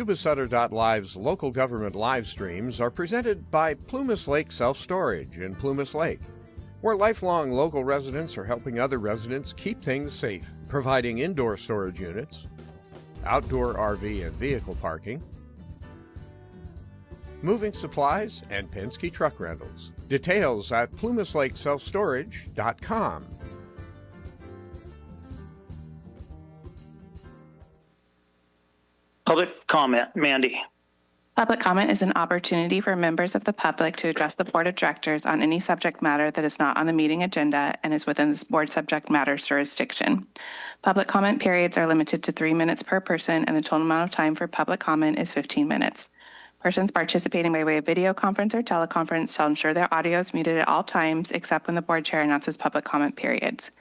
Yuba-Sutter.Live's local government live streams are presented by Plumas Lake Self-Storage in Plumas Lake, where lifelong local residents are helping other residents keep things safe, providing indoor storage units, outdoor RV and vehicle parking, moving supplies, and Penske truck rentals. Details at plumaslakeselfstorage.com. Public comment, Mandy. Public comment is an opportunity for members of the public to address the Board of Directors on any subject matter that is not on the meeting agenda and is within this board subject matter's jurisdiction. Public comment periods are limited to 3 minutes per person, and the total amount of time for public comment is 15 minutes. Persons participating by way of video conference or teleconference shall ensure their audio is muted at all times except when the board chair announces public comment periods.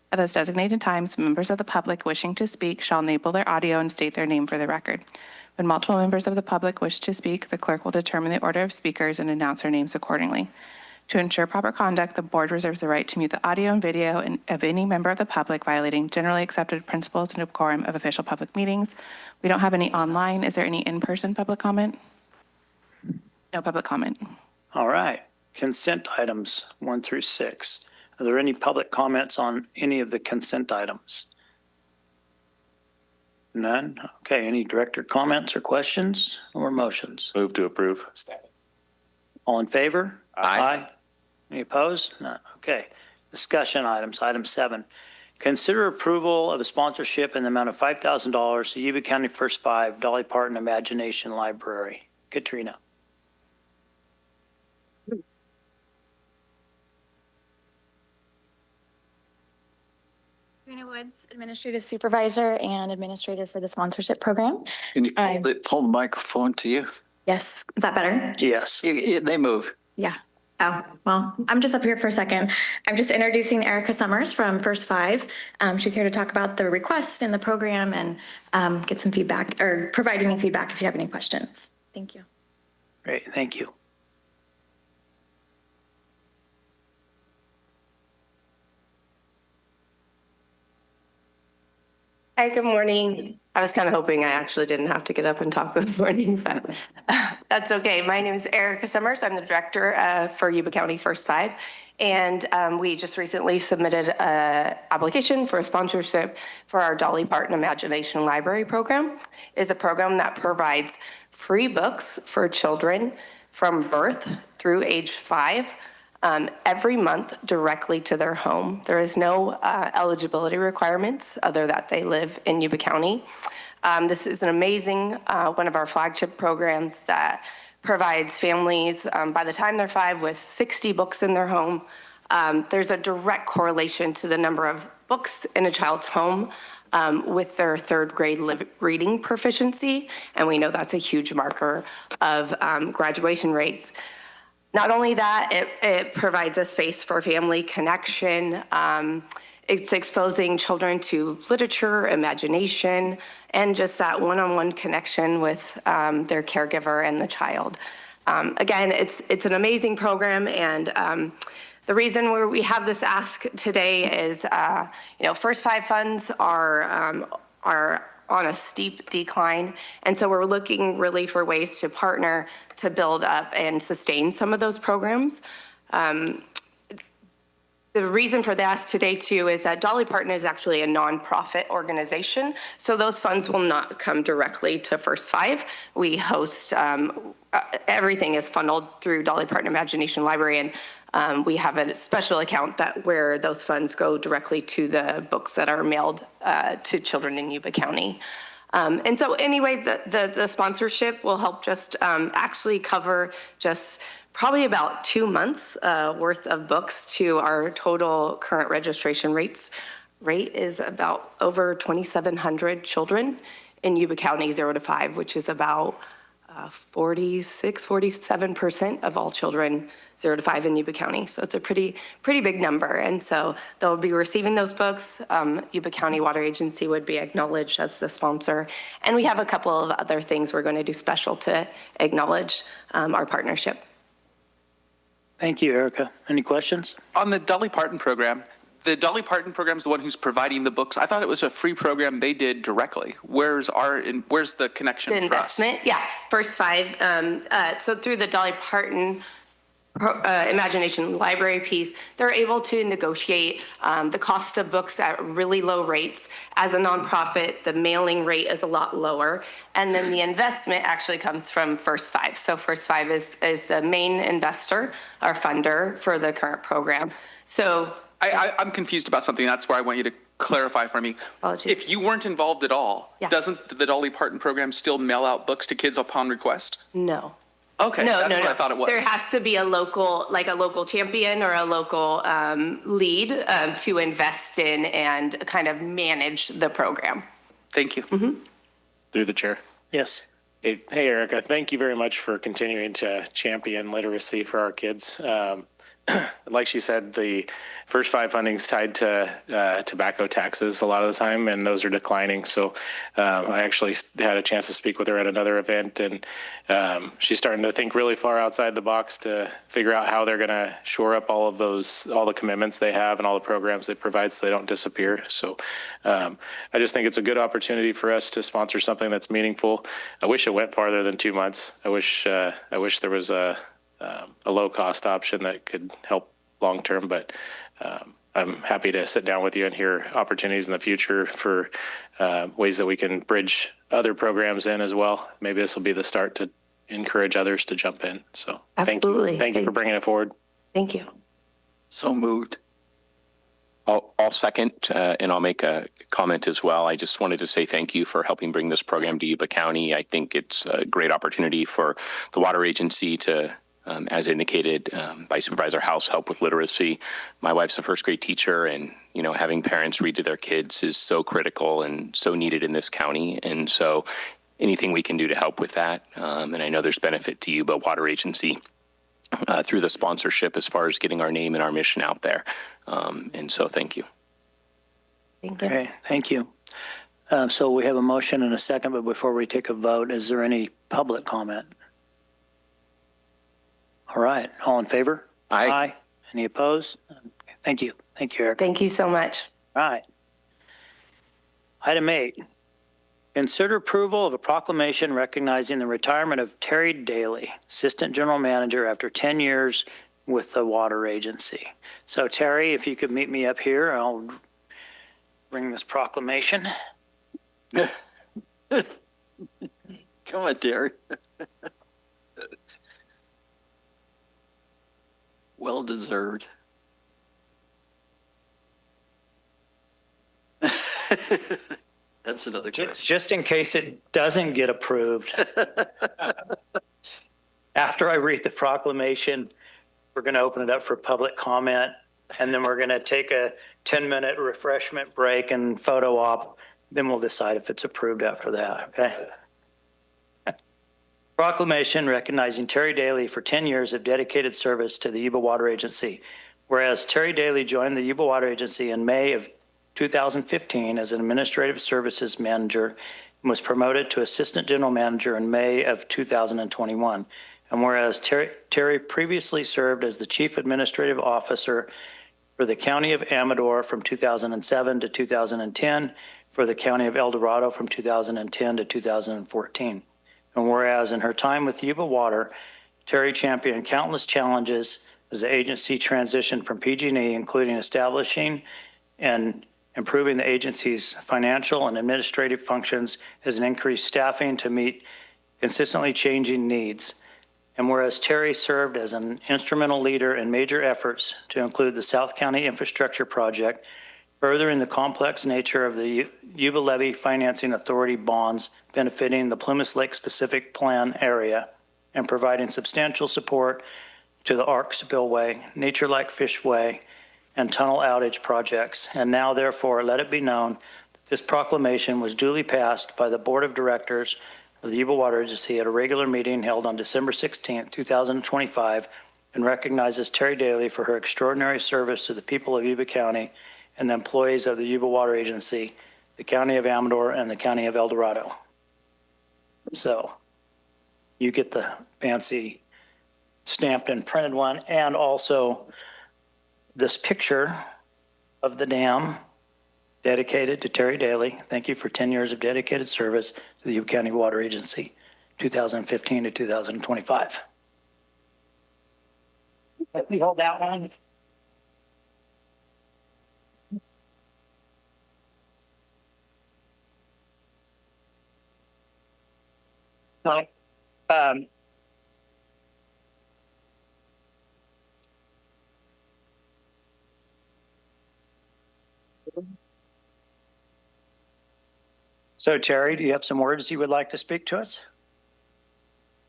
At those designated times, members of the public wishing to speak shall enable their audio and state their name for the record. When multiple members of the public wish to speak, the clerk will determine the order of speakers and announce their names accordingly. To ensure proper conduct, the board reserves the right to mute the audio and video of any member of the public violating generally accepted principles and decorum of official public meetings. We don't have any online. Is there any in-person public comment? No public comment. All right. Consent items 1 through 6. Are there any public comments on any of the consent items? None? Okay. Any director comments or questions or motions? Move to approve. All in favor? Aye. Any opposed? None. Okay. Discussion items. Item 7. Consider approval of a sponsorship in the amount of $5,000 to Yuba County First 5 Dolly Parton Imagination Library. Katrina. Katrina Woods, Administrative Supervisor and Administrator for the sponsorship program. Can you pull the microphone to you? Yes, is that better? Yes. They move. Yeah. Oh, well, I'm just up here for a second. I'm just introducing Erica Summers from First 5. She's here to talk about the request and the program and get some feedback or provide any feedback if you have any questions. Thank you. Great. Thank you. Hi, good morning. I was kind of hoping I actually didn't have to get up and talk this morning, but that's okay. My name is Erica Summers. I'm the director for Yuba County First 5. And we just recently submitted an application for a sponsorship for our Dolly Parton Imagination Library program. It's a program that provides free books for children from birth through age 5. Every month directly to their home. There is no eligibility requirements other that they live in Yuba County. This is an amazing, one of our flagship programs that provides families by the time they're 5 with 60 books in their home. There's a direct correlation to the number of books in a child's home with their 3rd grade reading proficiency. And we know that's a huge marker of graduation rates. Not only that, it provides a space for family connection. It's exposing children to literature, imagination, and just that one-on-one connection with their caregiver and the child. Again, it's an amazing program, and the reason we have this ask today is, First 5 funds are on a steep decline. And so we're looking really for ways to partner to build up and sustain some of those programs. The reason for the ask today too is that Dolly Parton is actually a nonprofit organization. So those funds will not come directly to First 5. We host, everything is funneled through Dolly Parton Imagination Library, and we have a special account where those funds go directly to the books that are mailed to children in Yuba County. And so anyway, the sponsorship will help just actually cover just probably about 2 months worth of books to our total current registration rate is about over 2,700 children in Yuba County 0 to 5, which is about 47% of all children 0 to 5 in Yuba County. So it's a pretty big number. And so they'll be receiving those books. Yuba County Water Agency would be acknowledged as the sponsor. And we have a couple of other things we're going to do special to acknowledge our partnership. Thank you, Erica. Any questions? On the Dolly Parton program, the Dolly Parton program is the one who's providing the books. I thought it was a free program they did directly. Where's the connection? The investment, yeah, First Five. So through the Dolly Parton Imagination Library piece, they're able to negotiate the cost of books at really low rates. As a nonprofit, the mailing rate is a lot lower. And then the investment actually comes from First Five. So First Five is the main investor or funder for the current program. So I'm confused about something. That's where I want you to clarify for me. Apologies. If you weren't involved at all, Yeah. doesn't the Dolly Parton program still mail out books to kids upon request? no. Okay, No, that's what I thought it was. There has to be a local champion or a local lead to invest in and kind of manage the program. Thank you. Through the chair. Yes. Hey, Erica, thank you very much for continuing to champion literacy for our kids. Like she said, the First Five funding is tied to tobacco taxes a lot of the time, and those are declining. So I actually had a chance to speak with her at another event, and she's starting to think really far outside the box to figure out how they're going to shore up all the commitments they have and all the programs they provide so they don't disappear. So I just think it's a good opportunity for us to sponsor something that's meaningful. I wish it went farther than 2 months. I wish there was a low-cost option that could help long-term, but I'm happy to sit down with you and hear opportunities in the future for ways that we can bridge other programs in as well. Maybe this will be the start to encourage others to jump in. So Absolutely. Thank you for bringing it forward. Thank you. So moved. I'll second, and I'll make a comment as well. I just wanted to say thank you for helping bring this program to Yuba County. I think it's a great opportunity for the water agency to, as indicated by Supervisor House, help with literacy. My wife's a first grade teacher, and having parents read to their kids is so critical and so needed in this county. And so anything we can do to help with that, and I know there's benefit to Yuba Water Agency through the sponsorship as far as getting our name and our mission out there. And so thank you. Thank you. Okay, thank you. So we have a motion and a second, but before we take a vote, is there any public comment? All right, all in favor? Aye. Any opposed? Thank you. Thank you, Eric. Thank you so much. All right. Item 8, consider approval of a proclamation recognizing the retirement of Terry Daly, Assistant General Manager, after 10 years with the water agency. So Terry, if you could meet me up here, I'll bring this proclamation. Come on, Terry. Well deserved. That's another question. Just in case it doesn't get approved, after I read the proclamation, we're going to open it up for public comment, and then we're going to take a 10-minute refreshment break and photo op. Then we'll decide if it's approved after that, okay? Proclamation recognizing Terry Daly for 10 years of dedicated service to the Yuba Water Agency. Whereas Terry Daly joined the Yuba Water Agency in May of 2015 as an administrative services manager and was promoted to assistant general manager in May of 2021. And whereas Terry previously served as the chief administrative officer for the County of Amador from 2007 to 2010, for the County of El Dorado from 2010 to 2014. And whereas in her time with Yuba Water, Terry championed countless challenges as the agency transitioned from PG&E, including establishing and improving the agency's financial and administrative functions as an increased staffing to meet consistently changing needs. And whereas Terry served as an instrumental leader in major efforts to include the South County Infrastructure Project, furthering the complex nature of the Yuba Levy Financing Authority bonds benefiting the Plumas Lake Specific Plan area, and providing substantial support to the ARC Spillway, Nature Like Fishway, and tunnel outage projects. And now, therefore, let it be known that this proclamation was duly passed by the Board of Directors of the Yuba Water Agency at a regular meeting held on December 16, 2025, and recognizes Terry Daly for her extraordinary service to the people of Yuba County and the employees of the Yuba Water Agency, the County of Amador, and the County of El Dorado. So you get the fancy stamped and printed one, and also this picture of the dam dedicated to Terry Daly. Thank you for 10 years of dedicated service to the Yuba County Water Agency, 2015 to 2025. Let me hold that one. Um, So Terry, do you have some words you would like to speak to us?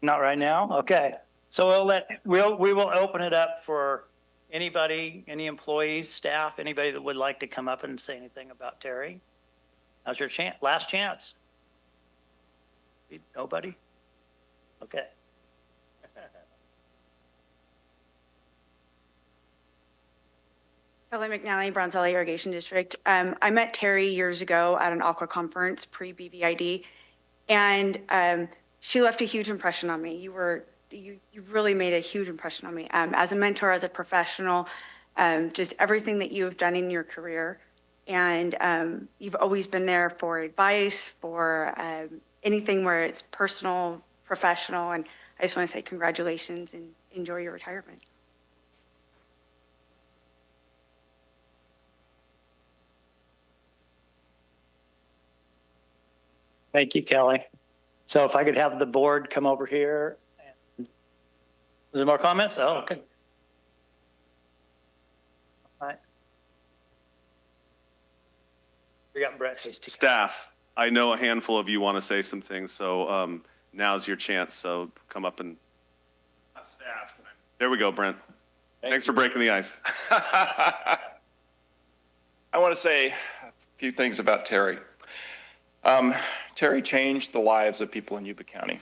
Not right now? Okay. So we will open it up for anybody, any employees, staff, anybody that would like to come up and say anything about Terry. Now's your chance, last chance. Nobody? Okay. Kelly McNally, Bronze Valley Irrigation District. I met Terry years ago at an Aqua conference pre-BVID, and she left a huge impression on me. You really made a huge impression on me as a mentor, as a professional, just everything that you have done in your career, and you've always been there for advice, for anything where it's personal, professional, and I just want to say congratulations and enjoy your retirement. Thank you, Kelly. So if I could have the board come over here. Is there more comments? Oh, okay. All right. We got Brett. Staff, I know a handful of you want to say some things, so now's your chance. So come up and. Staff. There we go, Brent. Thanks for breaking the ice. I want to say a few things about Terry. Terry changed the lives of people in Yuba County.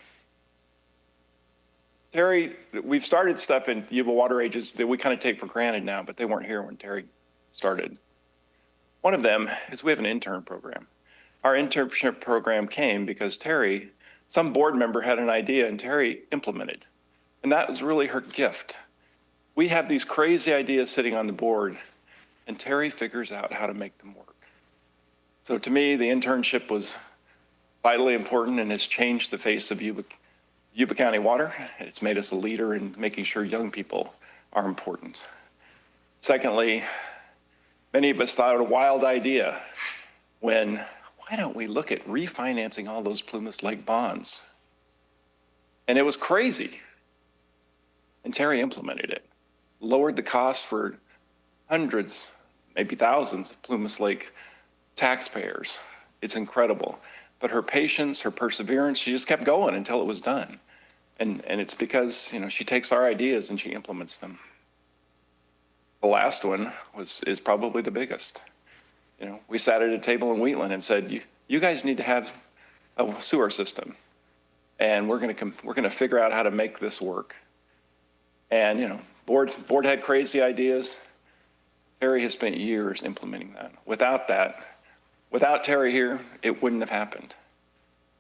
Terry, we've started stuff in Yuba Water Agency that we kind of take for granted now, but they weren't here when Terry started. One of them is we have an intern program. Our internship program came because Terry, some board member had an idea and Terry implemented. And that was really her gift. We have these crazy ideas sitting on the board and Terry figures out how to make them work. So to me, the internship was vitally important and has changed the face of Yuba County Water. It's made us a leader in making sure young people are important. Secondly, many of us thought it a wild idea when, why don't we look at refinancing all those Plumas Lake bonds? And it was crazy. And Terry implemented it, lowered the cost for hundreds, maybe thousands of Plumas Lake taxpayers. It's incredible. But her patience, her perseverance, she just kept going until it was done. And it's because, she takes our ideas and she implements them. The last one is probably the biggest. We sat at a table in Wheatland and said, you guys need to have a sewer system. And we're going to figure out how to make this work. And, board had crazy ideas. Terry has spent years implementing that. Without Terry here, it wouldn't have happened.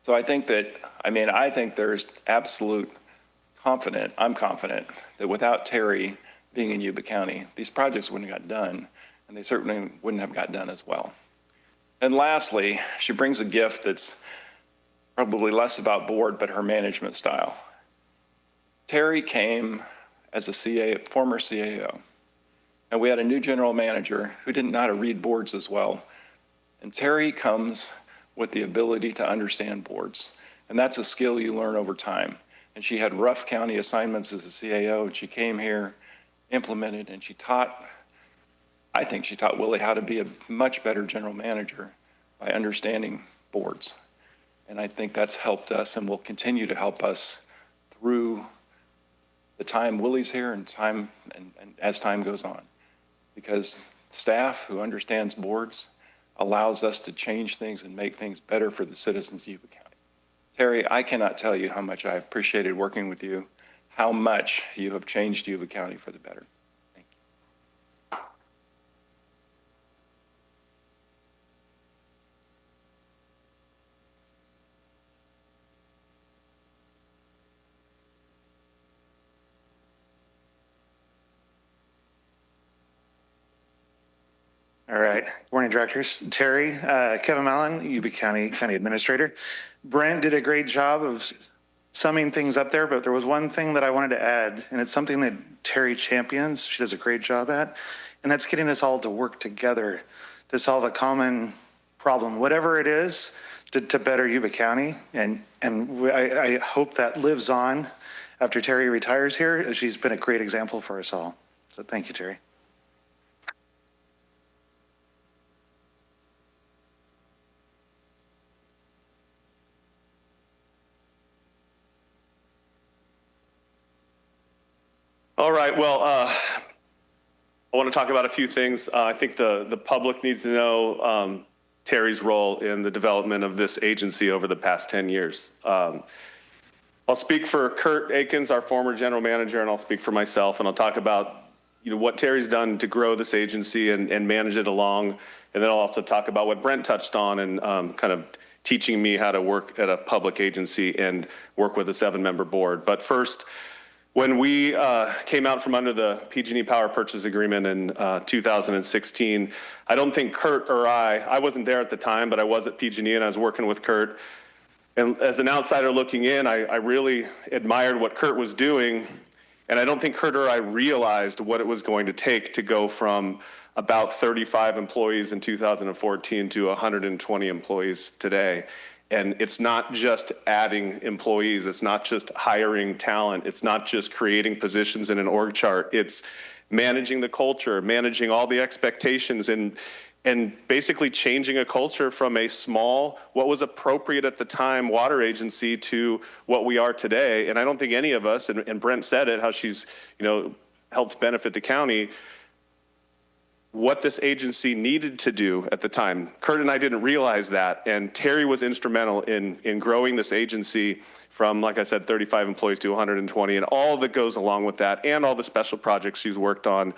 So I think there's absolute I'm confident that without Terry being in Yuba County, these projects wouldn't have got done, and they certainly wouldn't have got done as well. And lastly, she brings a gift that's probably less about board, but her management style. Terry came as a former CAO, and we had a new general manager who didn't know how to read boards as well. And Terry comes with the ability to understand boards. And that's a skill you learn over time. And she had rough county assignments as a CAO, and she came here, implemented, and I think she taught Willie how to be a much better general manager by understanding boards. And I think that's helped us and will continue to help us through the time Willie's here and as time goes on. Because staff who understands boards allows us to change things and make things better for the citizens of Yuba County. Terry, I cannot tell you how much I appreciated working with you, how much you have changed Yuba County for the better. Thank you. All All right. Morning, directors. Terry, Kevin Mallon, Yuba County Administrator. Brent did a great job of summing things up there, but there was one thing that I wanted to add, and it's something that Terry champions. She does a great job at, and that's getting us all to work together to solve a common problem, whatever it is, to better Yuba County. And I hope that lives on after Terry retires here. She's been a great example for us all. So thank you, Terry. All right, well, I want to talk about a few things. I think the public needs to know Terry's role in the development of this agency over the past 10 years. I'll speak for Kurt Akins, our former general manager, and I'll speak for myself, and I'll talk about what Terry's done to grow this agency and manage it along. And then I'll also talk about what Brent touched on and kind of teaching me how to work at a public agency and work with a 7-member board. But first, when we came out from under the PG&E Power Purchase Agreement in 2016, I don't think Kurt or I wasn't there at the time, but I was at PG&E and I was working with Kurt. And as an outsider looking in, I really admired what Kurt was doing. And I don't think Kurt or I realized what it was going to take to go from about 35 employees in 2014 to 120 employees today. And it's not just adding employees. It's not just hiring talent. It's not just creating positions in an org chart. It's managing the culture, managing all the expectations, and basically changing a culture from a small, what was appropriate at the time, water agency to what we are today. And I don't think any of us, and Brent said it, how she's helped benefit the county, what this agency needed to do at the time. Kurt and I didn't realize that, and Terry was instrumental in growing this agency from, like I said, 35 employees to 120, and all that goes along with that, and all the special projects she's worked on.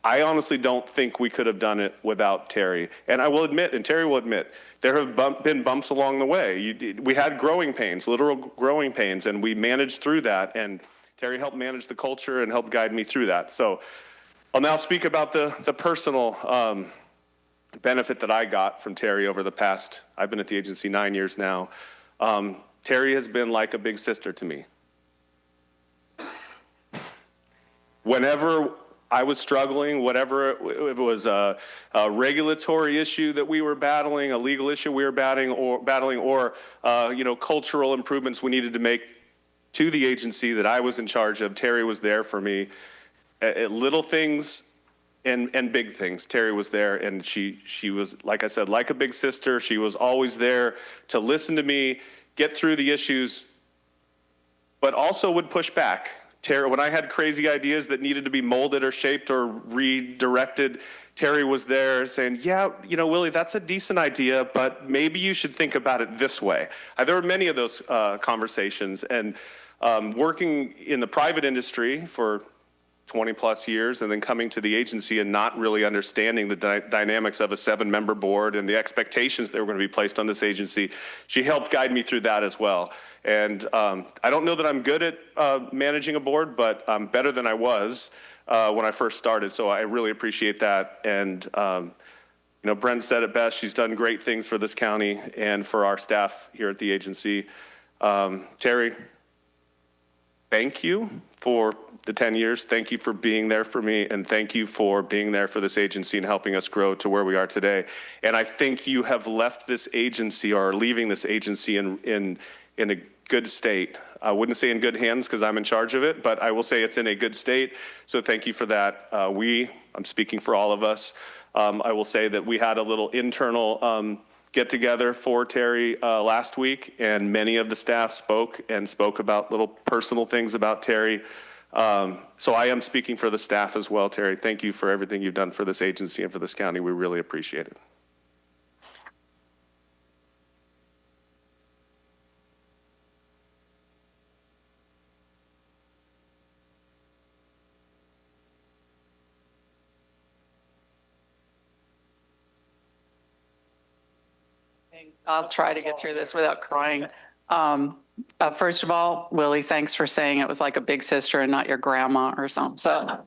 I honestly don't think we could have done it without Terry. And I will admit, and Terry will admit, there have been bumps along the way. We had growing pains, literal growing pains, and we managed through that, and Terry helped manage the culture and helped guide me through that. So I'll now speak about the personal benefit that I got from Terry over the past, I've been at the agency 9 years now. Terry has been like a big sister to me. Whenever I was struggling, whatever, if it was a regulatory issue that we were battling, a legal issue we were battling, or cultural improvements we needed to make to the agency that I was in charge of, Terry was there for me. At little things and big things, Terry was there, and she was, like I said, like a big sister. She was always there to listen to me, get through the issues, but also would push back. Terry, when I had crazy ideas that needed to be molded or shaped or redirected, Terry was there saying, yeah, Willie, that's a decent idea, but maybe you should think about it this way. There were many of those conversations, and working in the private industry for 20 plus years and then coming to the agency and not really understanding the dynamics of a 7-member board and the expectations that were going to be placed on this agency, she helped guide me through that as well. And I don't know that I'm good at managing a board, but I'm better than I was when I first started. So I really appreciate that. And Brent said it best. She's done great things for this county and for our staff here at the agency. Terry, thank you for the 10 years. Thank you for being there for me, and thank you for being there for this agency and helping us grow to where we are today. And I think you have left this agency, or are leaving this agency in a good state. I wouldn't say in good hands because I'm in charge of it, but I will say it's in a good state. So thank you for that. I'm speaking for all of us. I will say that we had a little internal get together for Terry last week, and many of the staff spoke about little personal things about Terry. So I am speaking for the staff as well, Terry. Thank you for everything you've done for this agency and for this county. We really appreciate it. I'll try to get through this without crying. First of all, Willie, thanks for saying it was like a big sister and not your grandma or something. So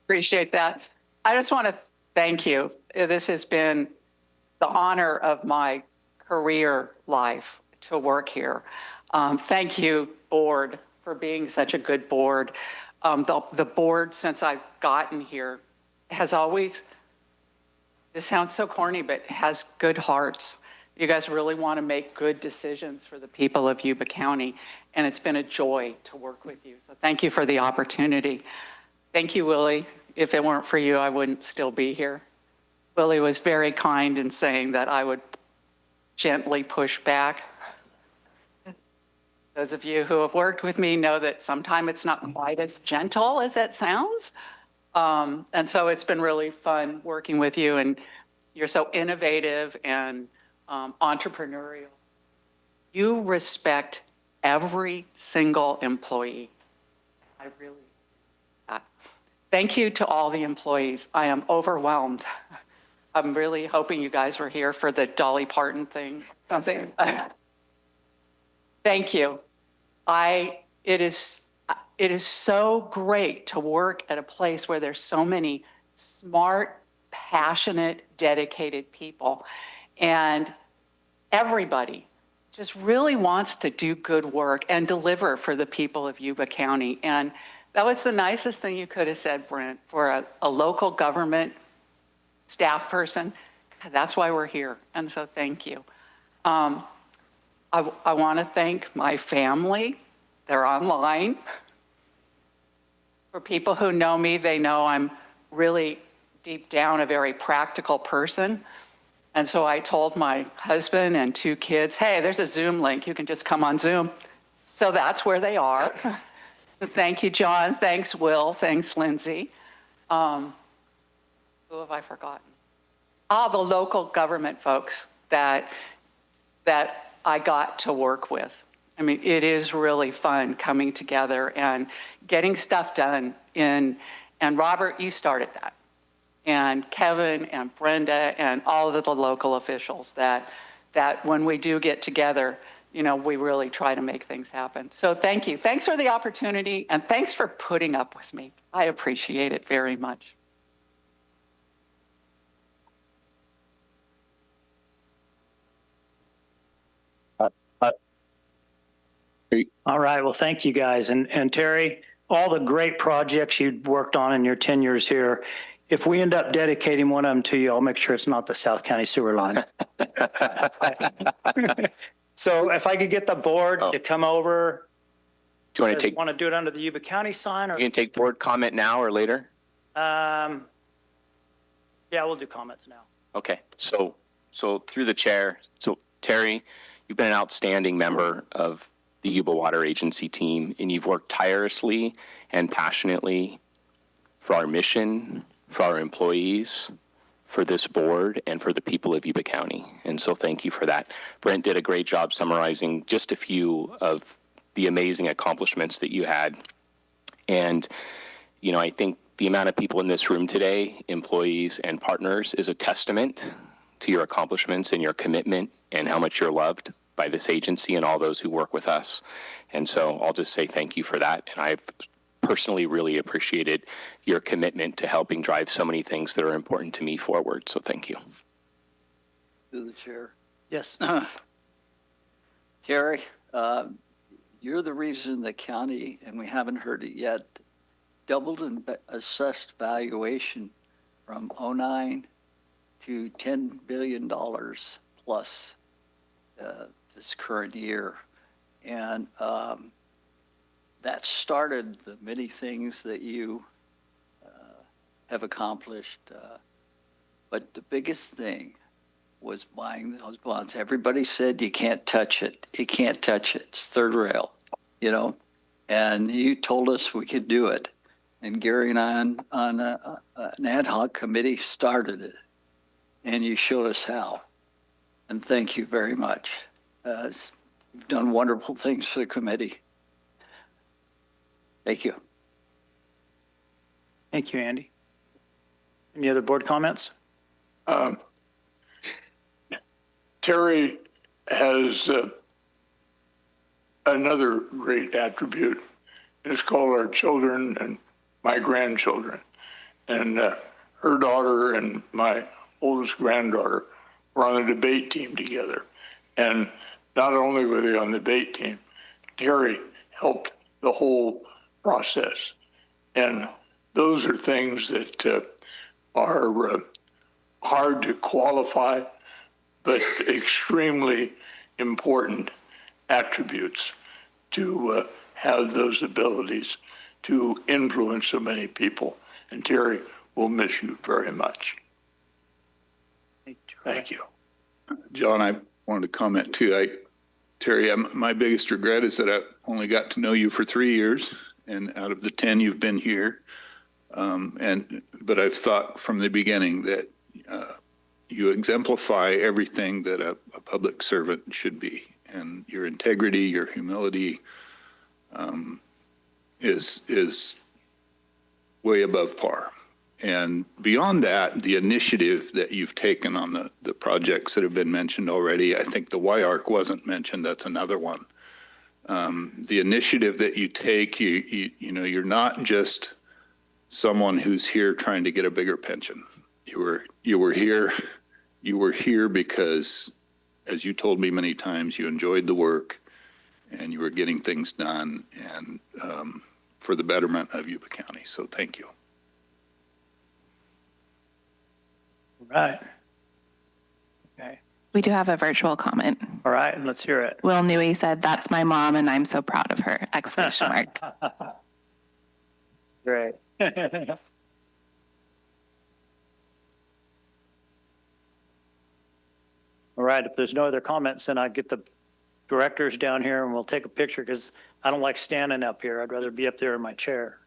appreciate that. I just want to Thank you. This has been the honor of my career life to work here. Thank you, board, for being such a good board. The board, since I've gotten here, has always, this sounds so corny, but has good hearts. You guys really want to make good decisions for the people of Yuba County, and it's been a joy to work with you. So thank you for the opportunity. Thank you, Willie. If it weren't for you, I wouldn't still be here. Willie was very kind in saying that I would gently push back. Those of you who have worked with me know that sometimes it's not quite as gentle as it sounds. And so it's been really fun working with you, and you're so innovative and entrepreneurial. You respect every single employee. I really, thank you to all the employees. I am overwhelmed. I'm really hoping you guys were here for the Dolly Parton thing, something. Thank you. It is so great to work at a place where there's so many smart, passionate, dedicated people. And everybody just really wants to do good work and deliver for the people of Yuba County. And that was the nicest thing you could have said, Brent, for a local government staff person. That's why we're here. And so thank you. I want to thank my family. They're online. For people who know me, they know I'm really deep down a very practical person. And so I told my husband and 2 kids, hey, there's a Zoom link. You can just come on Zoom. So that's where they are. So thank you, John. Thanks, Will. Thanks, Lindsay. Who have I forgotten? The local government folks that I got to work with. I mean, it is really fun coming together and getting stuff done. And Robert, you started that. And Kevin and Brenda and all of the local officials that when we do get together, you know, we really try to make things happen. So thank you. Thanks for the opportunity, and thanks for putting up with me. I appreciate it very much. All right. Well, thank you guys. And Terry, all the great projects you've worked on in your 10 years here, if we end up dedicating one of them to you, I'll make sure it's not the South County sewer line. So if I could get the board to come over. Do you want to do it under the Yuba County sign? Or you can take board comment now or later? Yeah, we'll do comments now. Okay. So through the chair, so Terry, you've been an outstanding member of the Yuba Water Agency team, and you've worked tirelessly and passionately for our mission, for our employees, for this board, and for the people of Yuba County. And so thank you for that. Brent did a great job summarizing just a few of the amazing accomplishments that you had. And, you know, I think the amount of people in this room today, employees and partners, is a testament to your accomplishments and your commitment and how much you're loved by this agency and all those who work with us. And so I'll just say thank you for that. And I've personally really appreciated your commitment to helping drive so many things that are important to me forward. So thank you. To the chair. Yes. Terry, you're the reason the county, and we haven't heard it yet, doubled in assessed valuation from 2009 to $10 billion plus this current year. And that started the many things that you have accomplished. But the biggest thing was buying those bonds. Everybody said you can't touch it. You can't touch it. It's third rail, you know. And you told us we could do it. And Gary and I on an ad hoc committee started it. And you showed us how. And thank you very much. You've done wonderful things for the committee. Thank you. Thank you, Andy. Any other board comments? Terry has another great attribute. It's called our children and my grandchildren. And her daughter and my oldest granddaughter were on the debate team together. And not only were they on the debate team, Terry helped the whole process. And those are things that are hard to qualify, but extremely important attributes to have those abilities to influence so many people. And Terry, we'll miss you very much. Thank you. John, I wanted to comment too. Terry, my biggest regret is that I only got to know you for 3 years, and out of the 10 you've been here. But I've thought from the beginning that you exemplify everything that a public servant should be, and your integrity, your humility is way above par. And beyond that, the initiative that you've taken on the projects that have been mentioned already, I think the Y-Arc wasn't mentioned, that's another one. The initiative that you take, you know, you're not just someone who's here trying to get a bigger pension. You were here because, as you told me many times, you enjoyed the work and you were getting things done and for the betterment of Yuba County. So thank you. Right. Okay. We do have a virtual comment. All right, and let's hear it. Will Newey said, "That's my mom, and I'm so proud of her!" Exclamation mark. Great. All right, if there's no other comments, then I'd get the directors down here and we'll take a picture because I don't like standing up here. I'd rather be up there in my chair.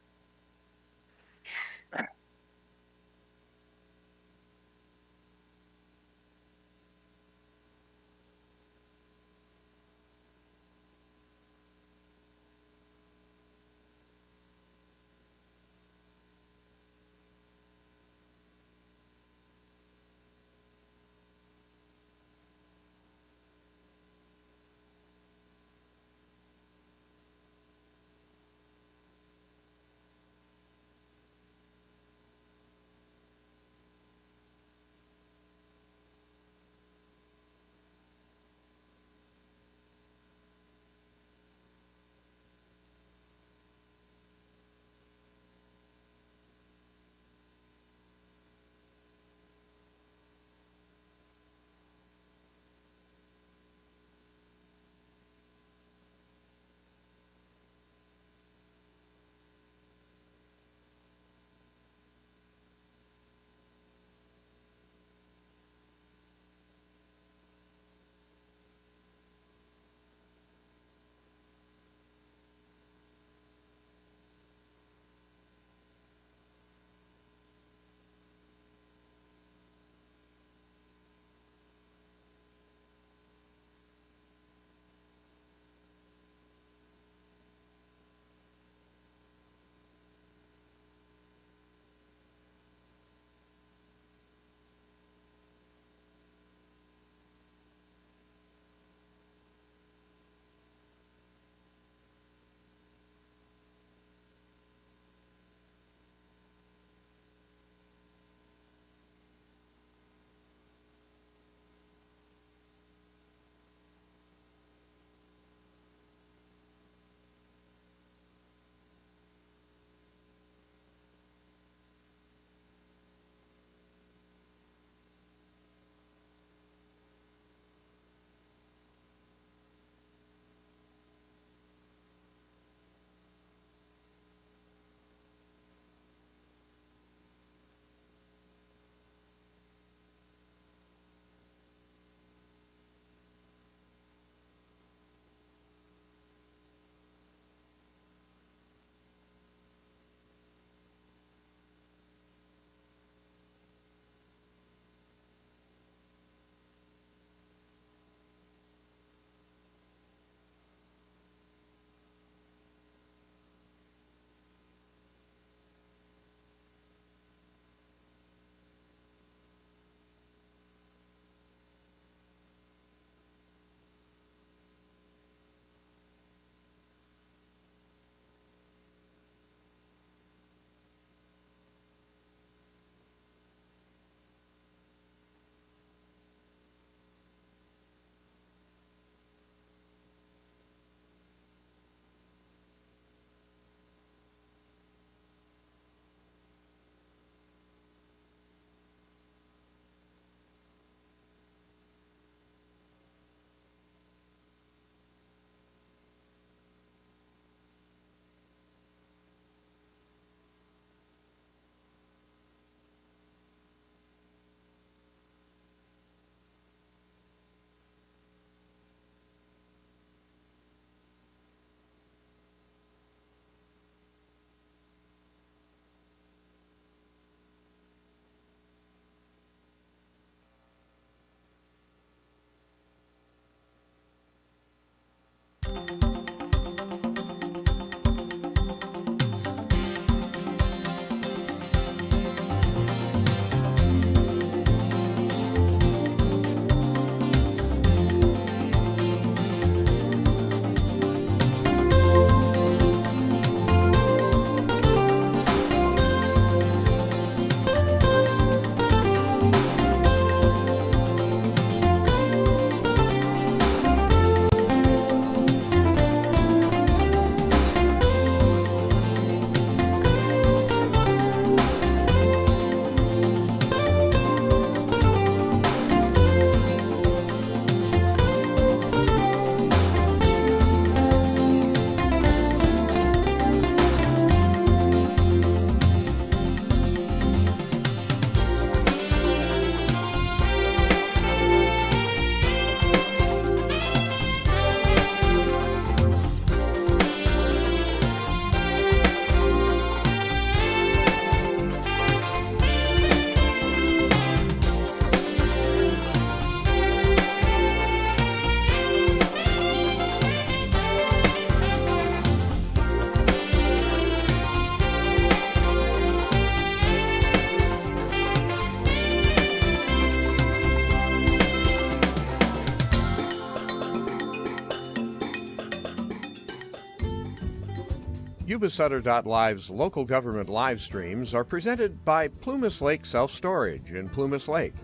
Yuba-Sutter.Live's local government live streams are presented by Plumas Lake Self-Storage in Plumas Lake,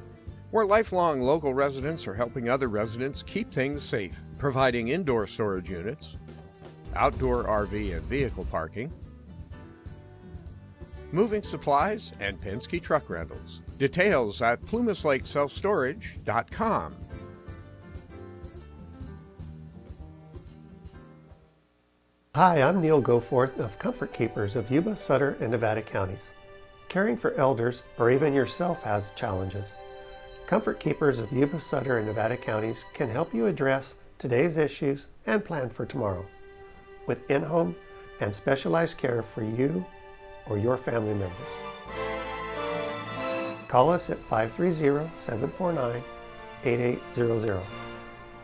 where lifelong local residents are helping other residents keep things safe, providing indoor storage units, outdoor RV and vehicle parking, moving supplies, and Penske truck rentals. Details at plumaslakeselfstorage.com. Hi, I'm Neil Goforth of Comfort Keepers of Yuba, Sutter, and Nevada counties. Caring for elders or even yourself has challenges. Comfort Keepers of Yuba, Sutter, and Nevada counties can help you address today's issues and plan for tomorrow with in-home and specialized care for you or your family members. Call us at 530-749-8800.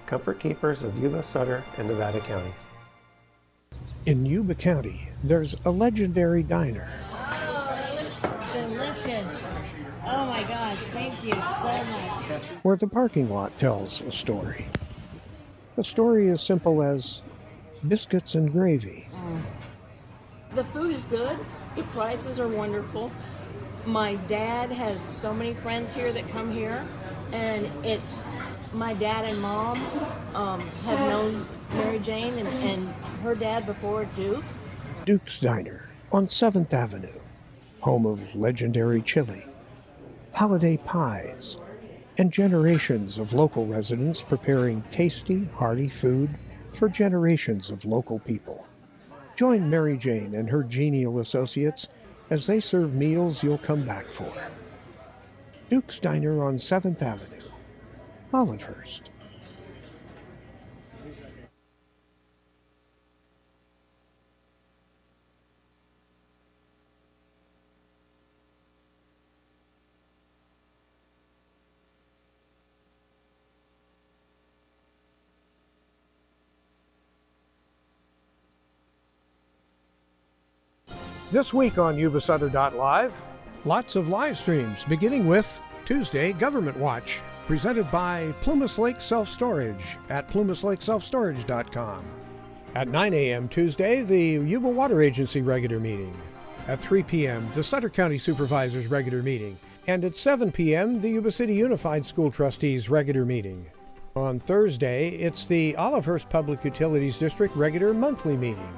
Comfort Keepers of Yuba, Sutter, and Nevada counties. In Yuba County, there's a legendary diner. Oh, it looks delicious. Oh my gosh, thank you so much. Where the parking lot tells a story. A story as simple as biscuits and gravy. The food is good. The prices are wonderful. My dad has so many friends here that come here, and it's my dad and mom have known Mary Jane and her dad before Duke. Duke's Diner on 7th Avenue, home of legendary chili, holiday pies, and generations of local residents preparing tasty, hearty food for generations of local people. Join Mary Jane and her genial associates as they serve meals you'll come back for. Duke's Diner on 7th Avenue, Olivehurst. This week on Yuba-Sutter.Live, lots of live streams, beginning with Tuesday Government Watch, presented by Plumas Lake Self-Storage at plumaslakeselfstorage.com. At 9 a.m. Tuesday, the Yuba Water Agency regular meeting. At 3 p.m., the Sutter County Supervisors regular meeting. And at 7 p.m., the Yuba City Unified School Trustees regular meeting. On Thursday, it's the Olivehurst Public Utilities District regular monthly meeting.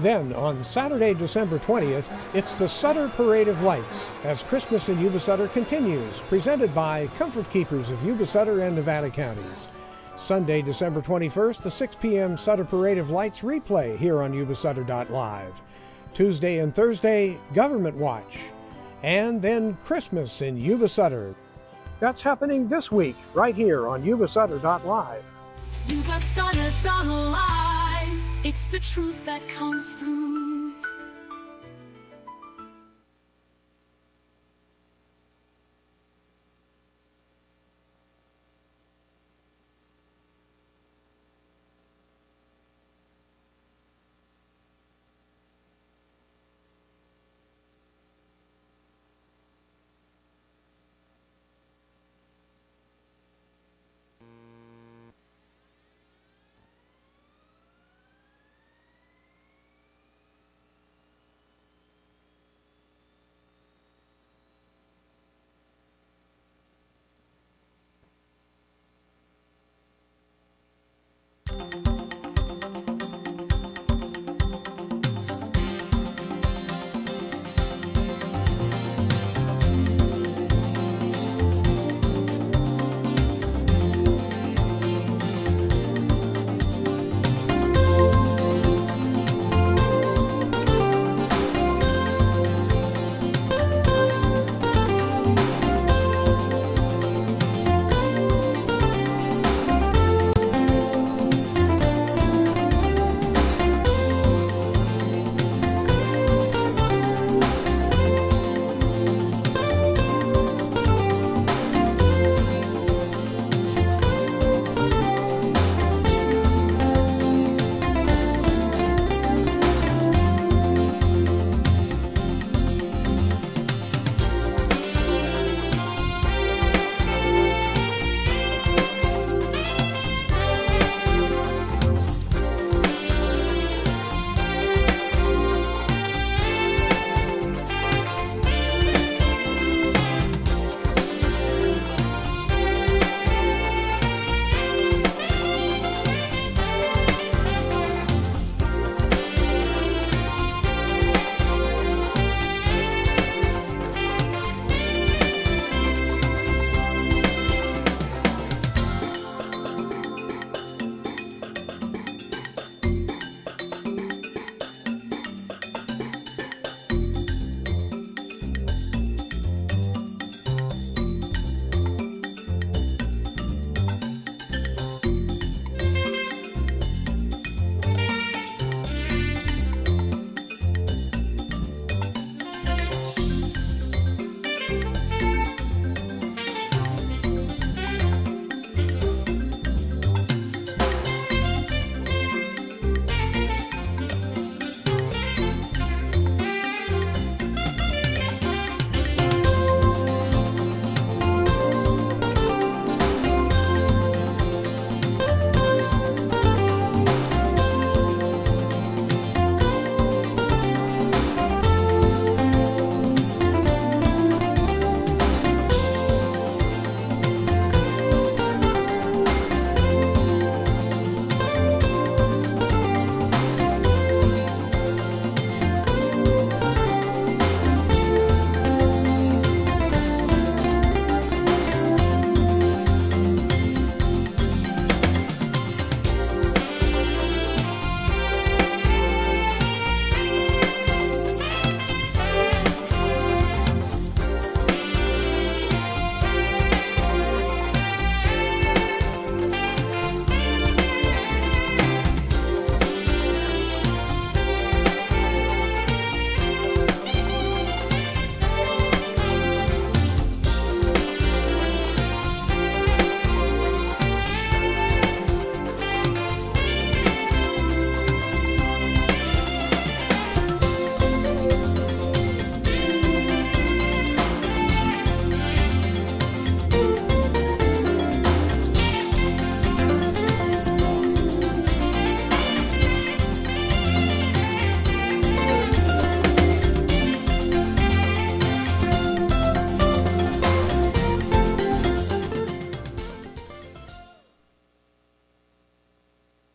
Then, on Saturday, December 20th, it's the Sutter Parade of Lights as Christmas in Yuba-Sutter continues, presented by Comfort Keepers of Yuba-Sutter and Nevada counties. Sunday, December 21st, the 6 p.m. Sutter Parade of Lights replay here on Yuba-Sutter.Live. Tuesday and Thursday, Government Watch. And then Christmas in Yuba-Sutter. That's happening this week, right here on Yuba-Sutter.Live. Yuba-Sutter.Live. It's the truth that comes through.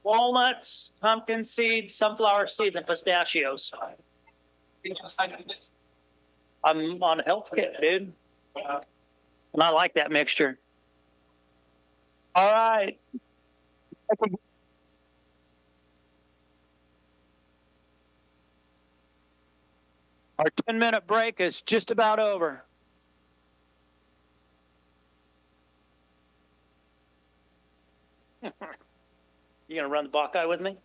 walnuts, pumpkin seeds, sunflower seeds, and pistachios. I'm on a health kit, dude. And I like that mixture. All right. Our 10-minute break is just about over. You gonna run the Buckeye with me?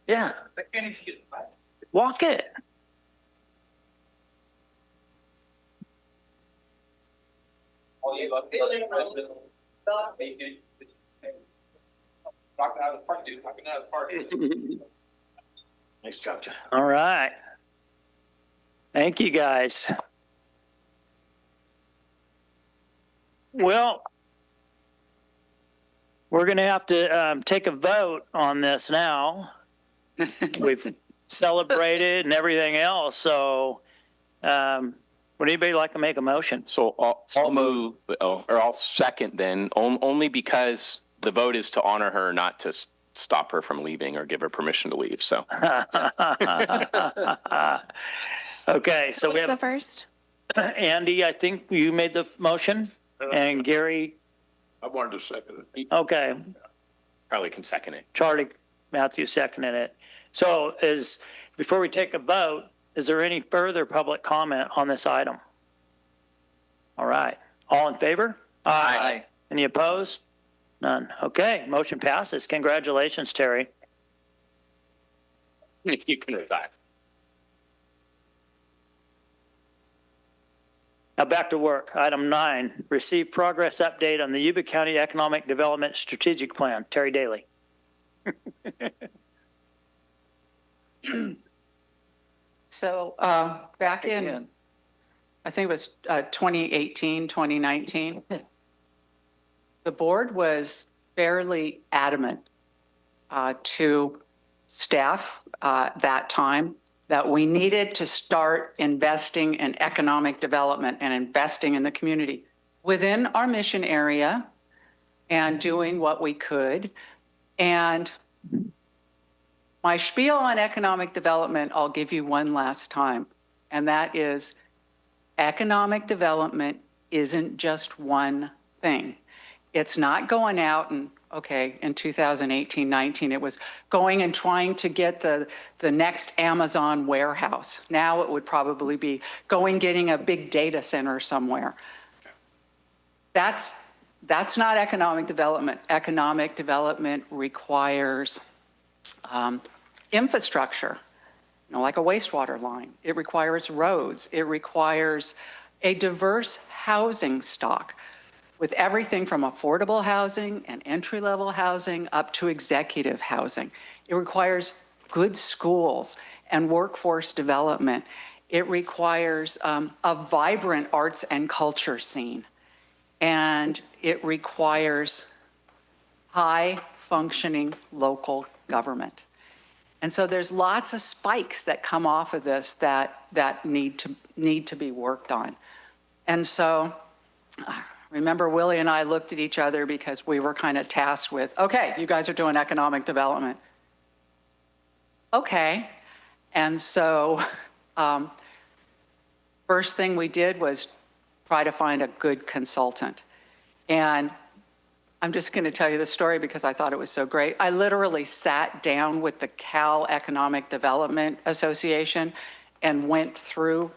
Yeah. Walk it. Nice job, John. All right. Thank you, guys. Well, we're going to have to take a vote on this now. We've celebrated and everything else. So would anybody like to make a motion? So I'll move, or I'll second then, only because the vote is to honor her, not to stop her from leaving or give her permission to leave. So. Okay, so we What's have the first? Andy, I think you made the motion, and Gary. I wanted to second it. Okay, Charlie can second it. Charlie Matthews seconded it. So before we take a vote, is there any further public comment on this item? All right, all in favor? Aye. Any opposed? None. Okay, motion passes. Congratulations, Terry. You can retire. Now back to work. Item 9, receive progress update on the Yuba County Economic Development Strategic Plan. Terry Daly. So back in, I think it was 2018, 2019, the board was fairly adamant to staff that time that we needed to start investing in economic development and investing in the community within our mission area and doing what we could. And my spiel on economic development, I'll give you one last time, and that is economic development isn't just one thing. It's not going out and, okay, in 2018, 19, it was going and trying to get the next Amazon warehouse. Now it would probably be getting a big data center somewhere. That's not economic development. Economic development requires infrastructure, like a wastewater line. It requires roads. It requires a diverse housing stock with everything from affordable housing and entry-level housing up to executive housing. It requires good schools and workforce development. It requires a vibrant arts and culture scene. And it requires high-functioning local government. And so there's lots of spikes that come off of this that need to be worked on. And so remember, Willie and I looked at each other because we were kind of tasked with, okay, you guys are doing economic development. Okay. And so first thing we did was try to find a good consultant. And I'm just going to tell you the story because I thought it was so great. I literally sat down with the Cal Economic Development Association and went through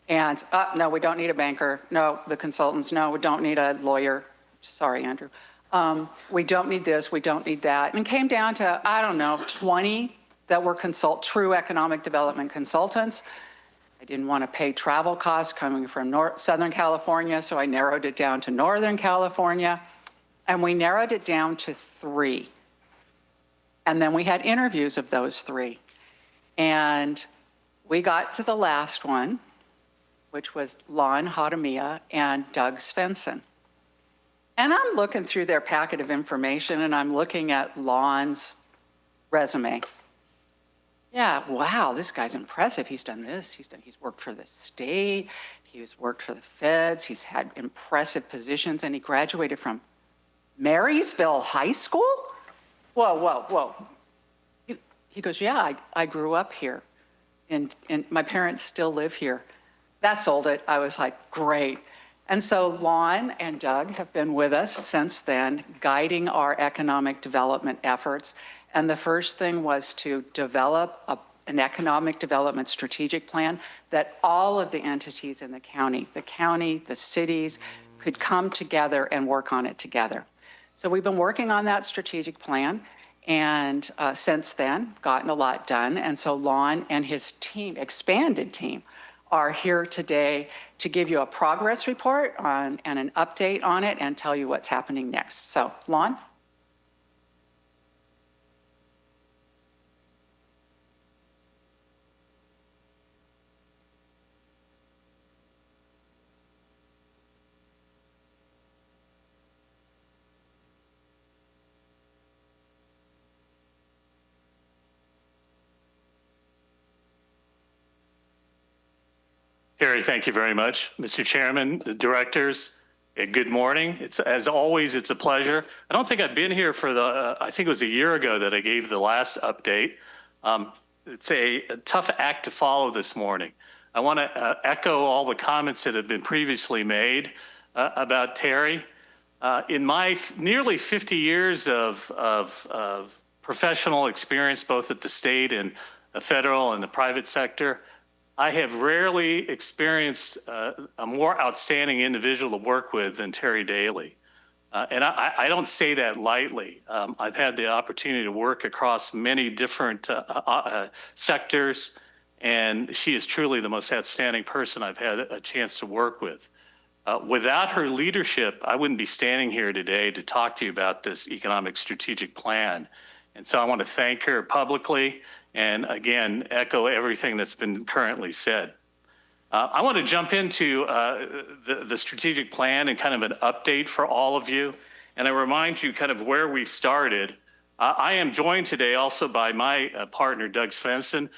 and, no, we don't need a banker. No, the consultants, no, we don't need a lawyer. Sorry, Andrew. We don't need this, we don't need that. And came down to, I don't know, 20 that were true economic development consultants. I didn't want to pay travel costs coming from Southern California, so I narrowed it down to Northern California. And we narrowed it down to 3. And then we had interviews of those 3. And we got to the last one, which was Lon Hadamia and Doug Svensson. And I'm looking through their packet of information and I'm looking at Lon's resume. Yeah, wow, this guy's impressive. He's done this, he's worked for the state, he's worked for the feds, he's had impressive positions, and he graduated from Marysville High School? whoa, whoa, whoa. He goes, yeah, I grew up here and my parents still live here. That sold it. I was like, great. And so Lon and Doug have been with us since then, guiding our economic development efforts. And the first thing was to develop an economic development strategic plan that all of the entities in the county, the cities, could come together and work on it together. So we've been working on that strategic plan, and since then, gotten a lot done. And so Lon and his team, expanded team, are here today to give you a progress report on and an update on it and tell you what's happening next. So, Lon? Terry, thank you very much. Mr. Chairman, the directors, good morning. As always, it's a pleasure. I don't think I've been here for I think it was a year ago that I gave the last update. It's a tough act to follow this morning. I want to echo all the comments that have been previously made about Terry. In my nearly 50 years of professional experience, both at the state and the federal and the private sector, I have rarely experienced a more outstanding individual to work with than Terry Daly. And I don't say that lightly. I've had the opportunity to work across many different sectors, and she is truly the most outstanding person I've had a chance to work with. Without her leadership, I wouldn't be standing here today to talk to you about this economic strategic plan. And so I want to thank her publicly and, again, echo everything that's been currently said. I want to jump into the strategic plan and kind of an update for all of you. And I remind you kind of where we started. I am joined today also by my partner, Doug Svensson.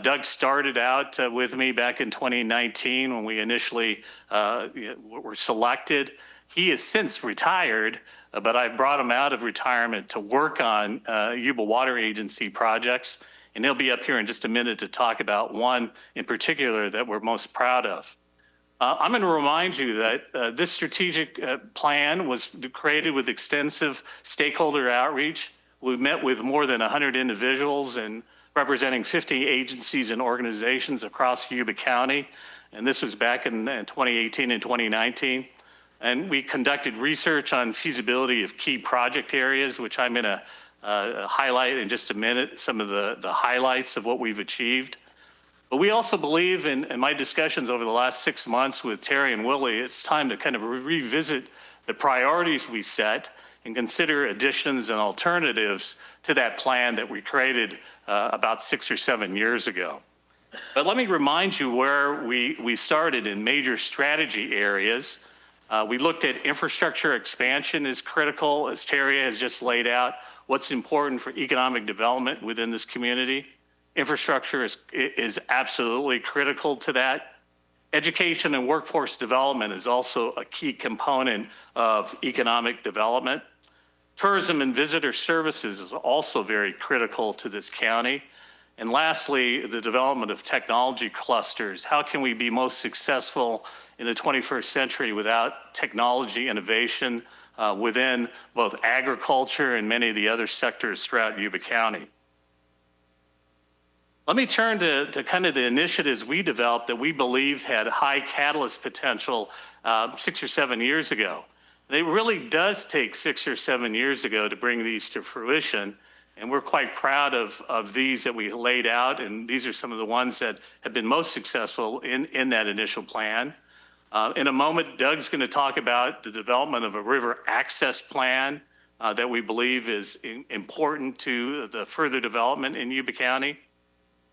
Doug started out with me back in 2019 when we initially were selected. He has since retired, but I've brought him out of retirement to work on Yuba Water Agency projects. And he'll be up here in just a minute to talk about one in particular that we're most proud of. I'm going to remind you that this strategic plan was created with extensive stakeholder outreach. We've met with more than 100 individuals and representing 50 agencies and organizations across Yuba County. And this was back in 2018 and 2019. And we conducted research on feasibility of key project areas, which I'm going to highlight in just a minute, some of the highlights of what we've achieved. But we also believe in my discussions over the last 6 months with Terry and Willie, it's time to kind of revisit the priorities we set and consider additions and alternatives to that plan that we created about 6 or 7 years ago. But let me remind you where we started in major strategy areas. We looked at infrastructure expansion is critical, as Terry has just laid out. What's important for economic development within this community. Infrastructure is absolutely critical to that. Education and workforce development is also a key component of economic development. Tourism and visitor services is also very critical to this county. And lastly, the development of technology clusters. How can we be most successful in the 21st century without technology innovation within both agriculture and many of the other sectors throughout Yuba County? Let me turn to kind of the initiatives we developed that we believed had high catalyst potential 6 or 7 years ago. And it really does take 6 or 7 years ago to bring these to fruition. And we're quite proud of these that we laid out. And these are some of the ones that have been most successful in that initial plan. In a moment, Doug's going to talk about the development of a river access plan that we believe is important to the further development in Yuba County.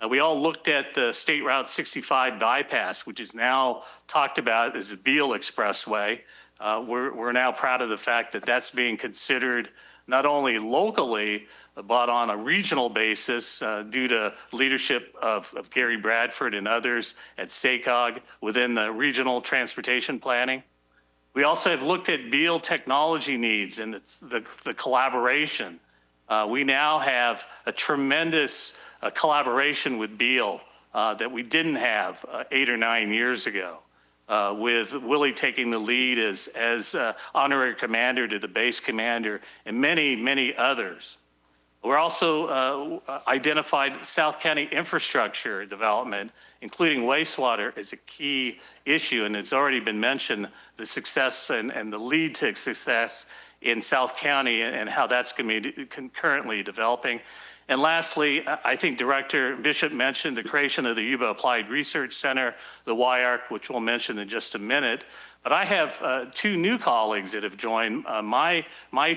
We all looked at the State Route 65 bypass, which is now talked about as the Beale Expressway. We're now proud of the fact that that's being considered not only locally, but on a regional basis due to leadership of Gary Bradford and others at SACOG within the regional transportation planning. We also have looked at Beale technology needs and the collaboration. We now have a tremendous collaboration with Beale that we didn't have 8 or 9 years ago, with Willie taking the lead as honorary commander to the base commander and many, many others. We're also identified South County infrastructure development, including wastewater, as a key issue, and it's already been mentioned, the success and the lead to success in South County and how that's going to be concurrently developing. And lastly, I think Director Bishop mentioned the creation of the Yuba Applied Research Center, the YARC, which we'll mention in just a minute. But I have 2 new colleagues that have joined my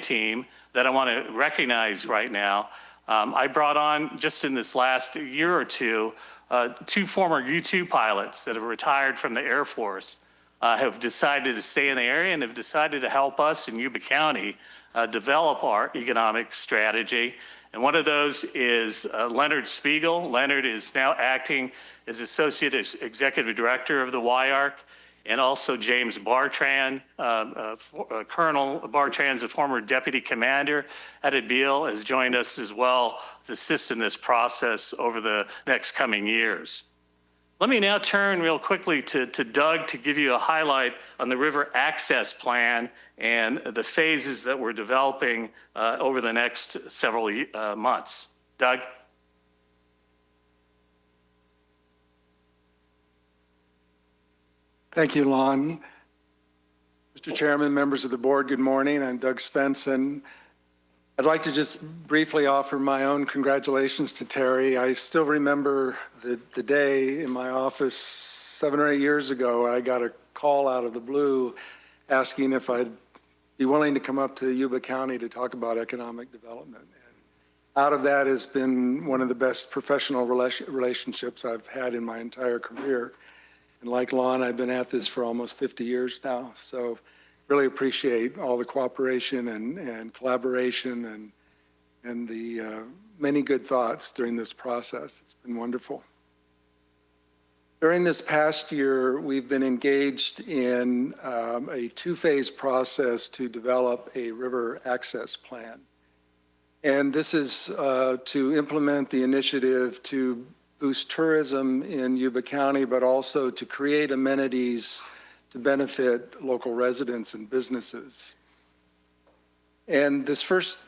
team that I want to recognize right now. I brought on, just in this last year or two, 2 former U-2 pilots that have retired from the Air Force, have decided to stay in the area and have decided to help us in Yuba County develop our economic strategy. And one of those is Leonard Spiegel. Leonard is now acting as Associate Executive Director of the YARC, and also James Bartran, Colonel Bartran's a former Deputy Commander at Beale, has joined us as well to assist in this process over the next coming years. Let me now turn real quickly to Doug to give you a highlight on the river access plan and the phases that we're developing over the next several months. Doug? Thank you, Lon. Mr. Chairman, members of the board, good morning. I'm Doug Svensson. I'd like to just briefly offer my own congratulations to Terry. I still remember the day in my office 7 or 8 years ago. I got a call out of the blue asking if I'd be willing to come up to Yuba County to talk about economic development. And out of that has been one of the best professional relationships I've had in my entire career. And like Lon, I've been at this for almost 50 years now. So really appreciate all the cooperation and collaboration and the many good thoughts during this process. It's been wonderful. During this past year, we've been engaged in a 2-phase process to develop a river access plan. And this is to implement the initiative to boost tourism in Yuba County, but also to create amenities to benefit local residents and businesses. And this first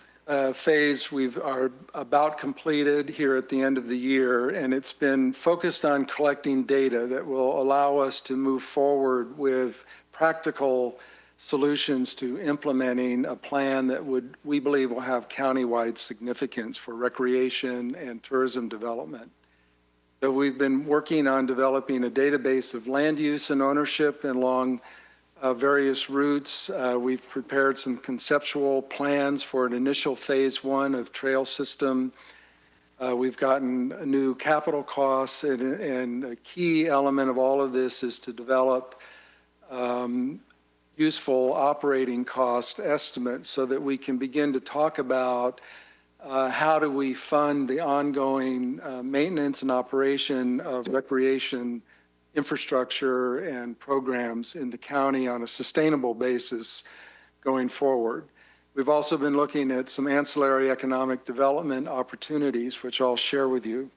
phase are about completed here at the end of the year, and it's been focused on collecting data that will allow us to move forward with practical solutions to implementing a plan that we believe will have countywide significance for recreation and tourism development. So we've been working on developing a database of land use and ownership along various routes. We've prepared some conceptual plans for an initial phase 1 of trail system. We've gotten new capital costs, and a key element of all of this is to develop useful operating cost estimates so that we can begin to talk about how do we fund the ongoing maintenance and operation of recreation infrastructure and programs in the county on a sustainable basis going forward. We've also been looking at some ancillary economic development opportunities, which I'll share with you.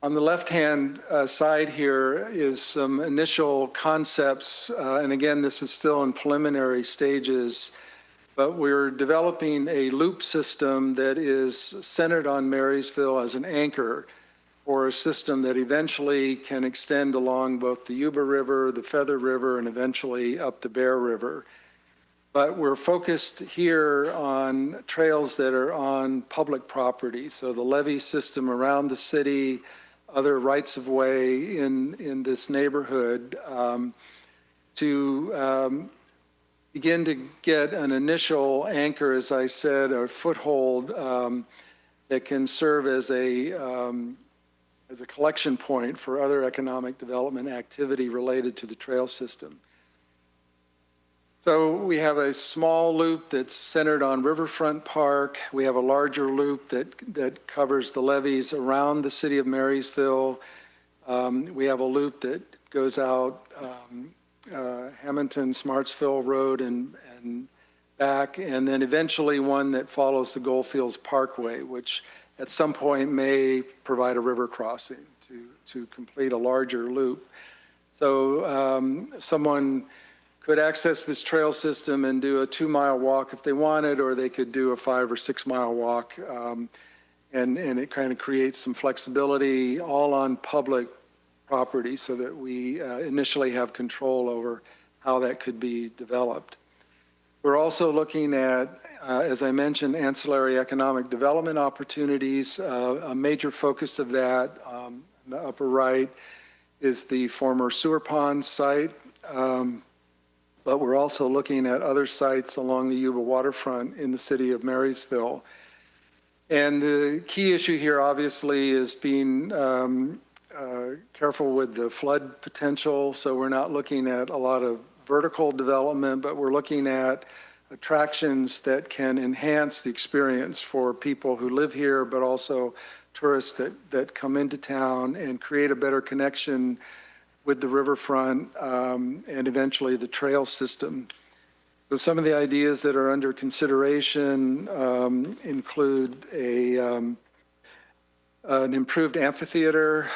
On the left-hand side here is some initial concepts, and again, this is still in preliminary stages, but we're developing a loop system that is centered on Marysville as an anchor for a system that eventually can extend along both the Yuba River, the Feather River, and eventually up the Bear River. But we're focused here on trails that are on public property, so the levee system around the city, other rights of way in this neighborhood, to begin to get an initial anchor, as I said, or foothold that can serve as a collection point for other economic development activity related to the trail system. So we have a small loop that's centered on Riverfront Park. We have a larger loop that covers the levees around the city of Marysville. We have a loop that goes out Hamilton, Smartsville Road, and back, and then eventually one that follows the Goldfields Parkway, which at some point may provide a river crossing to complete a larger loop. So someone could access this trail system and do a 2-mile walk if they wanted, or they could do a 5 or 6 mile walk. And it kind of creates some flexibility all on public property so that we initially have control over how that could be developed. We're also looking at, as I mentioned, ancillary economic development opportunities. A major focus of that, in the upper right, is the former sewer pond site. But we're also looking at other sites along the Yuba waterfront in the city of Marysville. And the key issue here, obviously, is being careful with the flood potential. So we're not looking at a lot of vertical development, but we're looking at attractions that can enhance the experience for people who live here, but also tourists that come into town, and create a better connection with the riverfront and eventually the trail system. So some of the ideas that are under consideration include an improved amphitheater,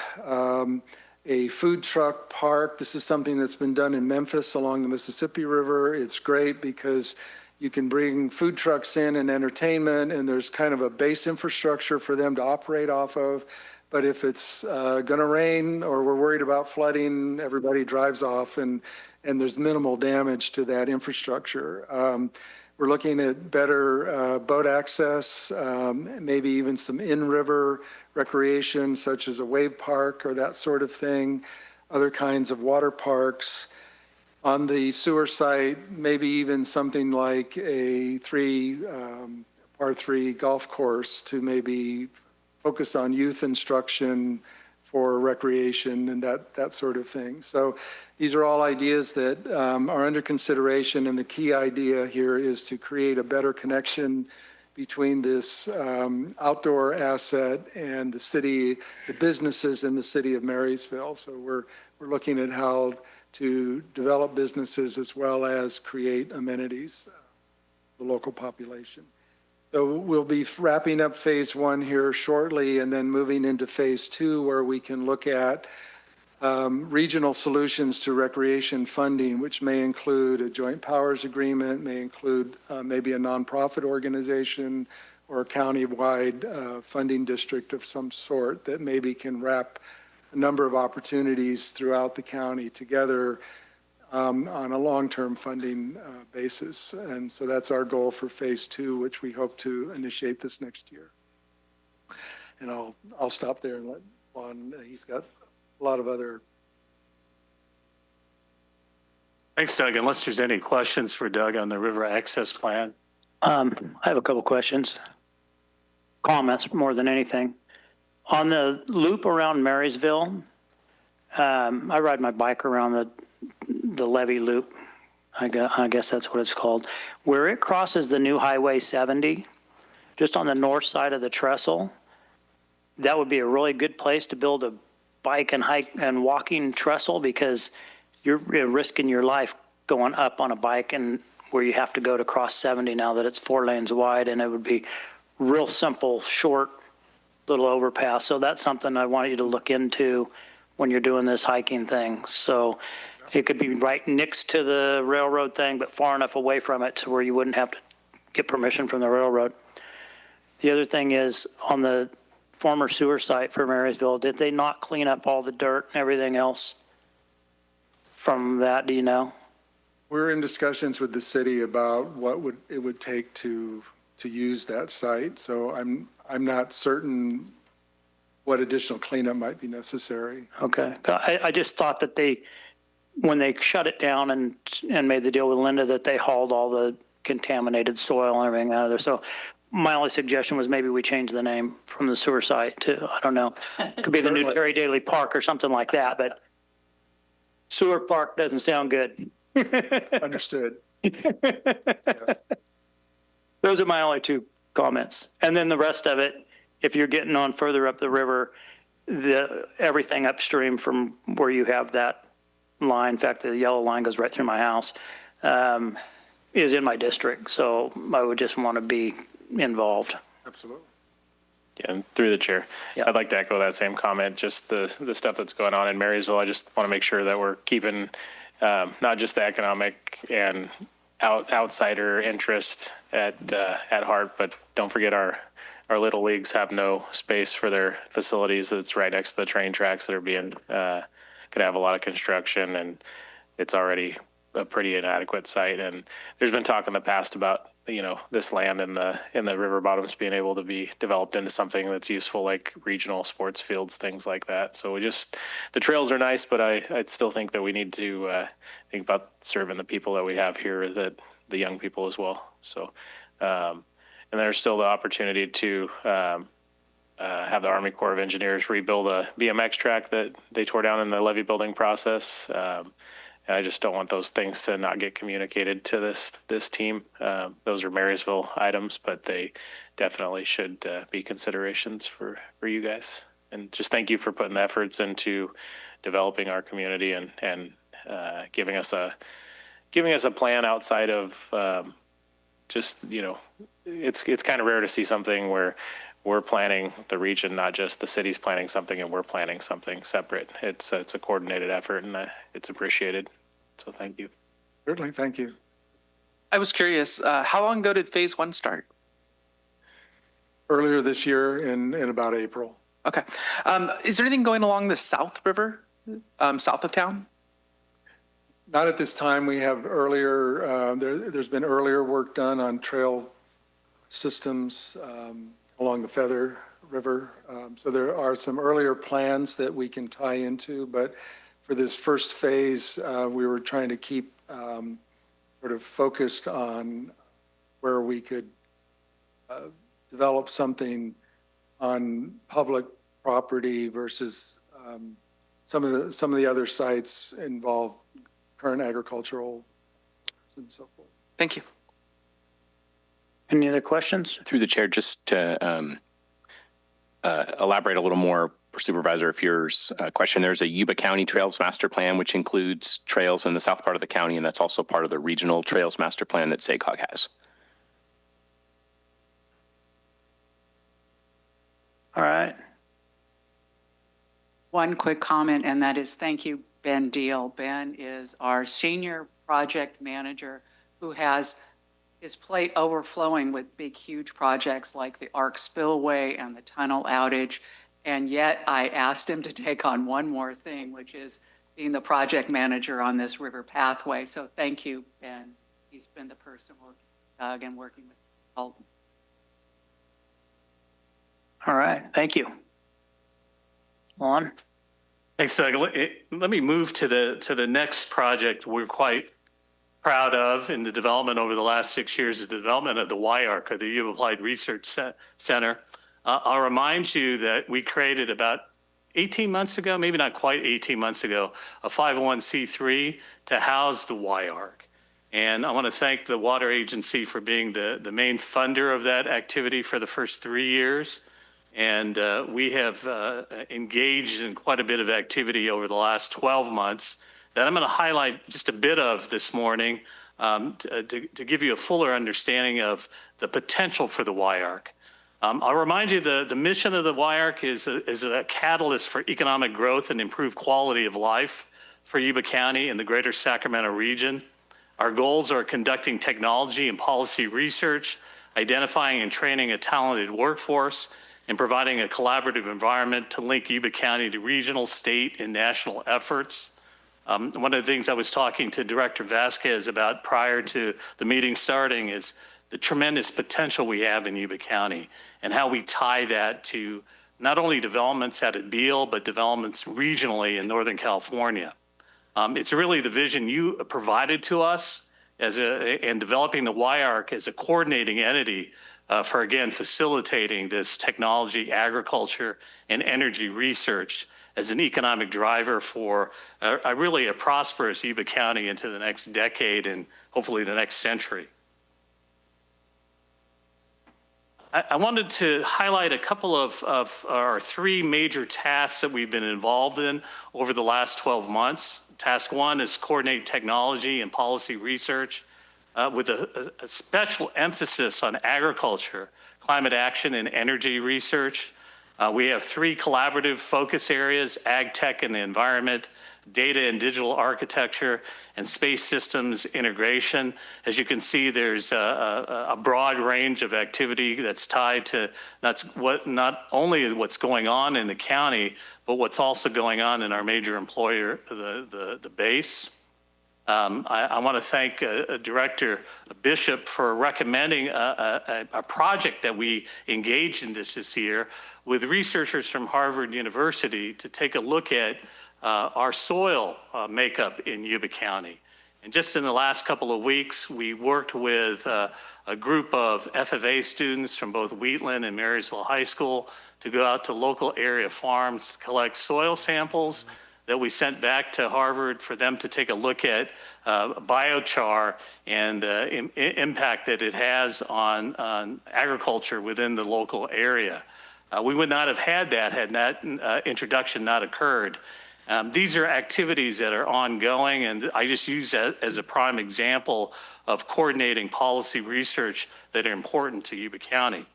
a food truck park. This is something that's been done in Memphis along the Mississippi River. It's great because you can bring food trucks in and entertainment, and there's kind of a base infrastructure for them to operate off of. But if it's going to rain or we're worried about flooding, everybody drives off, and there's minimal damage to that infrastructure. We're looking at better boat access, maybe even some in-river recreation, such as a wave park or that sort of thing, other kinds of water parks. On the sewer site, maybe even something like a par 3 golf course to maybe focus on youth instruction for recreation and that sort of thing. So these are all ideas that are under consideration, and the key idea here is to create a better connection between this outdoor asset and the city, the businesses in the city of Marysville. So we're looking at how to develop businesses as well as create amenities for the local population. So we'll be wrapping up phase 1 here shortly, and then moving into phase 2, where we can look at regional solutions to recreation funding, which may include a joint powers agreement, may include maybe a nonprofit organization or a county-wide funding district of some sort that maybe can wrap a number of opportunities throughout the county together on a long-term funding basis. And so that's our goal for phase 2, which we hope to initiate this next year. And I'll stop there and let Juan, he's got a lot of other. Thanks, Doug. Unless there's any questions for Doug on the river access plan. I have a couple questions, comments more than anything. On the loop around Marysville, I ride my bike around the levee loop. I guess that's what it's called. Where it crosses the new Highway 70, just on the north side of the trestle, that would be a really good place to build a bike and hike and walking trestle, because you're risking your life going up on a bike and where you have to go to cross 70 now that it's 4 lanes wide, and it would be real simple, short little overpass. So that's something I want you to look into when you're doing this hiking thing. So it could be right next to the railroad thing, but far enough away from it to where you wouldn't have to get permission from the railroad. The other thing is, on the former sewer site for Marysville, did they not clean up all the dirt and everything else from that? Do you know? We're in discussions with the city about what it would take to use that site. So I'm not certain what additional cleanup might be necessary. Okay. I just thought that when they shut it down and made the deal with Linda, that they hauled all the contaminated soil and everything out of there. So my only suggestion was maybe we change the name from the sewer site to, I don't know, it could be the new Terry Daly Park or something like that, but sewer park doesn't sound good. Understood. Yes. Those are my only 2 comments. And then the rest of it, if you're getting on further up the river, everything upstream from where you have that line, in fact, the yellow line goes right through my house. is in my district, so I would just want to be involved. Absolutely. Yeah, and through the chair, Yeah. I'd like to echo that same comment. Just the stuff that's going on in Marysville. I just want to make sure that we're keeping not just the economic and outsider interest at heart, but don't forget our little leagues have no space for their facilities. That's right next to the train tracks that are being going to have a lot of construction, and it's already a pretty inadequate site. And there's been talk in the past about this land in the river bottoms being able to be developed into something that's useful, like regional sports fields, things like that. So the trails are nice, but I'd still think that we need to think about serving the people that we have here, that the young people as well. So, and there's still the opportunity to have the Army Corps of Engineers rebuild a BMX track that they tore down in the levee building process. And I just don't want those things to not get communicated to this team. Those are Marysville items, but they definitely should be considerations for you guys. And just thank you for putting efforts into developing our community and giving us a plan outside of it's kind of rare to see something where we're planning the region, not just the city's planning something and we're planning something separate. It's a coordinated effort, and it's appreciated. So thank you. Certainly, thank you. I was curious, how long ago did phase 1 start? Earlier this year in about April. Okay. Is there anything going along the South River, south of town? Not at this time. We have earlier, there's been earlier work done on trail systems along the Feather River. So there are some earlier plans that we can tie into, but for this first phase, we were trying to keep sort of focused on where we could develop something on public property versus some of the other sites involve current agricultural and so forth. Thank you. Any other questions? Through the chair, just to elaborate a little more for Supervisor Fuhr's question, there's a Yuba County Trails Master Plan, which includes trails in the south part of the county, and that's also part of the Regional Trails Master Plan that SACOG has. All right. One quick comment, and that is thank you, Ben Deal. Ben is our senior project manager who has his plate overflowing with big, huge projects like the Arc Spillway and the tunnel outage. And yet I asked him to take on one more thing, which is being the project manager on this river pathway. So thank you, Ben. He's been the person working with Doug and working with Alton. All right. Thank you. Lon? Thanks, Doug. Let me move to the next project we're quite proud of in the development over the last 6 years, the development of the YARC, or the Yuba Applied Research Center. I'll remind you that we created about 18 months ago, maybe not quite 18 months ago, a 501c3 to house the YARC. And I want to thank the Water Agency for being the main funder of that activity for the first 3 years. And we have engaged in quite a bit of activity over the last 12 months that I'm going to highlight just a bit of this morning to give you a fuller understanding of the potential for the YARC. I'll remind you the mission of the YARC is a catalyst for economic growth and improved quality of life for Yuba County and the greater Sacramento region. Our goals are conducting technology and policy research, identifying and training a talented workforce, and providing a collaborative environment to link Yuba County to regional, state, and national efforts. One of the things I was talking to Director Vasquez about prior to the meeting starting is the tremendous potential we have in Yuba County and how we tie that to not only developments at Beale, but developments regionally in Northern California. It's really the vision you provided to us and developing the YARC as a coordinating entity for, again, facilitating this technology, agriculture, and energy research as an economic driver for really a prosperous Yuba County into the next decade and hopefully the next century. I wanted to highlight a couple of our 3 major tasks that we've been involved in over the last 12 months. Task 1 is coordinate technology and policy research. with a special emphasis on agriculture, climate action, and energy research. We have 3 collaborative focus areas: ag tech and the environment, data and digital architecture, and space systems integration. As you can see, there's a broad range of activity that's tied to not only what's going on in the county, but what's also going on in our major employer, the base. I want to thank Director Bishop for recommending a project that we engaged in this year with researchers from Harvard University to take a look at our soil makeup in Yuba County. And just in the last couple of weeks, we worked with a group of FFA students from both Wheatland and Marysville High School to go out to local area farms to collect soil samples that we sent back to Harvard for them to take a look at biochar and the impact that it has on agriculture within the local area. We would not have had that had that introduction not occurred. These are activities that are ongoing, and I just use that as a prime example of coordinating policy research that are important to Yuba County.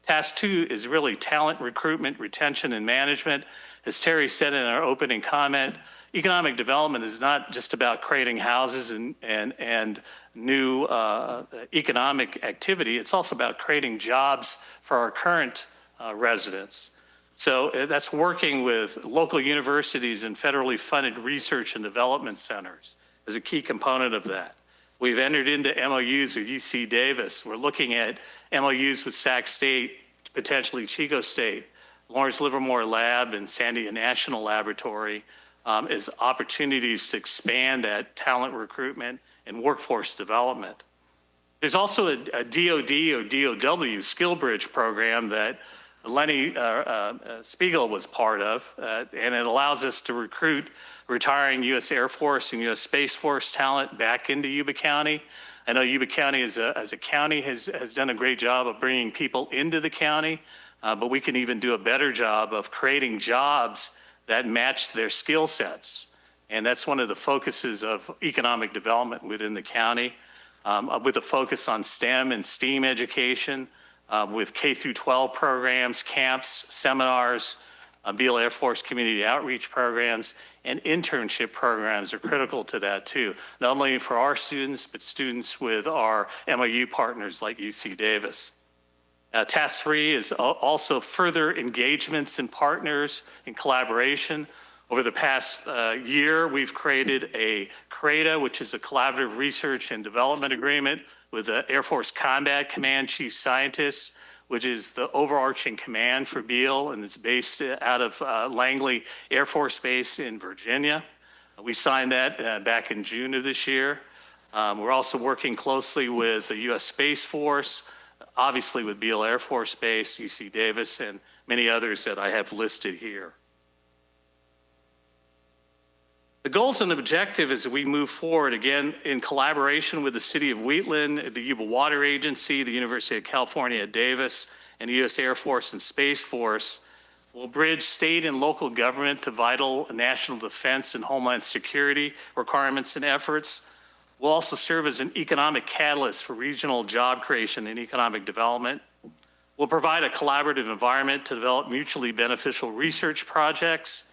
Task 2 is really talent recruitment, retention, and management. As Terry said in our opening comment, economic development is not just about creating houses and new economic activity. It's also about creating jobs for our current residents. So that's working with local universities and federally funded research and development centers as a key component of that. We've entered into MOUs with UC Davis. We're looking at MOUs with Sac State, potentially Chico State, Lawrence Livermore Lab, and Sandia National Laboratory as opportunities to expand that talent recruitment and workforce development. There's also a DOD or DOW skill bridge program that Lenny Spiegel was part of, and it allows us to recruit retiring U.S. Air Force and U.S. Space Force talent back into Yuba County. I know Yuba County as a county has done a great job of bringing people into the county, but we can even do a better job of creating jobs that match their skill sets. And that's one of the focuses of economic development within the county, with a focus on STEM and STEAM education, with K through 12 programs, camps, seminars, Beale Air Force community outreach programs, and internship programs are critical to that too, not only for our students, but students with our MOU partners like UC Davis. Task 3 is also further engagements and partners in collaboration. Over the past year, we've created a CRADA, which is a collaborative research and development agreement with the Air Force Combat Command Chief Scientist, which is the overarching command for Beale, and it's based out of Langley Air Force Base in Virginia. We signed that back in June of this year. We're also working closely with the U.S. Space Force, obviously with Beale Air Force Base, UC Davis, and many others that I have listed here. The goals and objective as we move forward, again, in collaboration with the City of Wheatland, the Yuba Water Agency, the University of California at Davis, and the U.S. Air Force and Space Force, will bridge state and local government to vital national defense and homeland security requirements and efforts. We'll also serve as an economic catalyst for regional job creation and economic development. We'll provide a collaborative environment to develop mutually beneficial research projects,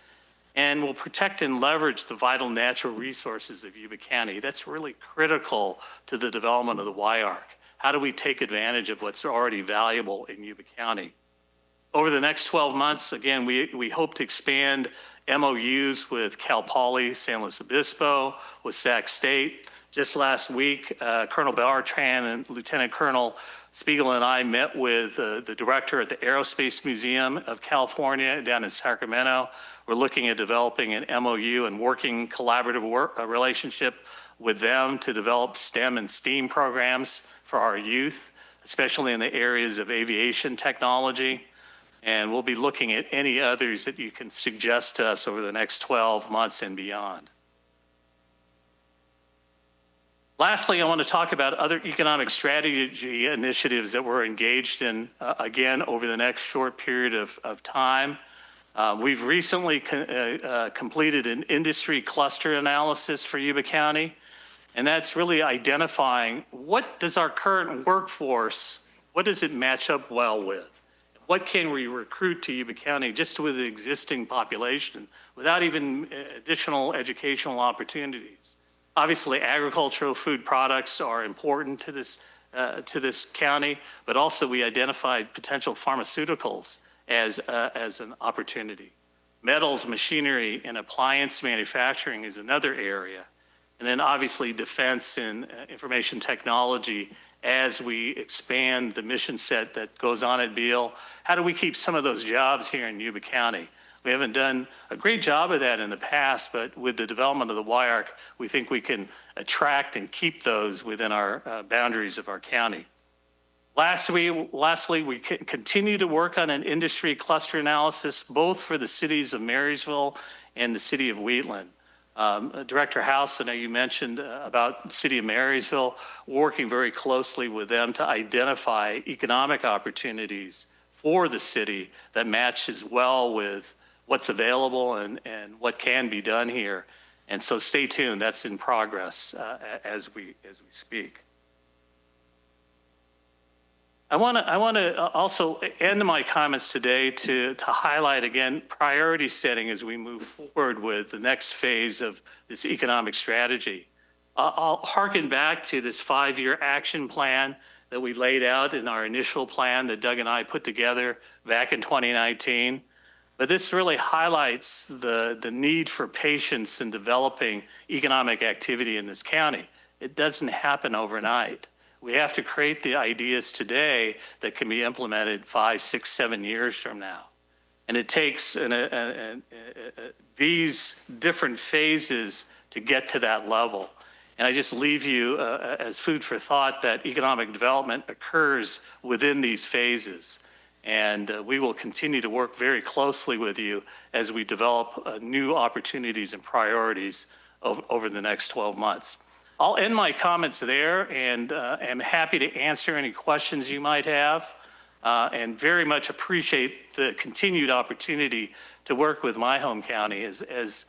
and will protect and leverage the vital natural resources of Yuba County. That's really critical to the development of the YARC. How do we take advantage of what's already valuable in Yuba County? Over the next 12 months, again, we hope to expand MOUs with Cal Poly, San Luis Obispo, with Sac State. Just last week, Colonel Beltran and Lieutenant Colonel Spiegel and I met with the director at the Aerospace Museum of California down in Sacramento. We're looking at developing an MOU and working collaborative relationship with them to develop STEM and STEAM programs for our youth, especially in the areas of aviation technology. And we'll be looking at any others that you can suggest to us over the next 12 months and beyond. Lastly, I want to talk about other economic strategy initiatives that we're engaged in, again, over the next short period of time. We've recently completed an industry cluster analysis for Yuba County, And that's really identifying what does our current workforce, what does it match up well with? What can we recruit to Yuba County just with the existing population without even additional educational opportunities? Obviously, agricultural food products are important to this county, but also we identified potential pharmaceuticals as an opportunity. Metals, machinery, and appliance manufacturing is another area. And then obviously defense and information technology as we expand the mission set that goes on at Beale. How do we keep some of those jobs here in Yuba County? We haven't done a great job of that in the past, but with the development of the YARC, we think we can attract and keep those within our boundaries of our county. Lastly, we continue to work on an industry cluster analysis, both for the cities of Marysville and the city of Wheatland. Director House, I know you mentioned about the city of Marysville, working very closely with them to identify economic opportunities for the city that matches well with what's available and what can be done here. And so stay tuned, that's in progress as we speak. I want to also end my comments today to highlight again priority setting as we move forward with the next phase of this economic strategy. I'll harken back to this 5-year action plan that we laid out in our initial plan that Doug and I put together back in 2019. But this really highlights the need for patience in developing economic activity in this county. It doesn't happen overnight. We have to create the ideas today that can be implemented 5, 6, 7 years from now. And it takes these different phases to get to that level. And I just leave you as food for thought that economic development occurs within these phases. And we will continue to work very closely with you as we develop new opportunities and priorities over the next 12 months. I'll end my comments there and am happy to answer any questions you might have and very much appreciate the continued opportunity to work with my home county. As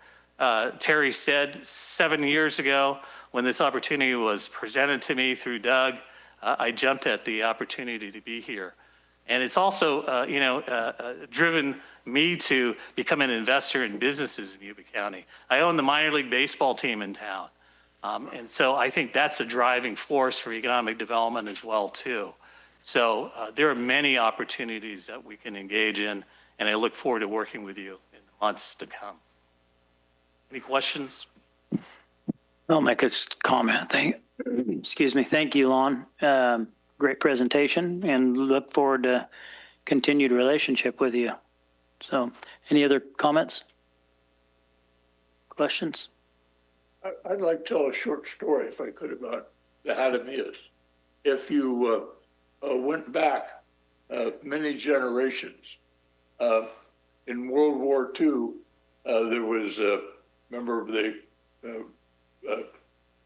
Terry said, 7 years ago, when this opportunity was presented to me through Doug, I jumped at the opportunity to be here. And it's also, driven me to become an investor in businesses in Yuba County. I own the minor league baseball team in town. And so I think that's a driving force for economic development as well, too. So there are many opportunities that we can engage in, and I look forward to working with you in the months to come. Any questions? I'll make a comment. Excuse me. Thank you, Lon. Great presentation, and look forward to continued relationship with you. So any other comments? Questions? I'd like to tell a short story, if I could, about the Hadamias. If you went back many generations, in World War II, there was a member of the,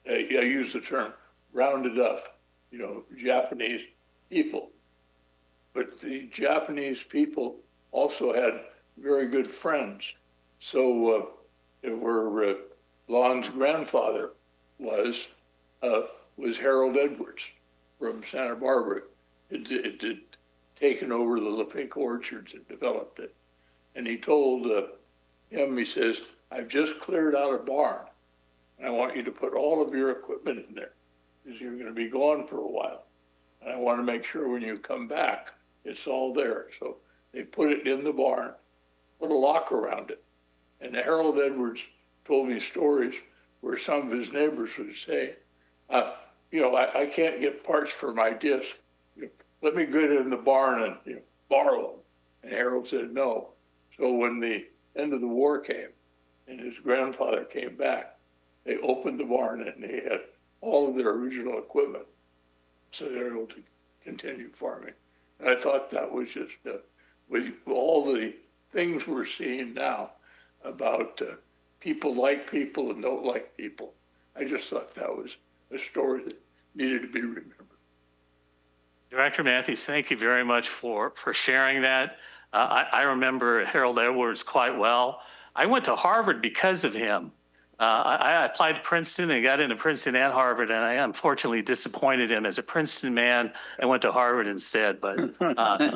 I use the term, rounded up, Japanese people. But the Japanese people also had very good friends. So there were Lon's grandfather was Harold Edwards from Santa Barbara. It had taken over the La Pink orchards and developed it. And he told him, he says, I've just cleared out a barn. And I want you to put all of your equipment in there because you're going to be gone for a while. And I want to make sure when you come back, it's all there. So they put it in the barn, put a lock around it. And Harold Edwards told me stories where some of his neighbors would say, I can't get parts for my disc. Let me get in the barn and borrow them. And Harold said no. So when the end of the war came and his grandfather came back, they opened the barn and they had all of their original equipment. So they were able to continue farming. And I thought that was just, with all the things we're seeing now about people like people and don't like people, I just thought that was a story that needed to be remembered. Director Matthews, thank you very much for sharing that. I remember Harold Edwards quite well. I went to Harvard because of him. I applied to Princeton and got into Princeton and Harvard, and I unfortunately disappointed him. As a Princeton man, I went to Harvard instead, but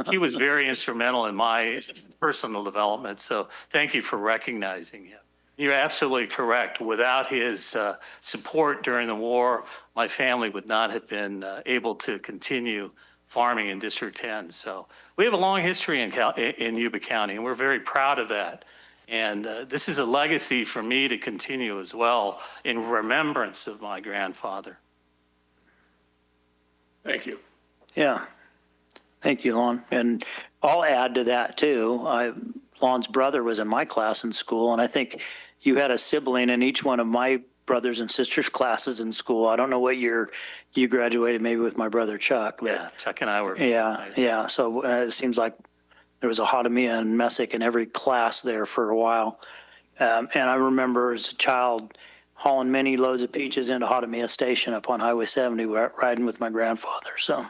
he was very instrumental in my personal development. So thank you for recognizing him. You're absolutely correct. Without his support during the war, my family would not have been able to continue farming in District 10. So we have a long history in Yuba County, and we're very proud of that. And this is a legacy for me to continue as well in remembrance of my grandfather. Thank you. Yeah. Thank you, Lon. And I'll add to that too. Lon's brother was in my class in school, and I think you had a sibling in each one of my brothers and sisters' classes in school. I don't know what year you graduated, maybe with my brother Chuck. But Yeah, Chuck and I were. yeah. So it seems like there was a Hadamia and Messick in every class there for a while. And I remember as a child hauling many loads of peaches into Hadamia Station up on Highway 70, riding with my grandfather. So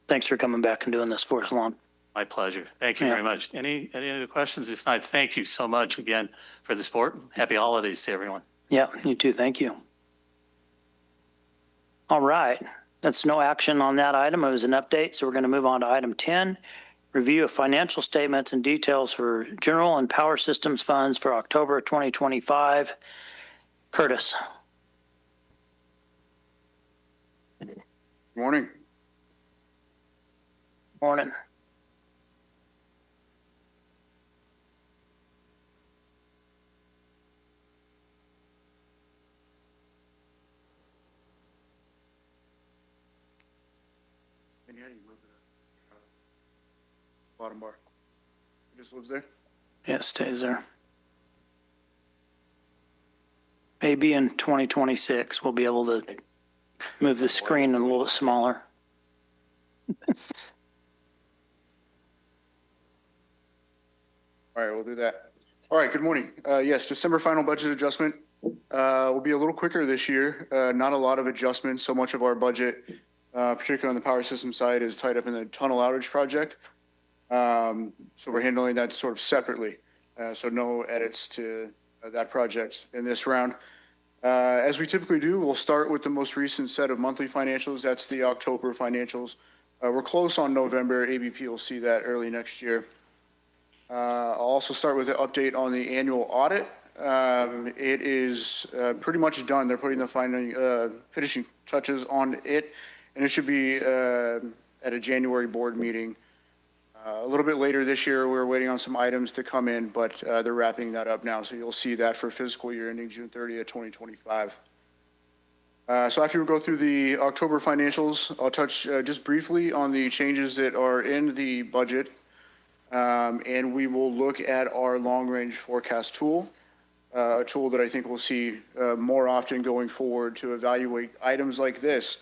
thanks for coming back and doing this for us, Lon. My pleasure. Thank you very much. Any other questions? If not, thank you so much again for the support. Happy holidays to everyone. Yeah, you too. Thank you. All right. That's no action on that item. It was an update. So we're going to move on to item 10. Review of financial statements and details for general and power systems funds for October 2025. Curtis. Good morning. Morning. And how do you move it up? Bottom bar. It just lives there? Yeah, it stays there. Maybe in 2026, we'll be able to move the screen a little bit smaller. All right, we'll do that. All right, good morning. Yes, December final budget adjustment will be a little quicker this year. Not a lot of adjustments. So much of our budget, particularly on the power system side, is tied up in the tunnel outage project. So we're handling that sort of separately. So no edits to that project in this round. As we typically do, we'll start with the most recent set of monthly financials. That's the October financials. We're close on November. ABP will see that early next year. I'll also start with an update on the annual audit. It is pretty much done. They're putting the finishing touches on it, and it should be at a January board meeting. A little bit later this year, we're waiting on some items to come in, but they're wrapping that up now. So you'll see that for fiscal year ending June 30th, 2025. So after we go through the October financials, I'll touch just briefly on the changes that are in the budget. And we will look at our long-range forecast tool, a tool that I think we'll see more often going forward to evaluate items like this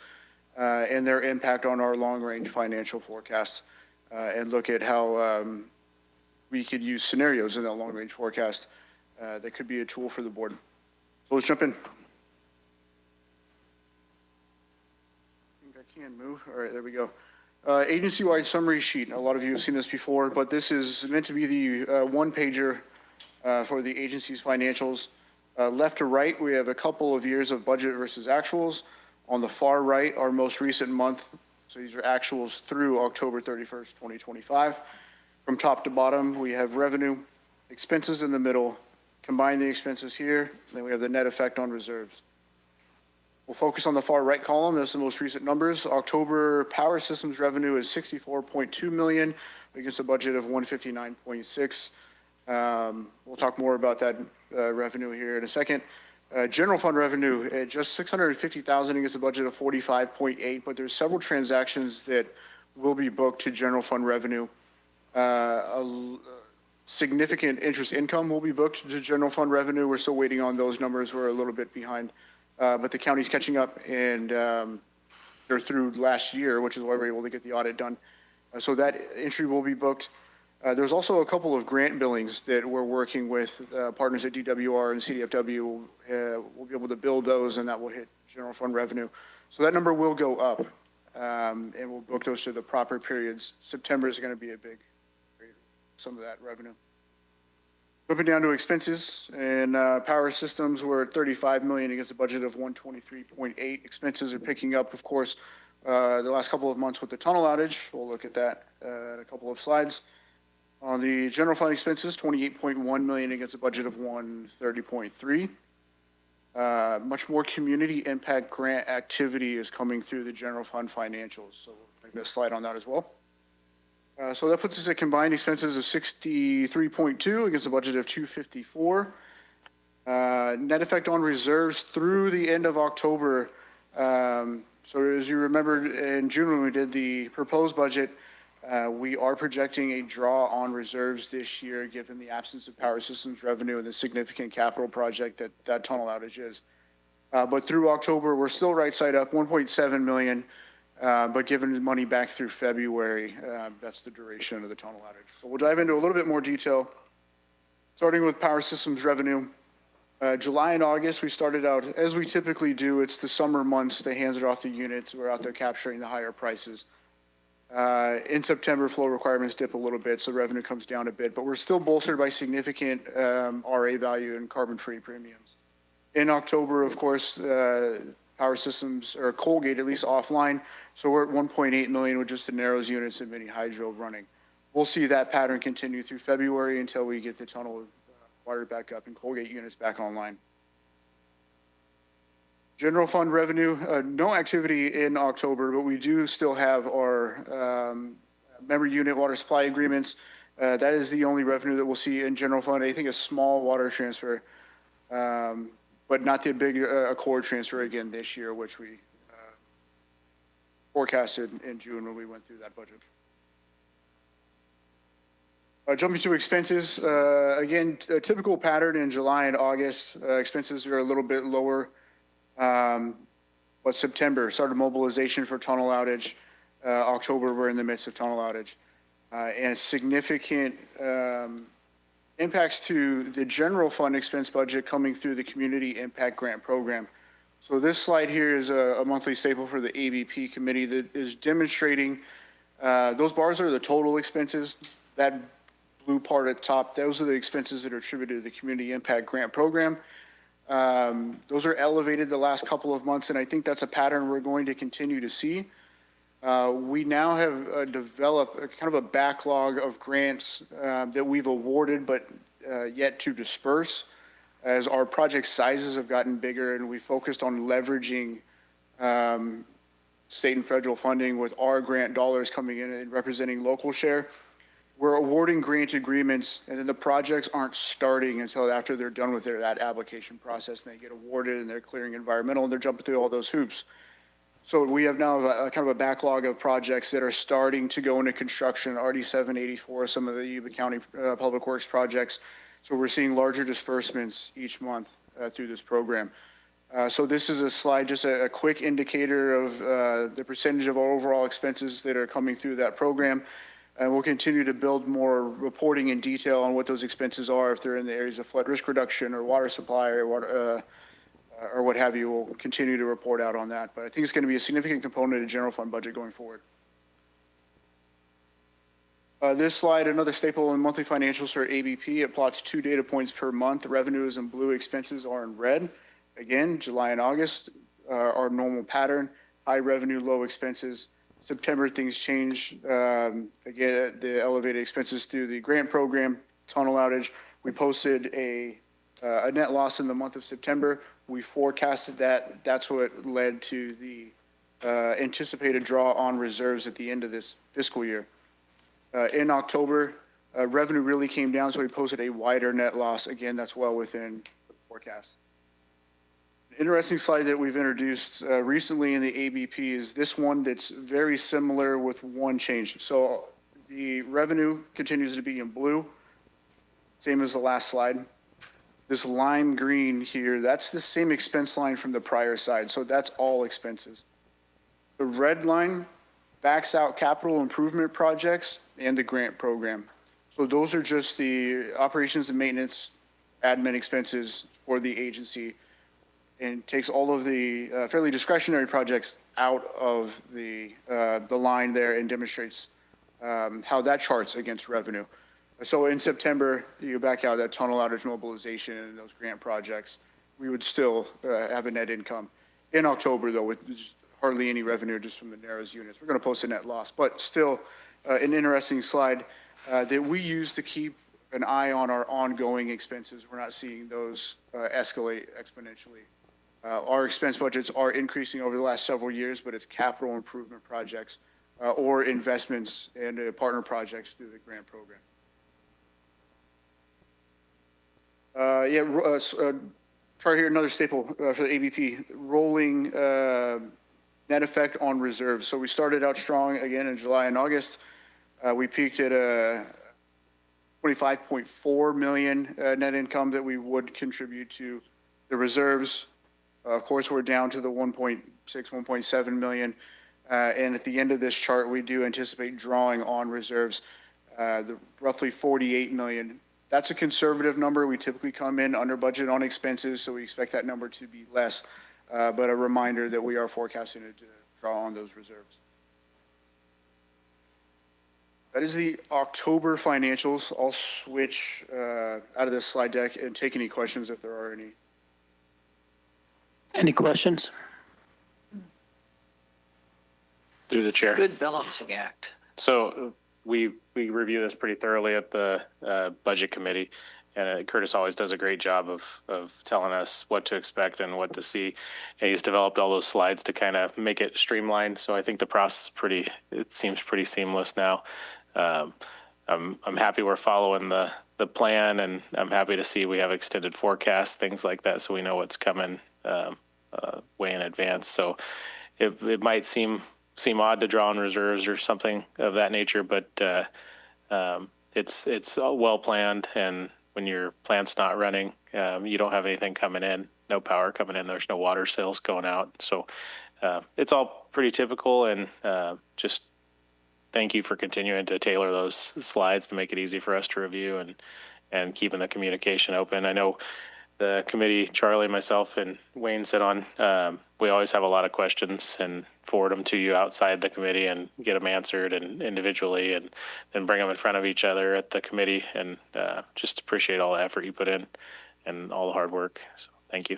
and their impact on our long-range financial forecasts. And look at how we could use scenarios in that long-range forecast that could be a tool for the board. So let's jump in. I think I can move. All right, there we go. Agency-wide summary sheet. A lot of you have seen this before, but this is meant to be the one-pager for the agency's financials. Left to right, we have a couple of years of budget versus actuals. On the far right, our most recent month. So these are actuals through October 31st, 2025. From top to bottom, we have revenue, expenses in the middle, combine the expenses here, then we have the net effect on reserves. We'll focus on the far right column. That's the most recent numbers. October power systems revenue is $64.2 million against a budget of $159.6. We'll talk more about that revenue here in a second. General fund revenue at just $650,000 against a budget of $45.8, but there's several transactions that will be booked to general fund revenue. Significant interest income will be booked to general fund revenue. We're still waiting on those numbers. We're a little bit behind, but the county's catching up, and they're through last year, which is why we're able to get the audit done. So that entry will be booked. There's also a couple of grant billings that we're working with partners at DWR and CDFW. We'll be able to bill those, and that will hit general fund revenue. So that number will go up, and we'll book those to the proper periods. September is going to be a big, some of that revenue. Moving down to expenses, and power systems were at 35 million against a budget of 123.8. Expenses are picking up, of course, the last couple of months with the tunnel outage. We'll look at that in a couple of slides. On the general fund expenses, 28.1 million against a budget of 130.3. Much more community impact grant activity is coming through the general fund financials. So we'll make a slide on that as well. So that puts us at combined expenses of 63.2 against a budget of 254. Net effect on reserves through the end of October. So as you remember in June when we did the proposed budget, we are projecting a draw on reserves this year given the absence of power systems revenue and the significant capital project that tunnel outage is. But through October, we're still right side up, 1.7 million. But given money back through February, that's the duration of the tunnel outage. So we'll dive into a little bit more detail, starting with power systems revenue. July and August, we started out, as we typically do, it's the summer months, they hands it off the units, we're out there capturing the higher prices. In September, flow requirements dip a little bit, so revenue comes down a bit, but we're still bolstered by significant RA value and carbon-free premiums. In October, of course, power systems, or Colgate, at least offline. So we're at 1.8 million with just the Narrows units and mini hydro running. We'll see that pattern continue through February until we get the tunnel wired back up and Colgate units back online. General fund revenue, no activity in October, but we do still have our member unit water supply agreements. That is the only revenue that we'll see in general fund. I think a small water transfer, but not the big Accord transfer again this year, which we forecasted in June when we went through that budget. Jumping to expenses, again, a typical pattern in July and August. Expenses are a little bit lower, but September started mobilization for tunnel outage. October, we're in the midst of tunnel outage. And significant impacts to the general fund expense budget coming through the Community Impact Grant Program. So this slide here is a monthly staple for the ABP committee that is demonstrating, those bars are the total expenses. That blue part at the top, those are the expenses that are attributed to the Community Impact Grant Program. Those are elevated the last couple of months, and I think that's a pattern we're going to continue to see. We now have developed a kind of a backlog of grants that we've awarded but yet to disperse as our project sizes have gotten bigger and we focused on leveraging state and federal funding with our grant dollars coming in and representing local share. We're awarding grant agreements and then the projects aren't starting until after they're done with that application process and they get awarded and they're clearing environmental and they're jumping through all those hoops. So we have now a kind of a backlog of projects that are starting to go into construction, RD 784, some of the Yuba County Public Works projects. So we're seeing larger disbursements each month through this program. So this is a slide, just a quick indicator of the percentage of our overall expenses that are coming through that program. And we'll continue to build more reporting in detail on what those expenses are, if they're in the areas of flood risk reduction or water supply or water, or what have you. We'll continue to report out on that. But I think it's going to be a significant component of the general fund budget going forward. This slide, another staple in monthly financials for ABP. It plots 2 data points per month. The revenue is in blue, expenses are in red. Again, July and August are normal pattern, high revenue, low expenses. September, things change. Again, the elevated expenses through the grant program, tunnel outage. We posted a net loss in the month of September. We forecasted that. That's what led to the anticipated draw on reserves at the end of this fiscal year. In October, revenue really came down, so we posted a wider net loss. Again, that's well within the forecast. An interesting slide that we've introduced recently in the ABP is this one that's very similar with one change. So the revenue continues to be in blue, same as the last slide. This lime green here, that's the same expense line from the prior side. So that's all expenses. The red line backs out capital improvement projects and the grant program. So those are just the operations and maintenance admin expenses for the agency and takes all of the fairly discretionary projects out of the line there and demonstrates how that charts against revenue. So in September, you back out that tunnel outage mobilization and those grant projects, we would still have a net income. In October, though, with hardly any revenue just from the Narrows units, we're going to post a net loss, but still an interesting slide that we use to keep an eye on our ongoing expenses. We're not seeing those escalate exponentially. Our expense budgets are increasing over the last several years, but it's capital improvement projects or investments and partner projects through the grant program. Chart here, another staple for the ABP, rolling net effect on reserves. So we started out strong again in July and August. We peaked at a 25.4 million net income that we would contribute to the reserves. Of course, we're down to the 1.6, 1.7 million. And at the end of this chart, we do anticipate drawing on reserves, the roughly 48 million. That's a conservative number. We typically come in under budget on expenses, so we expect that number to be less. But a reminder that we are forecasting to draw on those reserves. That is the October financials. I'll switch out of this slide deck and take any questions if there are any. Any questions? Through the chair. Good balancing act. So we review this pretty thoroughly at the budget committee, and Curtis always does a great job of telling us what to expect and what to see. And he's developed all those slides to kind of make it streamlined. So I think the process it seems pretty seamless now. I'm happy we're following the plan, and I'm happy to see we have extended forecasts, things like that, so we know what's coming way in advance. So it might seem odd to draw on reserves or something of that nature, but it's well planned. And when your plant's not running, you don't have anything coming in, no power coming in, there's no water sales going out. So it's all pretty typical, and just thank you for continuing to tailor those slides to make it easy for us to review and keeping the communication open. I know the committee, Charlie, myself, and Wayne sit on, we always have a lot of questions and forward them to you outside the committee and get them answered and individually, and then bring them in front of each other at the committee. And just appreciate all the effort you put in and all the hard work. So thank you.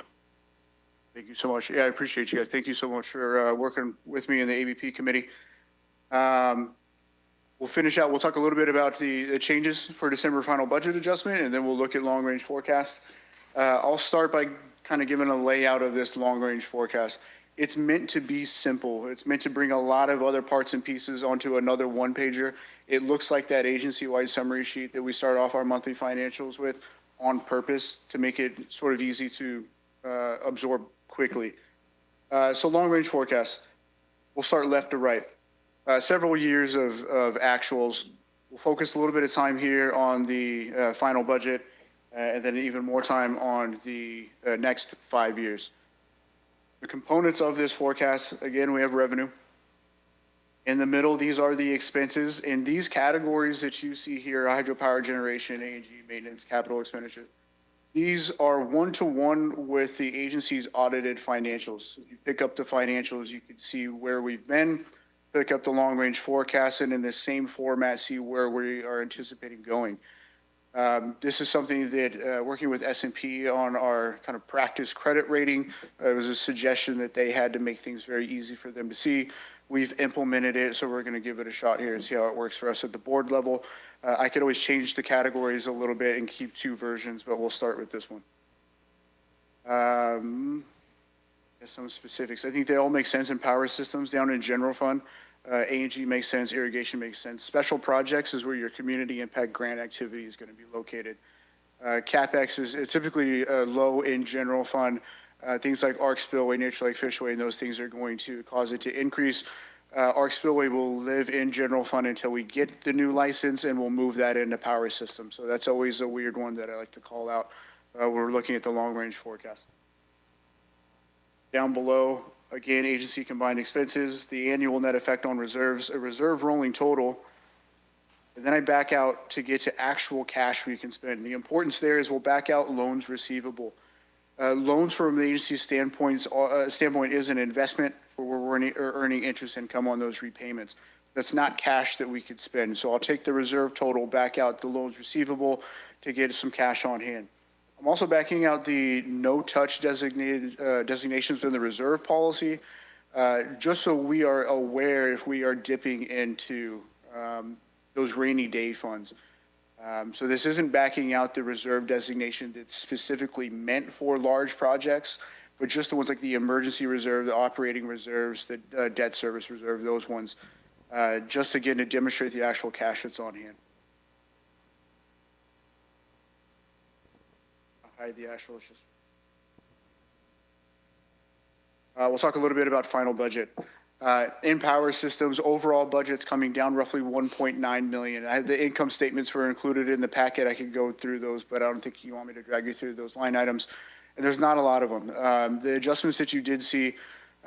Thank you so much. Yeah, I appreciate you guys. Thank you so much for working with me in the ABP committee. We'll finish out. We'll talk a little bit about the changes for December final budget adjustment, and then we'll look at long-range forecast. I'll start by kind of giving a layout of this long-range forecast. It's meant to be simple. It's meant to bring a lot of other parts and pieces onto another one-pager. It looks like that agency-wide summary sheet that we start off our monthly financials with on purpose to make it sort of easy to absorb quickly. So long-range forecast, we'll start left to right. Several years of actuals. We'll focus a little bit of time here on the final budget, and then even more time on the next 5 years. The components of this forecast, again, we have revenue. In the middle, these are the expenses. In these categories that you see here, hydropower generation, A&G, maintenance, capital expenditure, these are one-to-one with the agency's audited financials. If you pick up the financials, you can see where we've been, pick up the long-range forecast, and in the same format, see where we are anticipating going. This is something that working with S&P on our kind of practice credit rating, it was a suggestion that they had to make things very easy for them to see. We've implemented it, so we're going to give it a shot here and see how it works for us at the board level. I could always change the categories a little bit and keep two versions, but we'll start with this one. Some specifics. I think they all make sense in power systems. Down in general fund, A&G makes sense, irrigation makes sense. Special projects is where your community impact grant activity is going to be located. CapEx is typically low in general fund. Things like ARC Spillway, Nature Lake Fishway, and those things are going to cause it to increase. ARC Spillway will live in general fund until we get the new license, and we'll move that into power system. So that's always a weird one that I like to call out. We're looking at the long range forecast. Down below, again, agency combined expenses, the annual net effect on reserves, a reserve rolling total, and then I back out to get to actual cash we can spend. The importance there is we'll back out loans receivable. Loans from the agency standpoint is an investment where we're earning interest income on those repayments. that's not cash that we could spend. So I'll take the reserve total, back out the loans receivable to get some cash on hand. I'm also backing out the no-touch designations in the reserve policy, just so we are aware if we are dipping into those rainy day funds. So this isn't backing out the reserve designation that's specifically meant for large projects, but just the ones like the emergency reserve, the operating reserves, the debt service reserve, those ones, just again to demonstrate the actual cash that's on hand. I'll hide the actual, it's just. We'll talk a little bit about final budget. In power systems, overall budget's coming down roughly 1.9 million. The income statements were included in the packet. I could go through those, but I don't think you want me to drag you through those line items. And there's not a lot of them. The adjustments that you did see,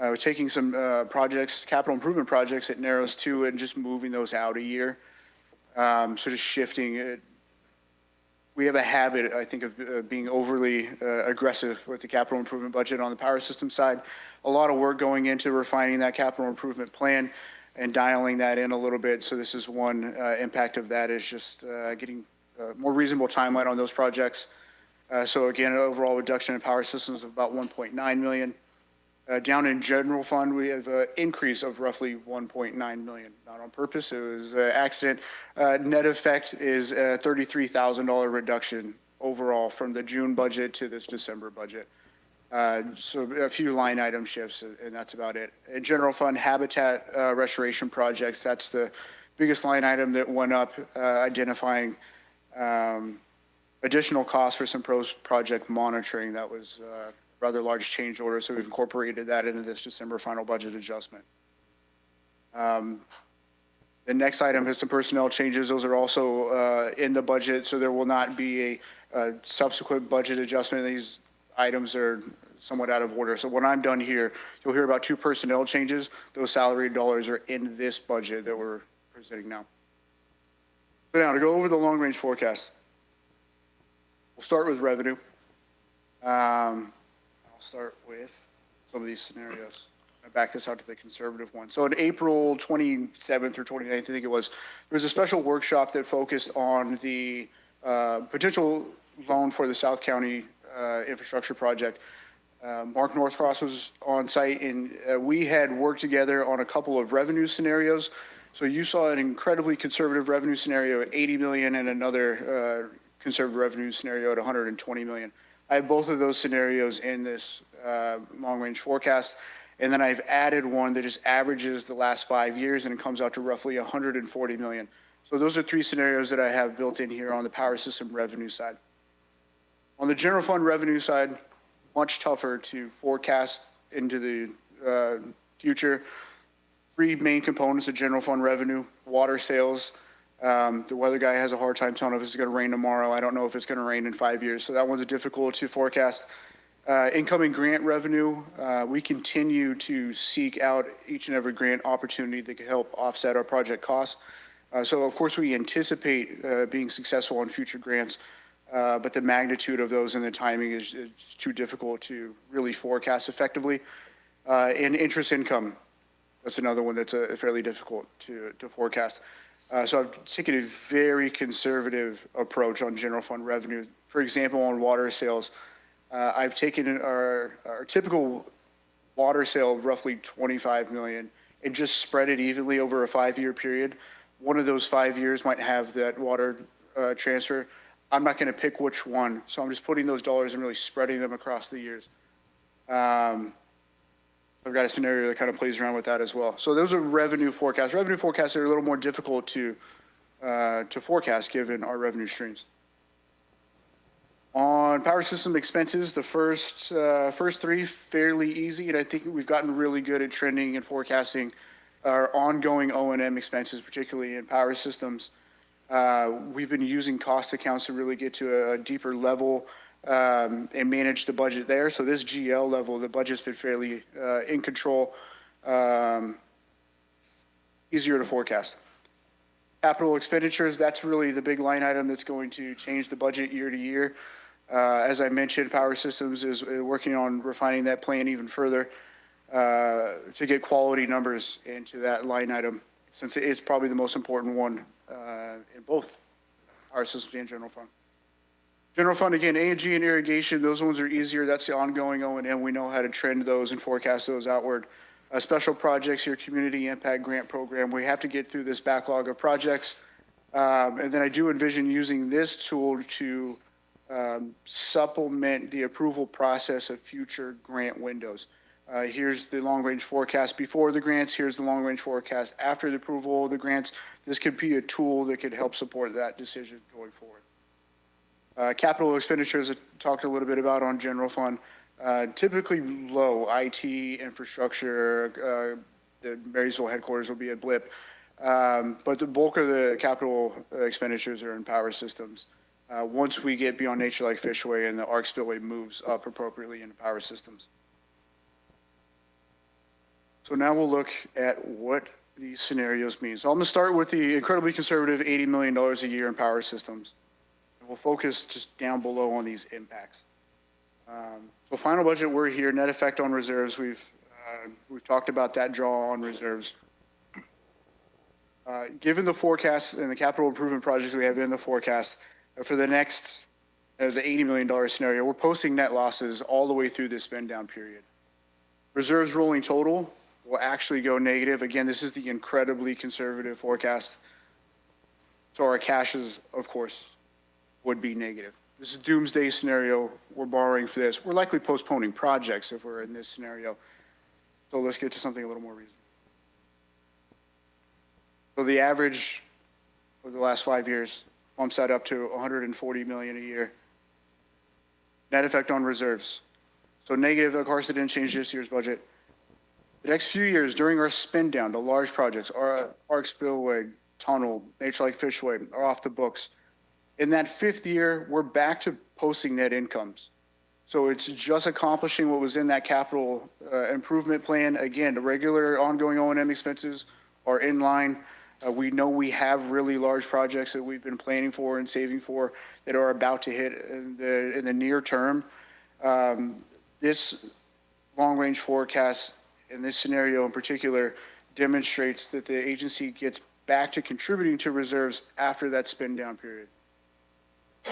we're taking some projects, capital improvement projects at Narrows 2 and just moving those out a year. Sort of shifting it. We have a habit, I think, of being overly aggressive with the capital improvement budget on the power system side. A lot of work going into refining that capital improvement plan and dialing that in a little bit. So this is one impact of that, is just getting a more reasonable timeline on those projects. So again, an overall reduction in power systems of about 1.9 million. Down in general fund, we have an increase of roughly 1.9 million. Not on purpose, it was an accident. Net effect is a $33,000 reduction overall from the June budget to this December budget. So a few line item shifts, and that's about it. In general fund, habitat restoration projects, that's the biggest line item that went up, identifying additional costs for some project monitoring. That was rather large change order, so we've incorporated that into this December final budget adjustment. The next item has some personnel changes. Those are also in the budget, so there will not be a subsequent budget adjustment. These items are somewhat out of order. So when I'm done here, you'll hear about 2 personnel changes. Those salary dollars are in this budget that we're presenting now. So now to go over the long-range forecast. We'll start with revenue. I'll start with some of these scenarios. I back this out to the conservative one. So on April 27th or 29th, I think it was, there was a special workshop that focused on the potential loan for the South County infrastructure project. Mark Northcross was on site, and we had worked together on a couple of revenue scenarios. So you saw an incredibly conservative revenue scenario at 80 million and another conservative revenue scenario at 120 million. I have both of those scenarios in this long-range forecast, and then I've added one that just averages the last 5 years, and it comes out to roughly 140 million. So those are 3 scenarios that I have built in here on the power system revenue side. On the general fund revenue side, much tougher to forecast into the future. 3 main components of general fund revenue: water sales. The weather guy has a hard time telling if it's going to rain tomorrow. I don't know if it's going to rain in 5 years. So that one's difficult to forecast. Incoming grant revenue, we continue to seek out each and every grant opportunity that can help offset our project costs. So of course we anticipate being successful on future grants, but the magnitude of those and the timing is too difficult to really forecast effectively. And interest income, that's another one that's fairly difficult to forecast. So I've taken a very conservative approach on general fund revenue. For example, on water sales, I've taken our typical water sale of roughly 25 million and just spread it evenly over a 5-year period. One of those 5 years might have that water transfer. I'm not going to pick which one, so I'm just putting those dollars and really spreading them across the years. I've got a scenario that kind of plays around with that as well. So those are revenue forecasts. Revenue forecasts are a little more difficult to forecast given our revenue streams. On power system expenses, the first 3 fairly easy, and I think we've gotten really good at trending and forecasting our ongoing O&M expenses, particularly in power systems. We've been using cost accounts to really get to a deeper level and manage the budget there. So this GL level, the budget's been fairly in control, easier to forecast. Capital expenditures, that's really the big line item that's going to change the budget year to year. As I mentioned, Power Systems is working on refining that plan even further to get quality numbers into that line item. since it is probably the most important one in both power systems and general fund. General fund, again, A&G and irrigation, those ones are easier. That's the ongoing O&M. We know how to trend those and forecast those outward. Special projects, your community impact grant program, we have to get through this backlog of projects. And then I do envision using this tool to supplement the approval process of future grant windows. Here's the long-range forecast before the grants. Here's the long-range forecast after the approval of the grants. This could be a tool that could help support that decision going forward. Capital expenditures, I talked a little bit about on general fund. Typically low IT infrastructure. The Marysville headquarters will be a blip. But the bulk of the capital expenditures are in power systems. Once we get beyond nature like Fishway and the ARC spillway moves up appropriately into power systems. So now we'll look at what these scenarios mean. So I'm going to start with the incredibly conservative $80 million a year in power systems. And we'll focus just down below on these impacts. So final budget, we're here. Net effect on reserves. We've talked about that draw on reserves. Given the forecast and the capital improvement projects we have in the forecast for the next, the $80 million scenario, we're posting net losses all the way through this spend down period. Reserves rolling total will actually go negative. Again, this is the incredibly conservative forecast. So our cashes, of course, would be negative. This is a doomsday scenario. We're borrowing for this. We're likely postponing projects if we're in this scenario. So let's get to something a little more reasonable. So the average over the last 5 years bumps that up to $140 million a year. Net effect on reserves. So negative, of course, it didn't change this year's budget. The next few years during our spend down, the large projects, our ARC spillway, tunnel, Nature Lake Fishway are off the books. In that fifth year, we're back to posting net incomes. So it's just accomplishing what was in that capital improvement plan. Again, the regular ongoing O&M expenses are in line. We know we have really large projects that we've been planning for and saving for that are about to hit in the near term. This long-range forecast in this scenario in particular demonstrates that the agency gets back to contributing to reserves after that spend down period.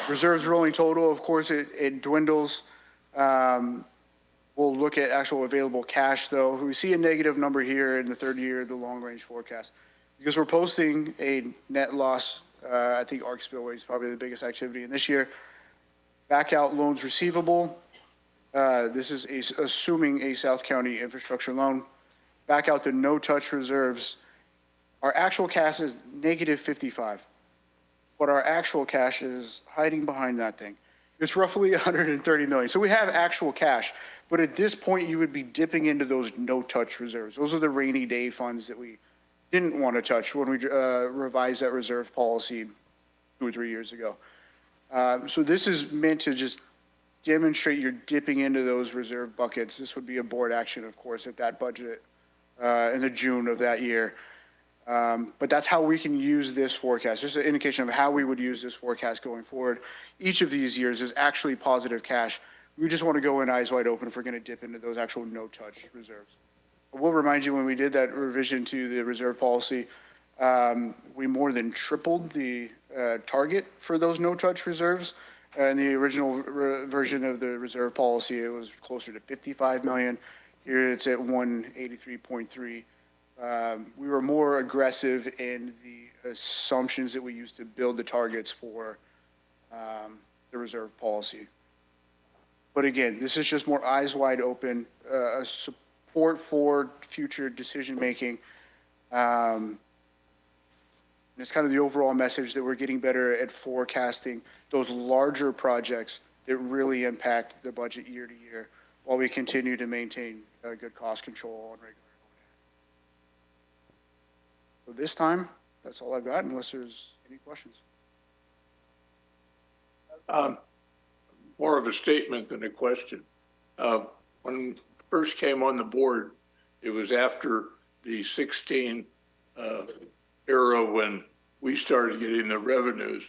Reserves rolling total, of course, it dwindles. We'll look at actual available cash, though. We see a negative number here in the third year of the long-range forecast. Because we're posting a net loss, I think ARC spillway is probably the biggest activity in this year. Back out loans receivable. This is assuming a South County infrastructure loan. Back out the no-touch reserves. Our actual cash is negative 55. But our actual cash is hiding behind that thing. It's roughly 130 million. So we have actual cash, but at this point you would be dipping into those no-touch reserves. Those are the rainy day funds that we didn't want to touch when we revised that reserve policy 2 or 3 years ago. So this is meant to just demonstrate you're dipping into those reserve buckets. This would be a board action, of course, at that budget in the June of that year. But that's how we can use this forecast. Just an indication of how we would use this forecast going forward. Each of these years is actually positive cash. We just want to go in eyes wide open if we're going to dip into those actual no-touch reserves. We'll remind you when we did that revision to the reserve policy, we more than tripled the target for those no-touch reserves. In the original version of the reserve policy, it was closer to 55 million. Here it's at 183.3. We were more aggressive in the assumptions that we used to build the targets for the reserve policy. But again, this is just more eyes wide open, support for future decision making. And it's kind of the overall message that we're getting better at forecasting those larger projects that really impact the budget year to year while we continue to maintain good cost control on regular. So this time, that's all I've got, unless there's any questions. More of a statement than a question. When I first came on the board, it was after the 16 era when we started getting the revenues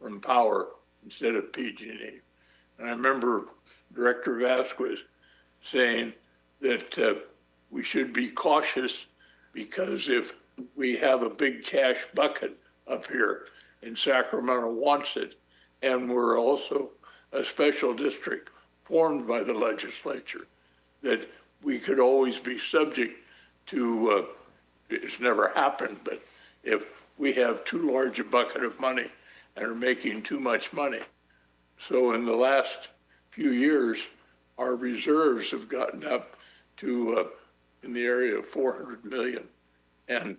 from power instead of PG&E. And I remember Director Vasquez saying that we should be cautious because if we have a big cash bucket up here, and Sacramento wants it. And we're also a special district formed by the legislature that we could always be subject to, it's never happened, but if we have too large a bucket of money and are making too much money. So in the last few years, our reserves have gotten up to in the area of 400 million. And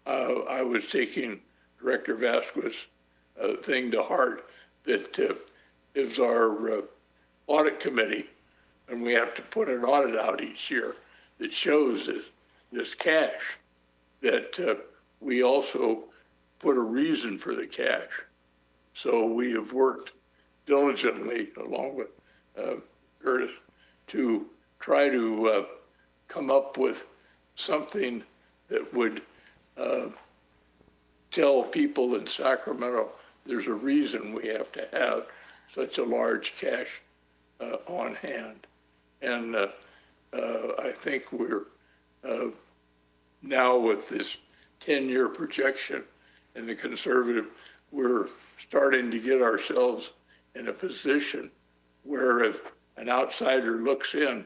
I was taking Director Vasquez' thing to heart that is our audit committee, and we have to put an audit out each year that shows this cash, that we also put a reason for the cash. So we have worked diligently along with Curtis to try to come up with something that would tell people in Sacramento there's a reason we have to have such a large cash on hand. And I think we're now with this 10-year projection and the conservative, we're starting to get ourselves in a position where if an outsider looks in,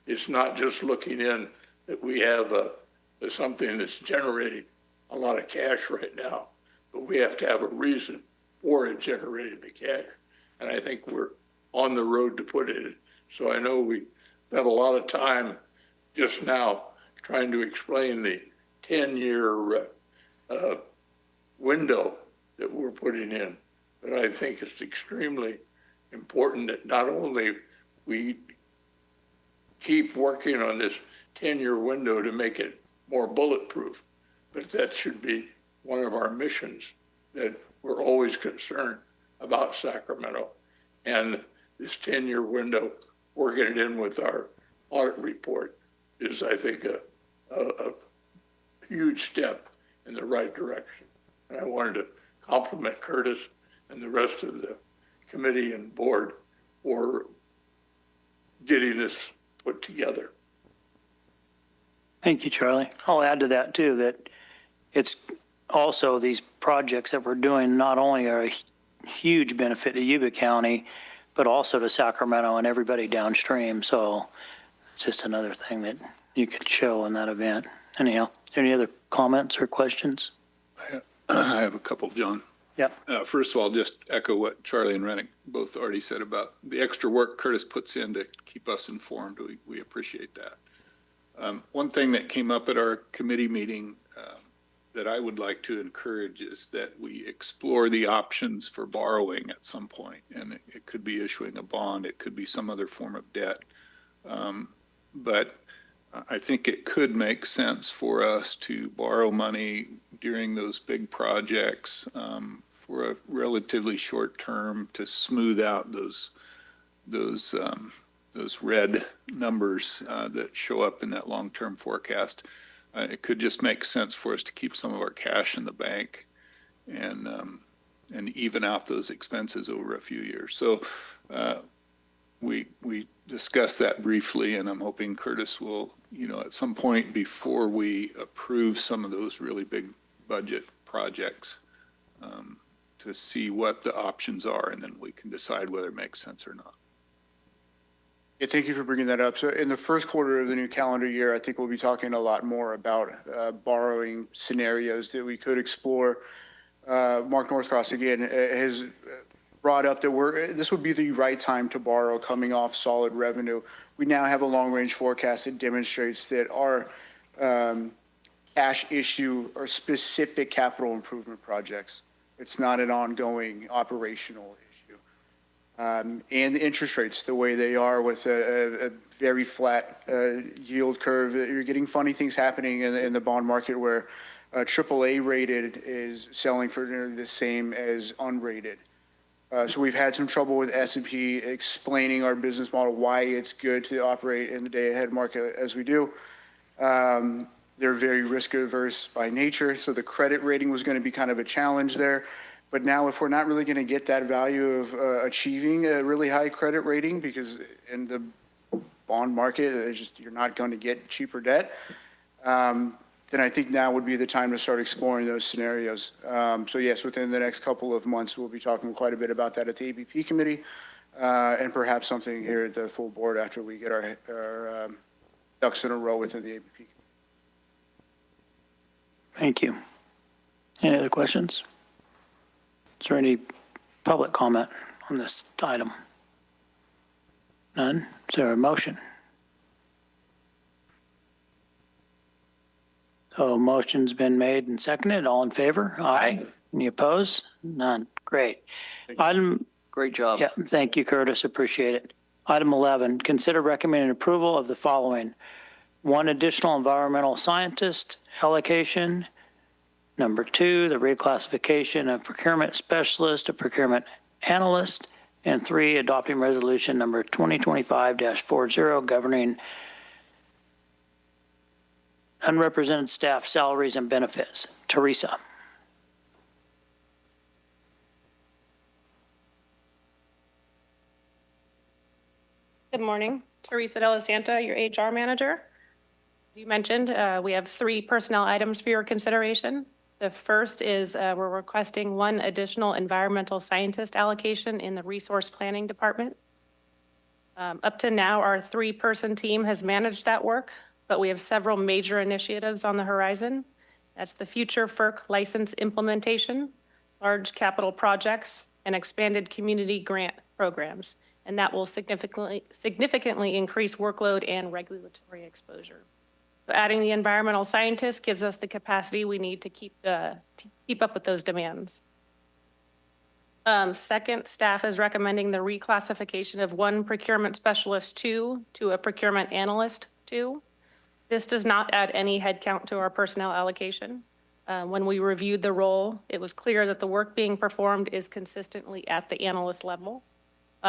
it's not just looking in that we have something that's generating a lot of cash right now, but we have to have a reason for it generating the cash. And I think we're on the road to put it in. So I know we spent a lot of time just now trying to explain the 10-year window that we're putting in. But I think it's extremely important that not only we keep working on this 10-year window to make it more bulletproof, but that should be one of our missions, that we're always concerned about Sacramento. And this 10-year window, working it in with our audit report, is, I think, a huge step in the right direction. And I wanted to compliment Curtis and the rest of the committee and board for getting this put together. Thank you, Charlie. I'll add to that too, that it's also these projects that we're doing not only are a huge benefit to Yuba County, but also to Sacramento and everybody downstream. So it's just another thing that you could show in that event. Anyhow, any other comments or questions? I have a couple, John. Yep. First of all, just echo what Charlie and Rennick both already said about the extra work Curtis puts in to keep us informed. We appreciate that. One thing that came up at our committee meeting that I would like to encourage is that we explore the options for borrowing at some point. And it could be issuing a bond, it could be some other form of debt. But I think it could make sense for us to borrow money during those big projects for a relatively short term to smooth out those red numbers that show up in that long-term forecast. It could just make sense for us to keep some of our cash in the bank and even out those expenses over a few years. So we discussed that briefly, and I'm hoping Curtis will, at some point before we approve some of those really big budget projects, to see what the options are, and then we can decide whether it makes sense or not. Yeah, thank you for bringing that up. So in the first quarter of the new calendar year, I think we'll be talking a lot more about borrowing scenarios that we could explore. Mark Northcross, again, has brought up that this would be the right time to borrow coming off solid revenue. We now have a long-range forecast that demonstrates that our cash issue are specific capital improvement projects. It's not an ongoing operational issue. And the interest rates, the way they are with a very flat yield curve, you're getting funny things happening in the bond market where AAA rated is selling for nearly the same as unrated. So we've had some trouble with S&P explaining our business model, why it's good to operate in the day-ahead market as we do. They're very risk-averse by nature, so the credit rating was going to be kind of a challenge there. But now if we're not really going to get that value of achieving a really high credit rating, because in the bond market, you're not going to get cheaper debt, then I think now would be the time to start exploring those scenarios. So yes, within the next couple of months, we'll be talking quite a bit about that at the ABP committee, and perhaps something here at the full board after we get our ducks in a row within the ABP. Thank you. Any other questions? Is there any public comment on this item? None? Is there a motion? So motion's been made and seconded. All in favor? Aye. Any opposed? None. Great. Item. Great job. Yeah, thank you, Curtis. Appreciate it. Item 11, consider recommending approval of the following. 1 additional environmental scientist allocation. Number 2, the reclassification of procurement specialist to procurement analyst. And 3, adopting resolution number 2025-40 governing unrepresented staff salaries and benefits. Teresa. Good morning. Teresa Della Santa, your HR manager. As you mentioned, we have 3 personnel items for your consideration. The first is we're requesting 1 additional environmental scientist allocation in the resource planning department. Up to now, our 3-person team has managed that work, but we have several major initiatives on the horizon. That's the future FERC license implementation, large capital projects, and expanded community grant programs. And that will significantly increase workload and regulatory exposure. So adding the environmental scientist gives us the capacity we need to keep up with those demands. Second, staff is recommending the reclassification of 1 procurement specialist 2 to a procurement analyst 2. This does not add any headcount to our personnel allocation. When we reviewed the role, it was clear that the work being performed is consistently at the analyst level.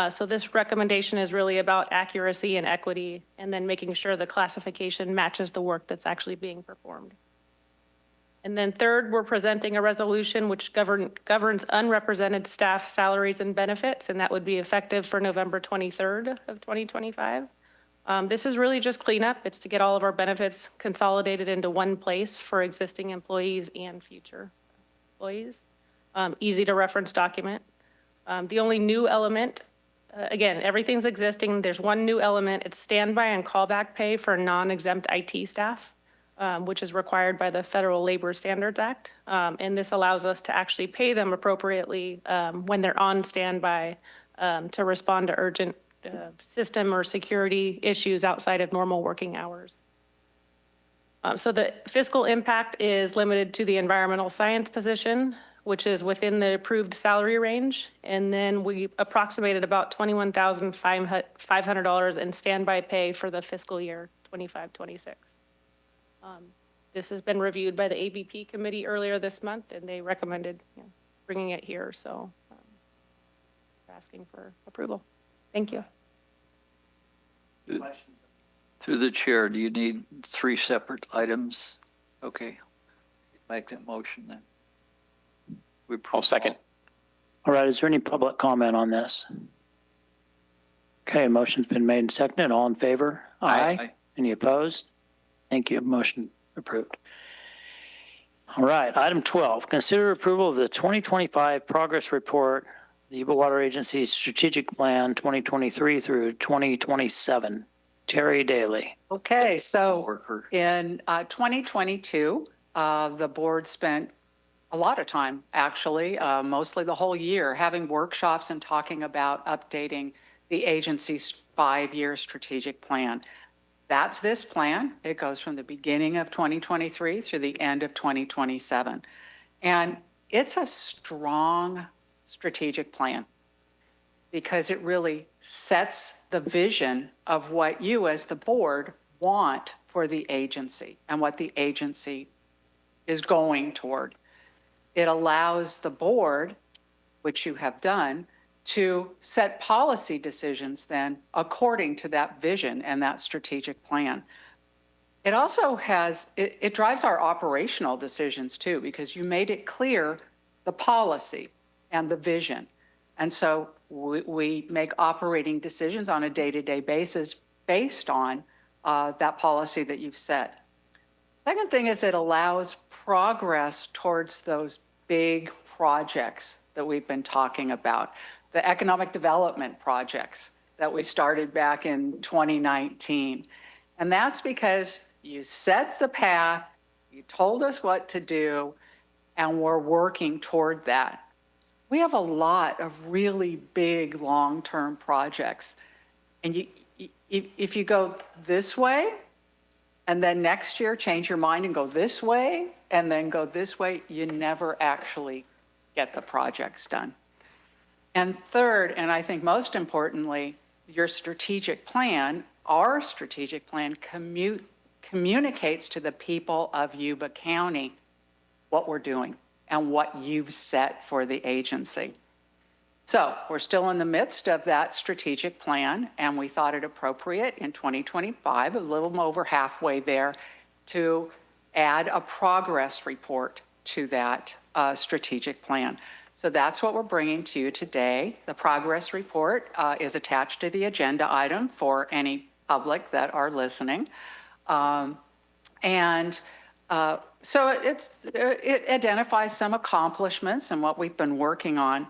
So this recommendation is really about accuracy and equity, and then making sure the classification matches the work that's actually being performed. And then third, we're presenting a resolution which governs unrepresented staff salaries and benefits, and that would be effective for November 23rd of 2025. This is really just cleanup. It's to get all of our benefits consolidated into one place for existing employees and future employees. Easy to reference document. The only new element, again, everything's existing. There's 1 new element. It's standby and callback pay for non-exempt IT staff, which is required by the Federal Labor Standards Act. And this allows us to actually pay them appropriately when they're on standby to respond to urgent system or security issues outside of normal working hours. So the fiscal impact is limited to the environmental science position, which is within the approved salary range. And then we approximated about $21,500 in standby pay for the fiscal year 25-26. This has been reviewed by the ABP committee earlier this month, and they recommended bringing it here. So we're asking for approval. Thank you. Through the chair, do you need 3 separate items? Okay. Make that motion then. I'll second. All right, is there any public comment on this? Okay, motion's been made and seconded. All in favor? Aye. Any opposed? Thank you. Motion approved. All right, item 12, consider approval of the 2025 progress report, the Yuba Water Agency Strategic Plan 2023 through 2027. Terry Daly. Okay, so in 2022, the board spent a lot of time, actually, mostly the whole year, having workshops and talking about updating the agency's 5-year strategic plan. That's this plan. It goes from the beginning of 2023 through the end of 2027. And it's a strong strategic plan because it really sets the vision of what you as the board want for the agency and what the agency is going toward. It allows the board, which you have done, to set policy decisions then according to that vision and that strategic plan. It also has, it drives our operational decisions too, because you made it clear the policy and the vision. And so we make operating decisions on a day-to-day basis based on that policy that you've set. Second thing is it allows progress towards those big projects that we've been talking about, the economic development projects that we started back in 2019. And that's because you set the path, you told us what to do, and we're working toward that. We have a lot of really big long-term projects. And if you go this way, and then next year change your mind and go this way, and then go this way, you never actually get the projects done. And third, and I think most importantly, your strategic plan, our strategic plan, communicates to the people of Yuba County what we're doing and what you've set for the agency. So we're still in the midst of that strategic plan, and we thought it appropriate in 2025, a little over halfway there, to add a progress report to that strategic plan. So that's what we're bringing to you today. The progress report is attached to the agenda item for any public that are listening. So it identifies some accomplishments and what we've been working on.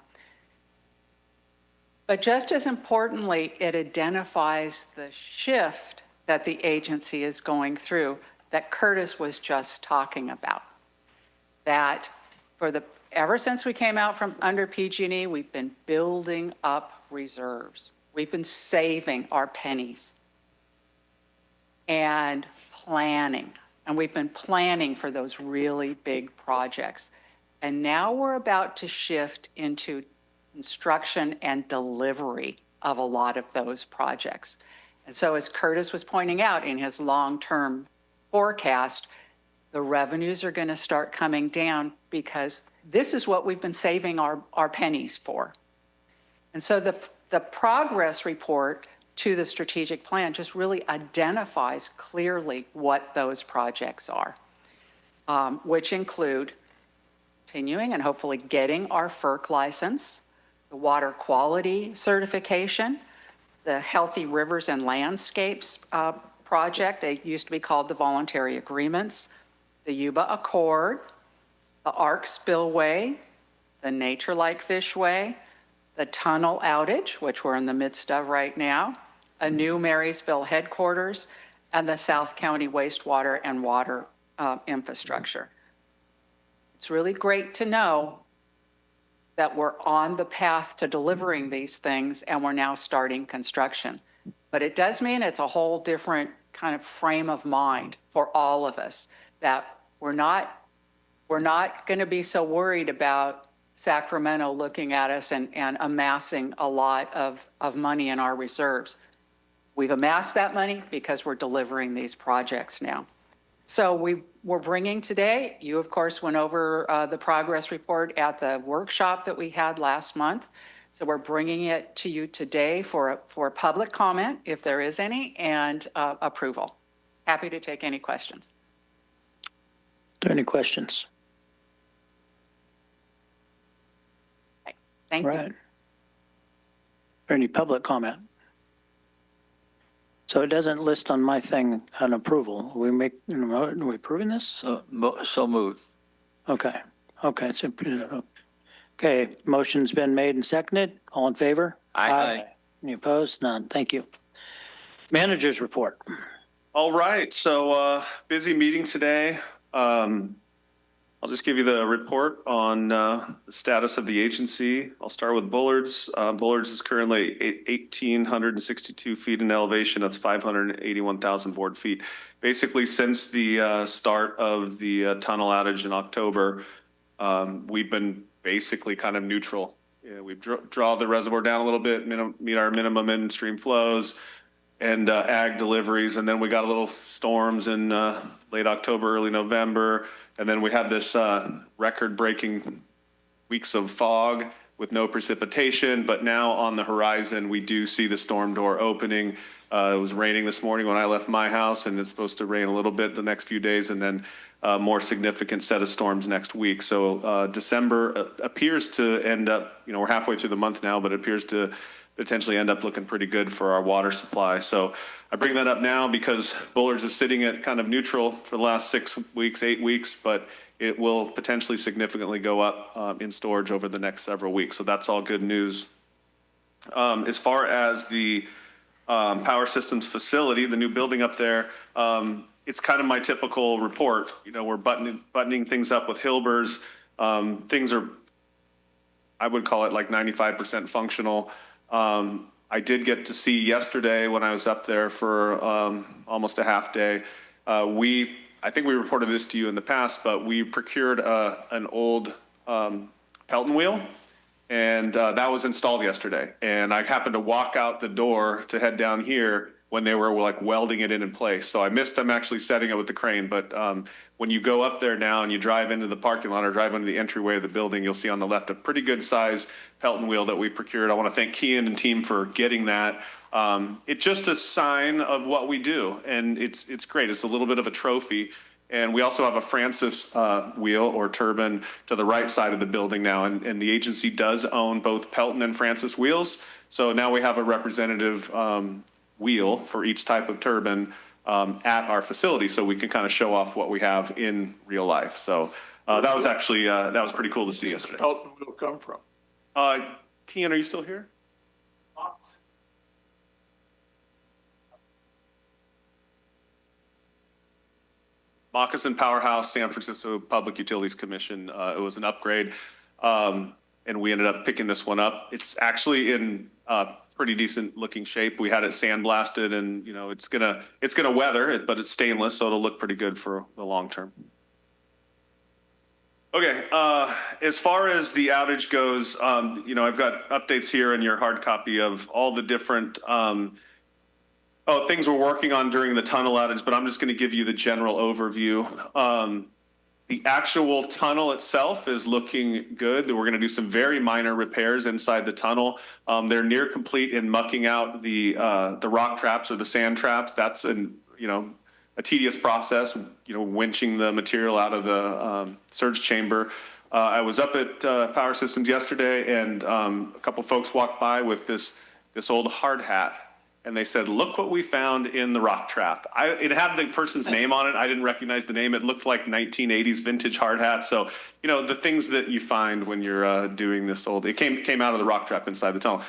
But just as importantly, it identifies the shift that the agency is going through that Curtis was just talking about. That ever since we came out from under PG&E, we've been building up reserves. We've been saving our pennies and planning. And we've been planning for those really big projects. And now we're about to shift into construction and delivery of a lot of those projects. And so as Curtis was pointing out in his long-term forecast, the revenues are going to start coming down because this is what we've been saving our pennies for. And so the progress report to the strategic plan just really identifies clearly what those projects are, which include continuing and hopefully getting our FERC license, the water quality certification, the Healthy Rivers and Landscapes project. They used to be called the voluntary agreements, the Yuba Accord, the ARC Spillway, the Nature Like Fishway, the tunnel outage, which we're in the midst of right now, a new Marysville headquarters, and the South County wastewater and water infrastructure. It's really great to know that we're on the path to delivering these things and we're now starting construction. But it does mean it's a whole different kind of frame of mind for all of us, that we're not going to be so worried about Sacramento looking at us and amassing a lot of money in our reserves. We've amassed that money because we're delivering these projects now. So we're bringing today, you of course went over the progress report at the workshop that we had last month. So we're bringing it to you today for public comment, if there is any, and approval. Happy to take any questions. Are there any questions? Okay. Thank you. Right. Or any public comment? So it doesn't list on my thing an approval. Are we approving this? So moved. Okay. Okay. Okay. Motion's been made and seconded. All in favor? Aye. Any opposed? None. Thank you. Manager's report. All right, so busy meeting today. I'll just give you the report on the status of the agency. I'll start with Bullards. Bullards is currently 1,862 feet in elevation. That's 581,000 board feet. Basically, since the start of the tunnel outage in October, we've been basically kind of neutral. We've drawn the reservoir down a little bit, meet our minimum in-stream flows, and ag deliveries. And then we got a little storms in late October, early November. And then we had this record-breaking weeks of fog with no precipitation. But now on the horizon, we do see the storm door opening. It was raining this morning when I left my house, and it's supposed to rain a little bit the next few days, and then a more significant set of storms next week. So December appears to end up, we're halfway through the month now, but it appears to potentially end up looking pretty good for our water supply. So I bring that up now because Bullards is sitting at kind of neutral for the last 6 weeks, 8 weeks, but it will potentially significantly go up in storage over the next several weeks. So that's all good news. As far as the power systems facility, the new building up there, it's kind of my typical report. You know, we're buttoning things up with Hilbers. Things are, I would call it like 95% functional. I did get to see yesterday when I was up there for almost a half day. I think we reported this to you in the past, but we procured an old Pelton wheel, and that was installed yesterday. And I happened to walk out the door to head down here when they were like welding it in place. So I missed them actually setting it with the crane. But when you go up there now and you drive into the parking lot or drive into the entryway of the building, you'll see on the left a pretty good size Pelton wheel that we procured. I want to thank Kian and team for getting that. It's just a sign of what we do, and it's great. It's a little bit of a trophy. And we also have a Francis wheel or turbine to the right side of the building now, and the agency does own both Pelton and Francis wheels. So now we have a representative wheel for each type of turbine at our facility, so we can kind of show off what we have in real life. So that was actually that was pretty cool to see yesterday. Where does Pelton wheel come from? Kian, are you still here? Moccasin Powerhouse, San Francisco Public Utilities Commission. It was an upgrade, and we ended up picking this one up. It's actually in pretty decent looking shape. We had it sandblasted, and you know it's gonna weather it, but it's stainless, so it'll look pretty good for the long term. Okay, as far as the outage goes, you know, I've got updates here in your hard copy of all the different things we're working on during the tunnel outage, but I'm just going to give you the general overview. The actual tunnel itself is looking good. We're going to do some very minor repairs inside the tunnel. They're near complete in mucking out the rock traps or the sand traps. That's a tedious process, you know, winching the material out of the surge chamber. I was up at Power Systems yesterday, and a couple folks walked by with this old hard hat. And they said, look what we found in the rock trap. It had the person's name on it. I didn't recognize the name. It looked like 1980s vintage hard hat. So, you know, the things that you find when you're doing this old, it came out of the rock trap inside the tunnel.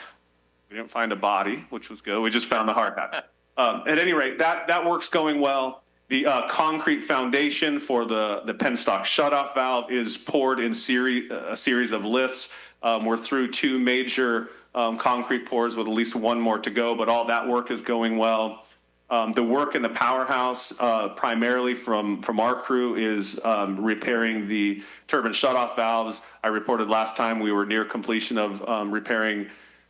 We didn't find a body, which was good. We just found the hard hat. At any rate, that work's going well. The concrete foundation for the penstock shutoff valve is poured in a series of lifts. We're through 2 major concrete pours with at least 1 more to go, but all that work is going well. The work in the powerhouse, primarily from our crew, is repairing the turbine shutoff valves. I reported last time we were near completion of repairing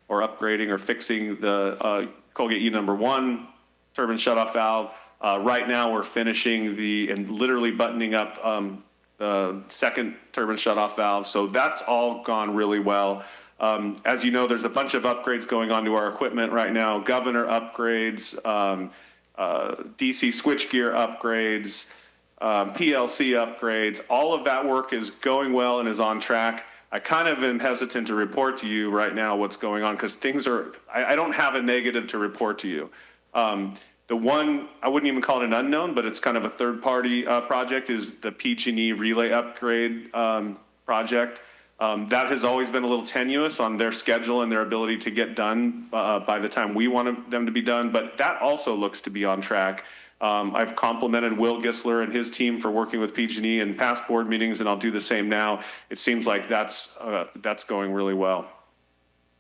or upgrading or fixing the Colgate U number 1 turbine shutoff valve. Right now we're finishing and literally buttoning up the 2nd turbine shutoff valve. So that's all gone really well. As you know, there's a bunch of upgrades going on to our equipment right now. Governor upgrades, DC switchgear upgrades, PLC upgrades. All of that work is going well and is on track. I kind of am hesitant to report to you right now what's going on because I don't have a negative to report to you. The one, I wouldn't even call it an unknown, but it's kind of a third-party project, is the PG&E relay upgrade project. That has always been a little tenuous on their schedule and their ability to get done by the time we want them to be done, but that also looks to be on track. I've complimented Will Gisler and his team for working with PG&E in past board meetings, and I'll do the same now. It seems like that's going really well.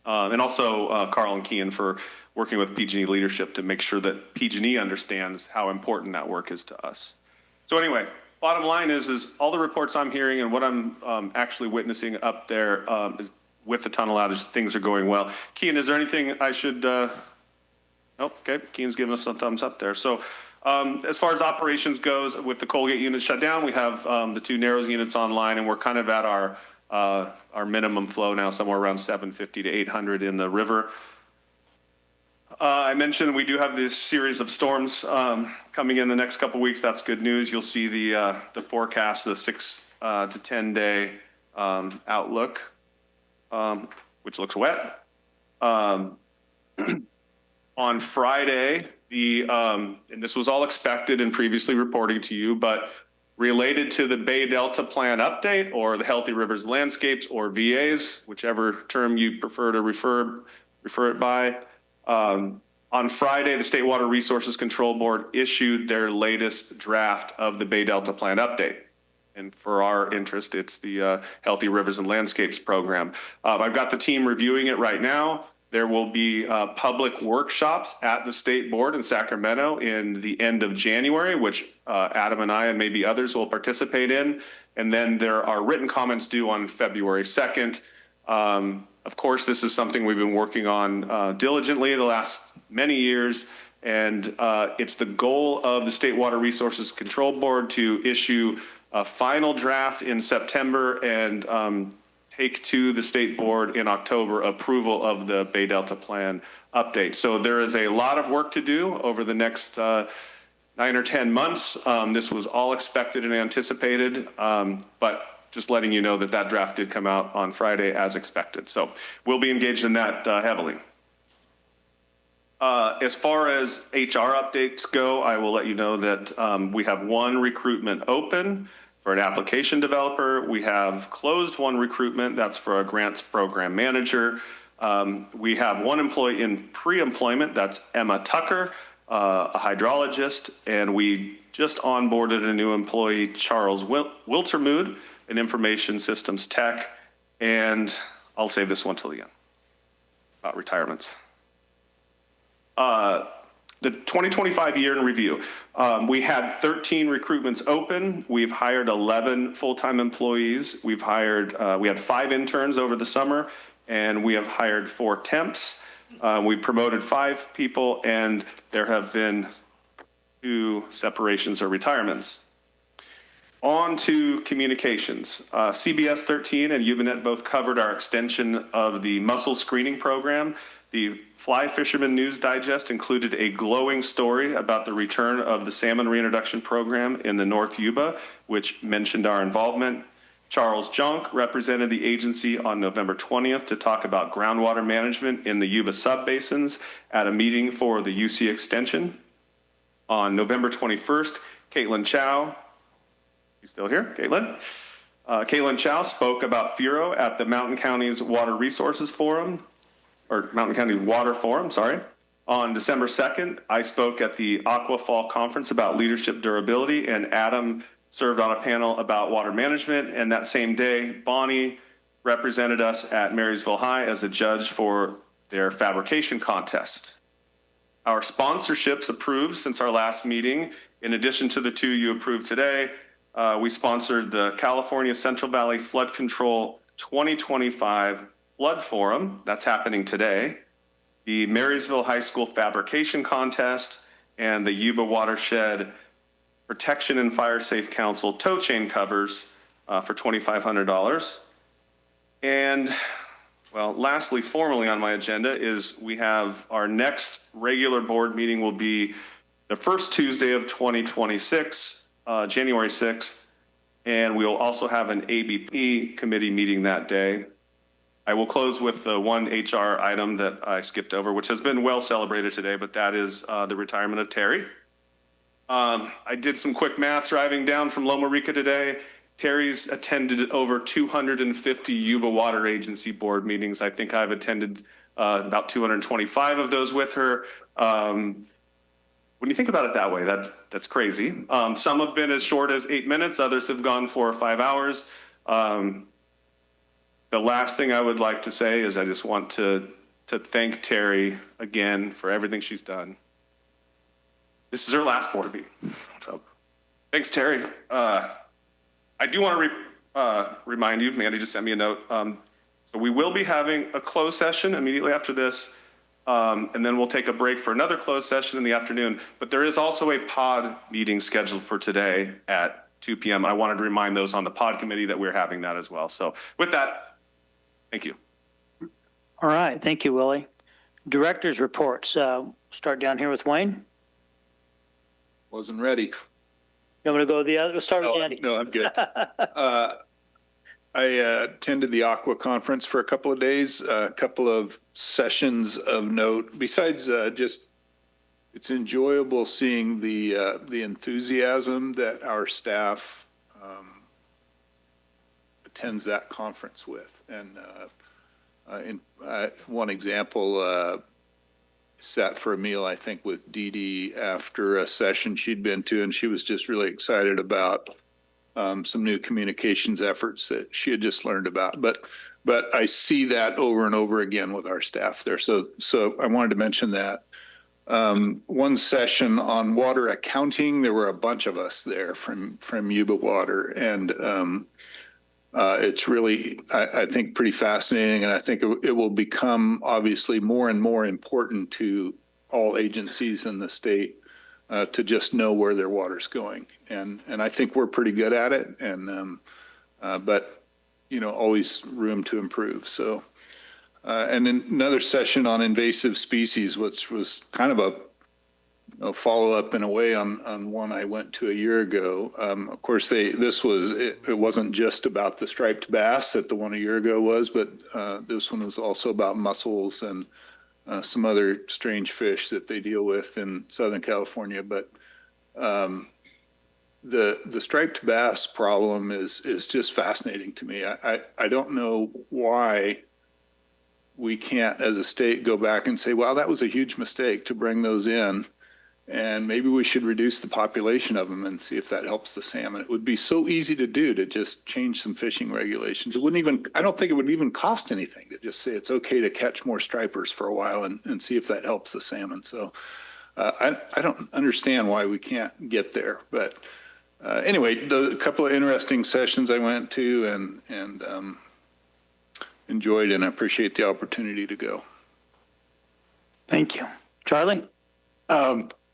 And also Carl and Kian for working with PG&E leadership to make sure that PG&E understands how important that work is to us. So anyway, bottom line is all the reports I'm hearing and what I'm actually witnessing up there is with the tunnel outage, things are going well. Kian, is there anything I should? Oh, okay. Kian's giving us a thumbs up there. So as far as operations goes, with the Colgate unit shut down, we have the 2 Narrows units online, and we're kind of at our minimum flow now, somewhere around 750 to 800 in the river. I mentioned we do have this series of storms coming in the next couple weeks. That's good news. You'll see the forecast, the 6 to 10 day outlook, which looks wet. On Friday, and this was all expected and previously reporting to you, but related to the Bay Delta Plan update or the Healthy Rivers Landscapes or VAs, whichever term you prefer to refer it by. On Friday, the State Water Resources Control Board issued their latest draft of the Bay Delta Plan update. And for our interest, it's the Healthy Rivers and Landscapes program. I've got the team reviewing it right now. There will be public workshops at the State Board in Sacramento in the end of January, which Adam and I and maybe others will participate in. And then there are written comments due on February 2nd. Of course, this is something we've been working on diligently the last many years. And it's the goal of the State Water Resources Control Board to issue a final draft in September and take to the State Board in October approval of the Bay Delta Plan update. So there is a lot of work to do over the next 9 or 10 months. This was all expected and anticipated, but just letting you know that that draft did come out on Friday as expected. So we'll be engaged in that heavily. As far as HR updates go, I will let you know that we have one recruitment open for an application developer. We have closed one recruitment, that's for a grants program manager. We have one employee in pre-employment, that's Emma Tucker, a hydrologist, and we just onboarded a new employee, Charles Wiltermood, an information systems tech, and I'll save this one till the end, about retirements. The 2025 year in review. We had 13 recruitments open. We've hired 11 full-time employees. We had 5 interns over the summer, and we have hired 4 temps. We promoted 5 people, and there have been 2 separations or retirements. On to communications. CBS 13 and UBANet both covered our extension of the mussel screening program. The Fly Fisherman News Digest included a glowing story about the return of the salmon reintroduction program in the North Yuba, which mentioned our involvement. Charles Junk represented the agency on November 20th to talk about groundwater management in the Yuba subbasins at a meeting for the UC extension. On November 21st, Caitlin Chow, you still here, Caitlin? Caitlin Chow spoke about FURO at the Mountain County's Water Resources Forum, or Mountain County Water Forum, sorry. On December 2nd, I spoke at the Aqua Fall Conference about leadership durability, and Adam served on a panel about water management. And that same day, Bonnie represented us at Marysville High as a judge for their fabrication contest. Our sponsorships approved since our last meeting. In addition to the 2 you approved today, we sponsored the California Central Valley Flood Control 2025 Flood Forum, that's happening today, the Marysville High School Fabrication Contest, and the Yuba Watershed Protection and Fire Safe Council tow chain covers for $2,500. And, well, lastly, formally on my agenda is we have our next regular board meeting will be the first Tuesday of 2026, January 6th, and we'll also have an ABP committee meeting that day. I will close with the one HR item that I skipped over, which has been well celebrated today, but that is the retirement of Terry. I did some quick math driving down from Loma Rica today. Terry's attended over 250 Yuba Water Agency board meetings. I think I've attended about 225 of those with her. When you think about it that way, that's crazy. Some have been as short as 8 minutes. Others have gone 4 or 5 hours. The last thing I would like to say is I just want to thank Terry again for everything she's done. This is her last board meeting. So thanks, Terry. I do want to remind you, Mandy just sent me a note. So we will be having a closed session immediately after this, and then we'll take a break for another closed session in the afternoon. But there is also a pod meeting scheduled for today at 2 p.m. I wanted to remind those on the pod committee that we're having that as well. So with that, thank you. All right. Thank you, Willie. Director's reports. Start down here with Wayne. Wasn't ready. You want me to go the other? We'll start with Andy. No, I'm good. I attended the Aqua Conference for a couple of days, a couple of sessions of note. Besides just, it's enjoyable seeing the enthusiasm that our staff attends that conference with. And one example, sat for a meal, I think, with Dee Dee after a session she'd been to, and she was just really excited about some new communications efforts that she had just learned about. But I see that over and over again with our staff there. So I wanted to mention that. One session on water accounting, there were a bunch of us there from Yuba Water, and it's really, I think, pretty fascinating, and I think it will become obviously more and more important to all agencies in the state to just know where their water's going. And I think we're pretty good at it, and but always room to improve. So, and then another session on invasive species, which was kind of a follow-up in a way on one I went to a year ago. Of course, it wasn't just about the striped bass that the one a year ago was, but this one was also about mussels and some other strange fish that they deal with in Southern California. But the striped bass problem is just fascinating to me. I don't know why we can't, as a state, go back and say, wow, that was a huge mistake to bring those in. And maybe we should reduce the population of them and see if that helps the salmon. It would be so easy to do, to just change some fishing regulations. I don't think it would even cost anything to just say it's okay to catch more stripers for a while and see if that helps the salmon. So I don't understand why we can't get there. But anyway, a couple of interesting sessions I went to and enjoyed, and I appreciate the opportunity to go. Thank you. Charlie?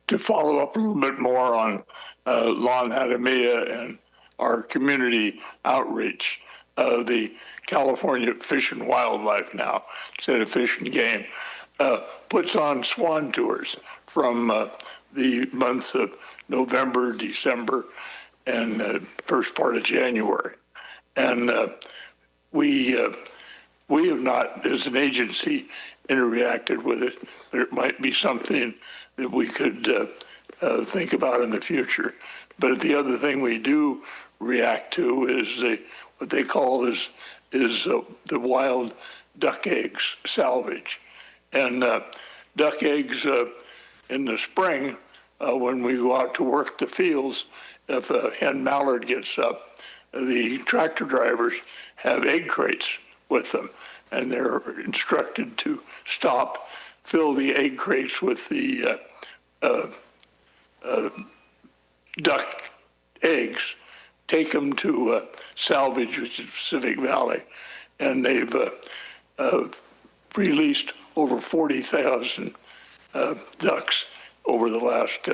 To follow up a little bit more on Lon Adamia and our community outreach, the California Fish and Wildlife now, instead of Fish and Game, puts on swan tours from the months of November, December, and first part of January. And we have not, as an agency, interacted with it, but it might be something that we could think about in the future. But the other thing we do react to is what they call is the wild duck eggs salvage. And duck eggs in the spring, when we go out to work the fields, if a hen mallard gets up, the tractor drivers have egg crates with them, and they're instructed to stop, fill the egg crates with the duck eggs, take them to salvage, which is Pacific Valley, and they've released over 40,000 ducks over the last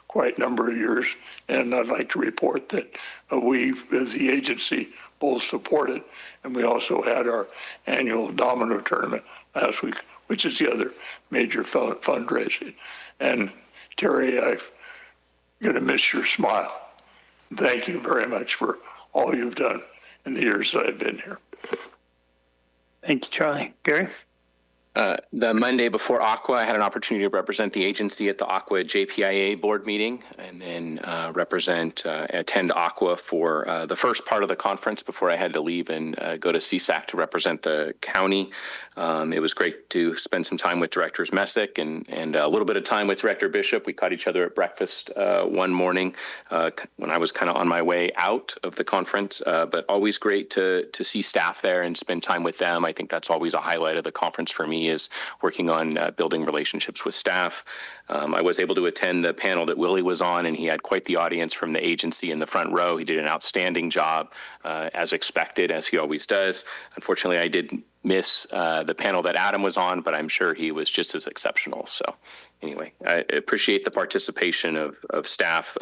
quite number of years. And I'd like to report that we, as the agency, both support it, and we also had our annual domino tournament last week, which is the other major fundraising. And Terry, I'm going to miss your smile. Thank you very much for all you've done in the years that I've been here. Thank you, Charlie. Gary? The Monday before Aqua, I had an opportunity to represent the agency at the Aqua JPIA board meeting, and then attend Aqua for the first part of the conference before I had to leave and go to CSAC to represent the county. It was great to spend some time with Directors Messick and a little bit of time with Director Bishop. We caught each other at breakfast one morning when I was kind of on my way out of the conference, but always great to see staff there and spend time with them. I think that's always a highlight of the conference for me, is working on building relationships with staff. I was able to attend the panel that Willie was on, and he had quite the audience from the agency in the front row. He did an outstanding job, as expected, as he always does. Unfortunately, I did miss the panel that Adam was on, but I'm sure he was just as exceptional. So anyway, I appreciate the participation of staff,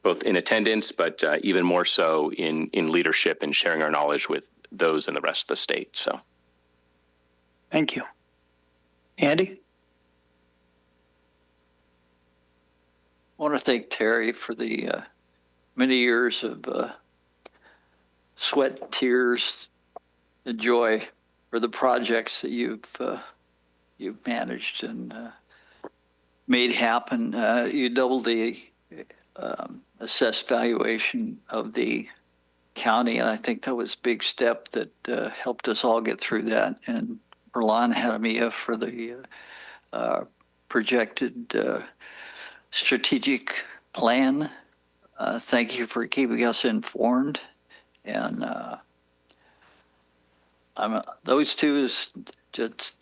both in attendance, but even more so in leadership and sharing our knowledge with those in the rest of the state. So thank you. Andy? I want to thank Terry for the many years of sweat, tears, the joy for the projects that you've managed and made happen. You doubled the assessed valuation of the county, and I think that was a big step that helped us all get through that. And Berlin Hadamia for the projected strategic plan. Thank you for keeping us informed. And those two is just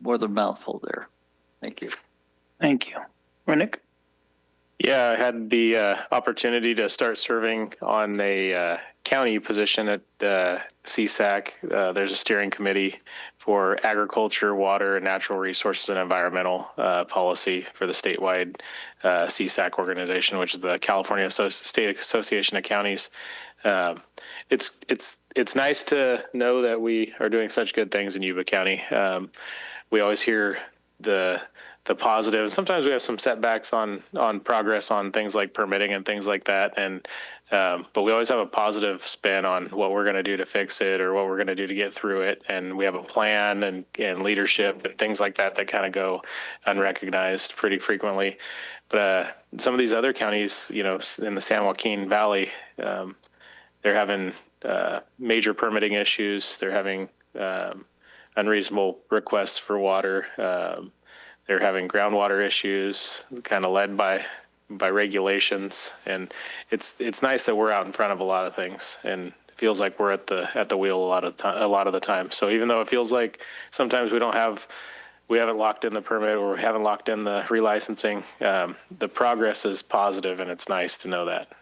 more than a mouthful there. Thank you. Thank you. Rennick? Yeah, I had the opportunity to start serving on a county position at CSAC. There's a steering committee for agriculture, water, natural resources, and environmental policy for the statewide CSAC organization, which is the California State Association of Counties. It's nice to know that we are doing such good things in Yuba County. We always hear the positive. Sometimes we have some setbacks on progress on things like permitting and things like that. And but we always have a positive spin on what we're going to do to fix it or what we're going to do to get through it. And we have a plan and leadership and things like that that kind of go unrecognized pretty frequently. But some of these other counties, you know, in the San Joaquin Valley, they're having major permitting issues. They're having unreasonable requests for water. They're having groundwater issues, kind of led by regulations, and it's nice that we're out in front of a lot of things, and it feels like we're at the wheel a lot of the time. So even though it feels like sometimes we haven't locked in the permit or we haven't locked in the relicensing, the progress is positive, and it's nice to know that.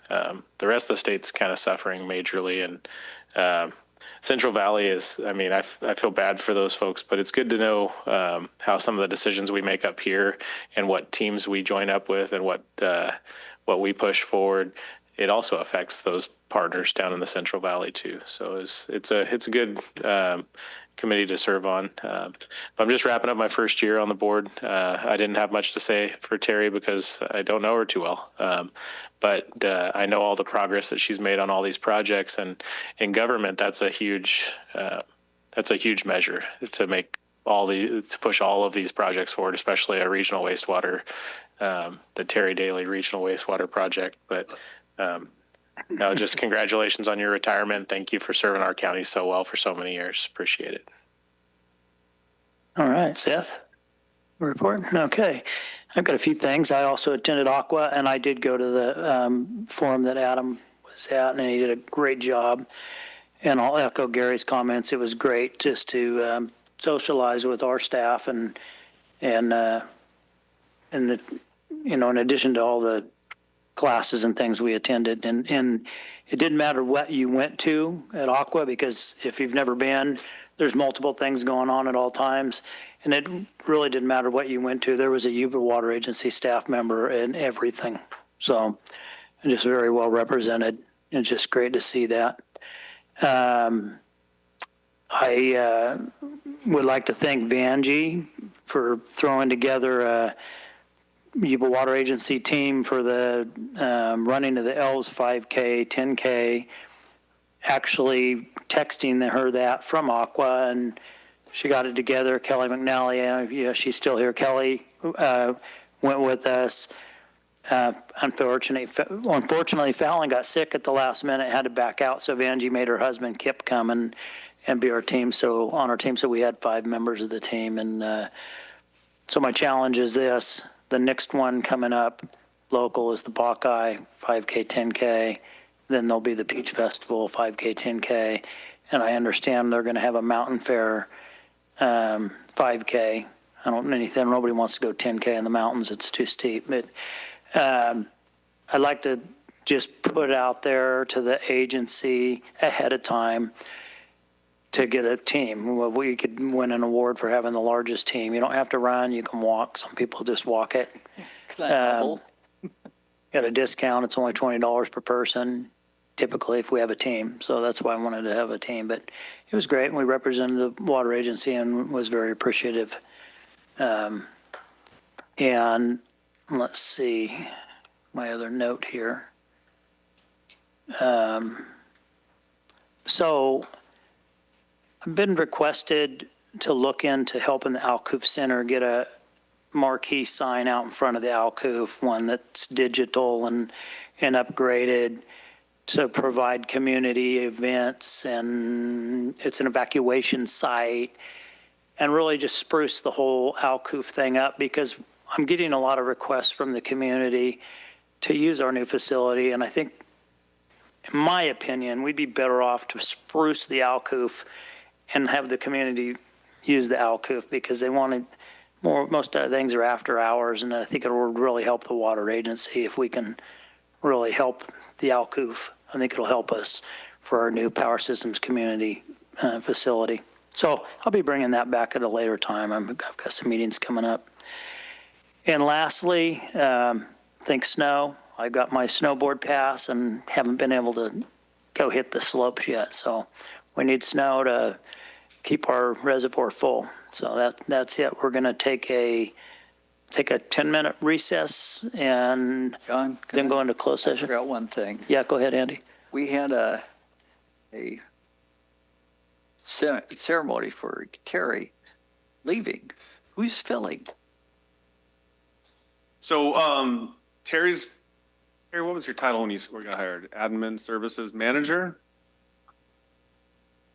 The rest of the state's kind of suffering majorly, and Central Valley is, I mean, I feel bad for those folks, but it's good to know how some of the decisions we make up here and what teams we join up with and what we push forward, it also affects those partners down in the Central Valley too. So it's a good committee to serve on. But I'm just wrapping up my first year on the board. I didn't have much to say for Terry because I don't know her too well. But I know all the progress that she's made on all these projects, and in government, that's a huge measure to push all of these projects forward, especially a regional wastewater, the Terry Daly Regional Wastewater Project. But no, just congratulations on your retirement. Thank you for serving our county so well for so many years. Appreciate it. All right, Seth, report. Okay. I've got a few things. I also attended Aqua, and I did go to the forum that Adam was at, and he did a great job. And I'll echo Gary's comments. It was great just to socialize with our staff and in addition to all the classes and things we attended. And it didn't matter what you went to at Aqua, because if you've never been, there's multiple things going on at all times. And it really didn't matter what you went to. There was a Yuba Water Agency staff member and everything. So just very well represented. It's just great to see that. I would like to thank Vanjie for throwing together a Yuba Water Agency team for the running of the Elves 5K, 10K, actually texting her that from Aqua, and she got it together. Kelly McNally, she's still here. Kelly went with us. Unfortunately, Fallon got sick at the last minute, had to back out, so Vanjie made her husband Kip come and be our team. So on our team, so we had 5 members of the team, and so my challenge is this. The next one coming up local is the Buckeye 5K, 10K. Then there'll be the Peach Festival 5K, 10K. And I understand they're going to have a Mountain Fair 5K. Nobody wants to go 10K in the mountains. It's too steep. But I'd like to just put out there to the agency ahead of time to get a team. Well, we could win an award for having the largest team. You don't have to run, you can walk. Some people just walk it. Got a discount, it's only $20 per person, typically if we have a team. So that's why I wanted to have a team. But it was great, and we represented the water agency and was very appreciative. And let's see, my other note here. So I've been requested to look into helping the Alcoof Center get a marquee sign out in front of the Alcoof, one that's digital and upgraded to provide community events, and it's an evacuation site, and really just spruce the whole Alcoof thing up, because I'm getting a lot of requests from the community to use our new facility, and I think, in my opinion, we'd be better off to spruce the Alcoof and have the community use the Alcoof, because they wanted more. Most of the things are after hours, and I think it would really help the water agency if we can really help the Alcoof. I think it'll help us for our new Power Systems community facility. So I'll be bringing that back at a later time. I've got some meetings coming up. And lastly, think snow. I got my snowboard pass and haven't been able to go hit the slopes yet. So we need snow to keep our reservoir full. So that's it. We're going to take a 10-minute recess and John, then go into closed session. I forgot one thing. Yeah, go ahead, Andy. We had a ceremony for Terry leaving. Who's filling? So Terry, what was your title when you got hired? Admin Services Manager?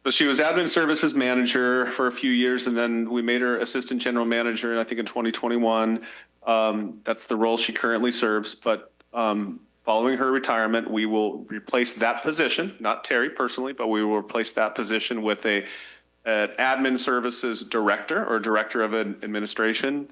So she was Admin Services Manager for a few years, and then we made her Assistant General Manager, I think in 2021. That's the role she currently serves, but following her retirement, we will replace that position, not Terry personally, but we will replace that position with an Admin Services Director or Director of Administration.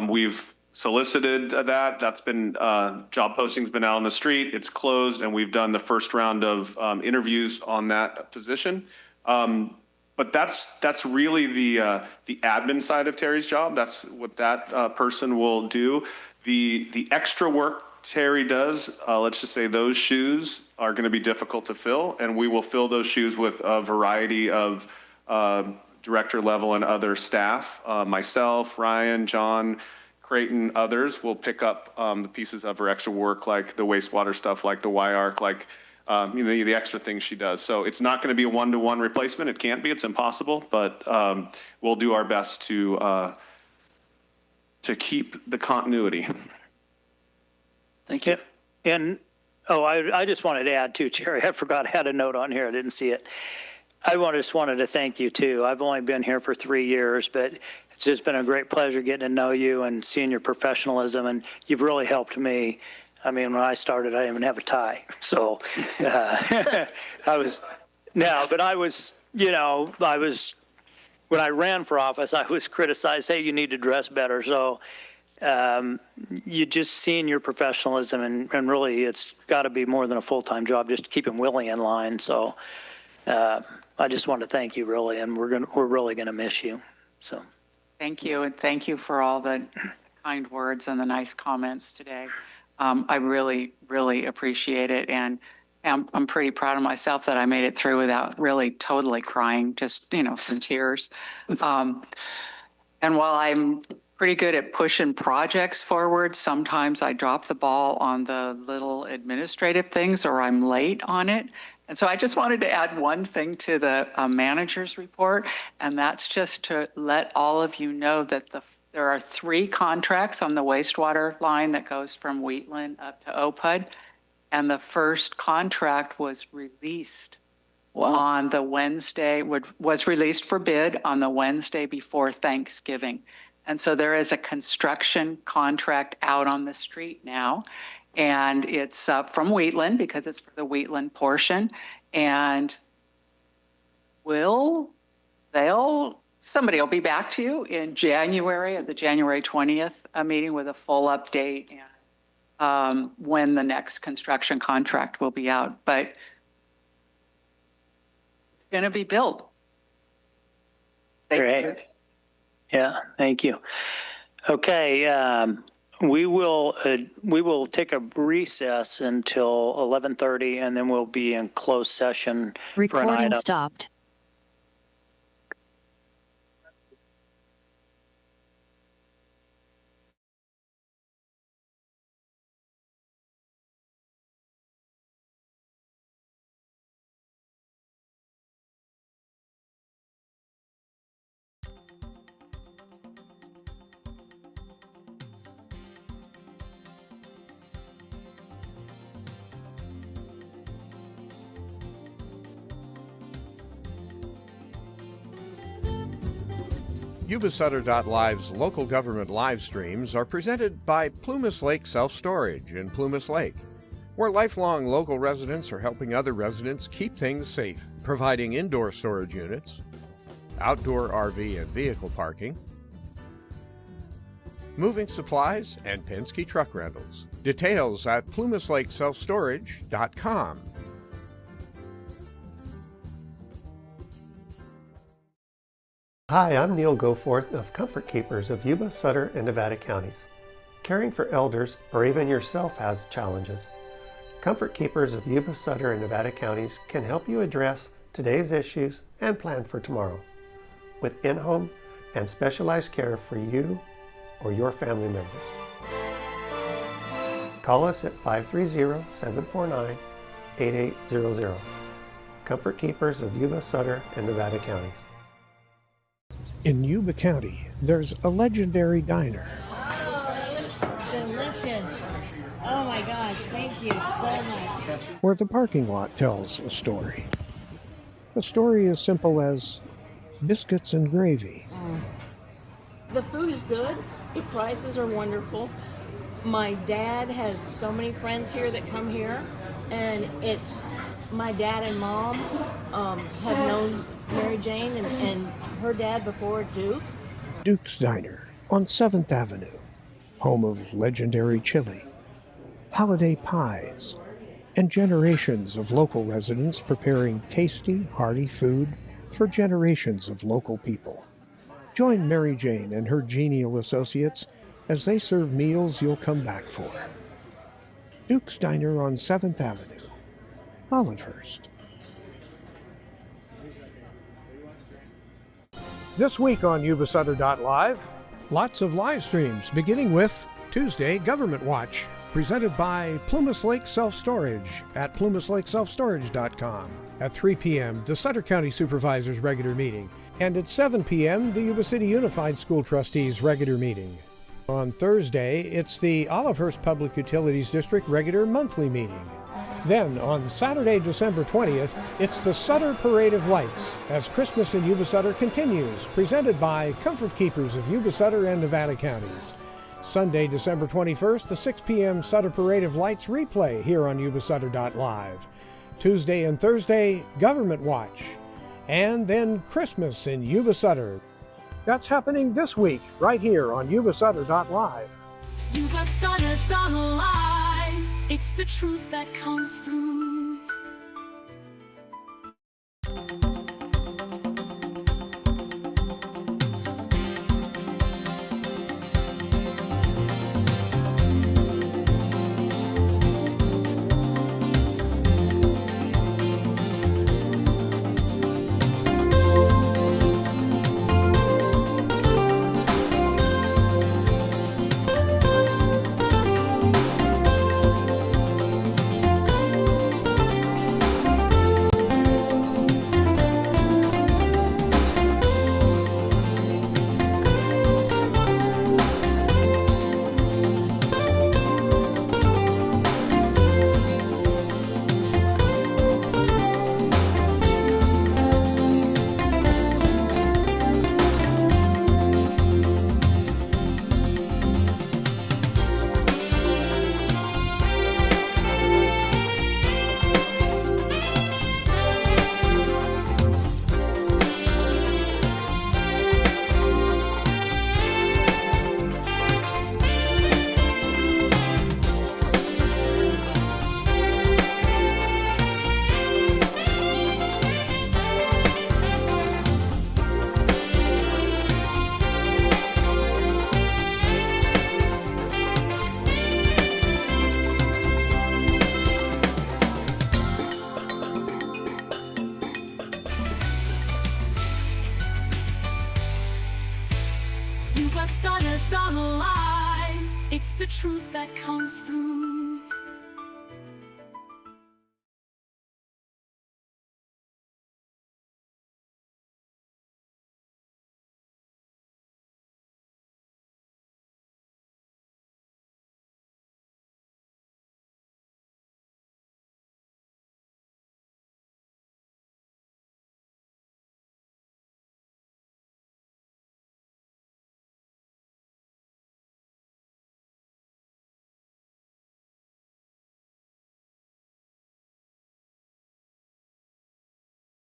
We've solicited that. That's been, job posting's been out on the street. It's closed, and we've done the first round of interviews on that position. But that's really the admin side of Terry's job. That's what that person will do. The extra work Terry does, let's just say those shoes are going to be difficult to fill, and we will fill those shoes with a variety of director level and other staff. Myself, Ryan, John, Creighton, others will pick up the pieces of her extra work, like the wastewater stuff, like the Y-arc, like the extra things she does. So it's not going to be a one-to-one replacement. It can't be. It's impossible. But we'll do our best to keep the continuity. Thank you. And I just wanted to add too, Jerry. I forgot I had a note on here. I didn't see it. I just wanted to thank you too. I've only been here for 3 years, but it's just been a great pleasure getting to know you and seeing your professionalism, and you've really helped me. I mean, when I started, I didn't even have a tie. So when I ran for office, I was criticized, hey, you need to dress better. So you just seeing your professionalism, and really it's got to be more than a full-time job, just keeping Willie in line. So I just want to thank you, really, and we're really going to miss you. So Thank you, and thank you for all the kind words and the nice comments today. I really, really appreciate it, and I'm pretty proud of myself that I made it through without really totally crying, just, some tears. And while I'm pretty good at pushing projects forward, sometimes I drop the ball on the little administrative things, or I'm late on it. And so I just wanted to add one thing to the manager's report, and that's just to let all of you know that there are 3 contracts on the wastewater line that goes from Wheatland up to OPUD, and the first contract was released on the Wednesday, was released for bid on the Wednesday before Thanksgiving. And so there is a construction contract out on the street now, and it's from Wheatland because it's for the Wheatland portion, and somebody will be back to you in January at the January 20th meeting with a full update and when the next construction contract will be out. But it's going to be built. Great. Yeah, thank you. Okay, we will take a recess until 11:30, and then we'll be in closed session for an item. Recording stopped. Yuba-Sutter.Live's local government live streams are presented by Plumas Lake Self-Storage in Plumas Lake, where lifelong local residents are helping other residents keep things safe, providing indoor storage units, outdoor RV and vehicle parking, moving supplies, and Penske truck rentals. Details at plumaslakeselfstorage.com. Hi, I'm Neil Goforth of Comfort Keepers of Yuba, Sutter, and Nevada counties. Caring for elders or even yourself has challenges. Comfort Keepers of Yuba, Sutter, and Nevada counties can help you address today's issues and plan for tomorrow with in-home and specialized care for you or your family members. Call us at 530-749-8800. Comfort Keepers of Yuba, Sutter, and Nevada counties. In Yuba County, there's a legendary diner. Oh, it looks delicious. Oh my gosh, thank you so much. Where the parking lot tells a story. A story as simple as biscuits and gravy. The food is good. The prices are wonderful. My dad has so many friends here that come here, and it's my dad and mom have known Mary Jane and her dad before Duke. Duke's Diner on 7th Avenue, home of legendary chili, holiday pies, and generations of local residents preparing tasty, hearty food for generations of local people. Join Mary Jane and her genial associates as they serve meals you'll come back for. Duke's Diner on 7th Avenue, Olivehurst. This week on Yuba-Sutter.Live, lots of live streams, beginning with Tuesday Government Watch, presented by Plumas Lake Self-Storage at plumaslakeselfstorage.com. At 3 p.m., the Sutter County Supervisors regular meeting, and at 7 p.m., the Yuba City Unified School Trustees regular meeting. On Thursday, it's the Olivehurst Public Utilities District regular monthly meeting. Then, on Saturday, December 20th, it's the Sutter Parade of Lights, as Christmas in Yuba-Sutter continues, presented by Comfort Keepers of Yuba-Sutter and Nevada counties. Sunday, December 21st, the 6 p.m. Sutter Parade of Lights replay here on Yuba-Sutter.Live. Tuesday and Thursday, Government Watch. And then Christmas in Yuba-Sutter. That's happening this week, right here on Yuba-Sutter.Live. Yuba-Sutter.Live. It's the truth that comes through. Yuba-Sutter.Live. It's the truth that comes through.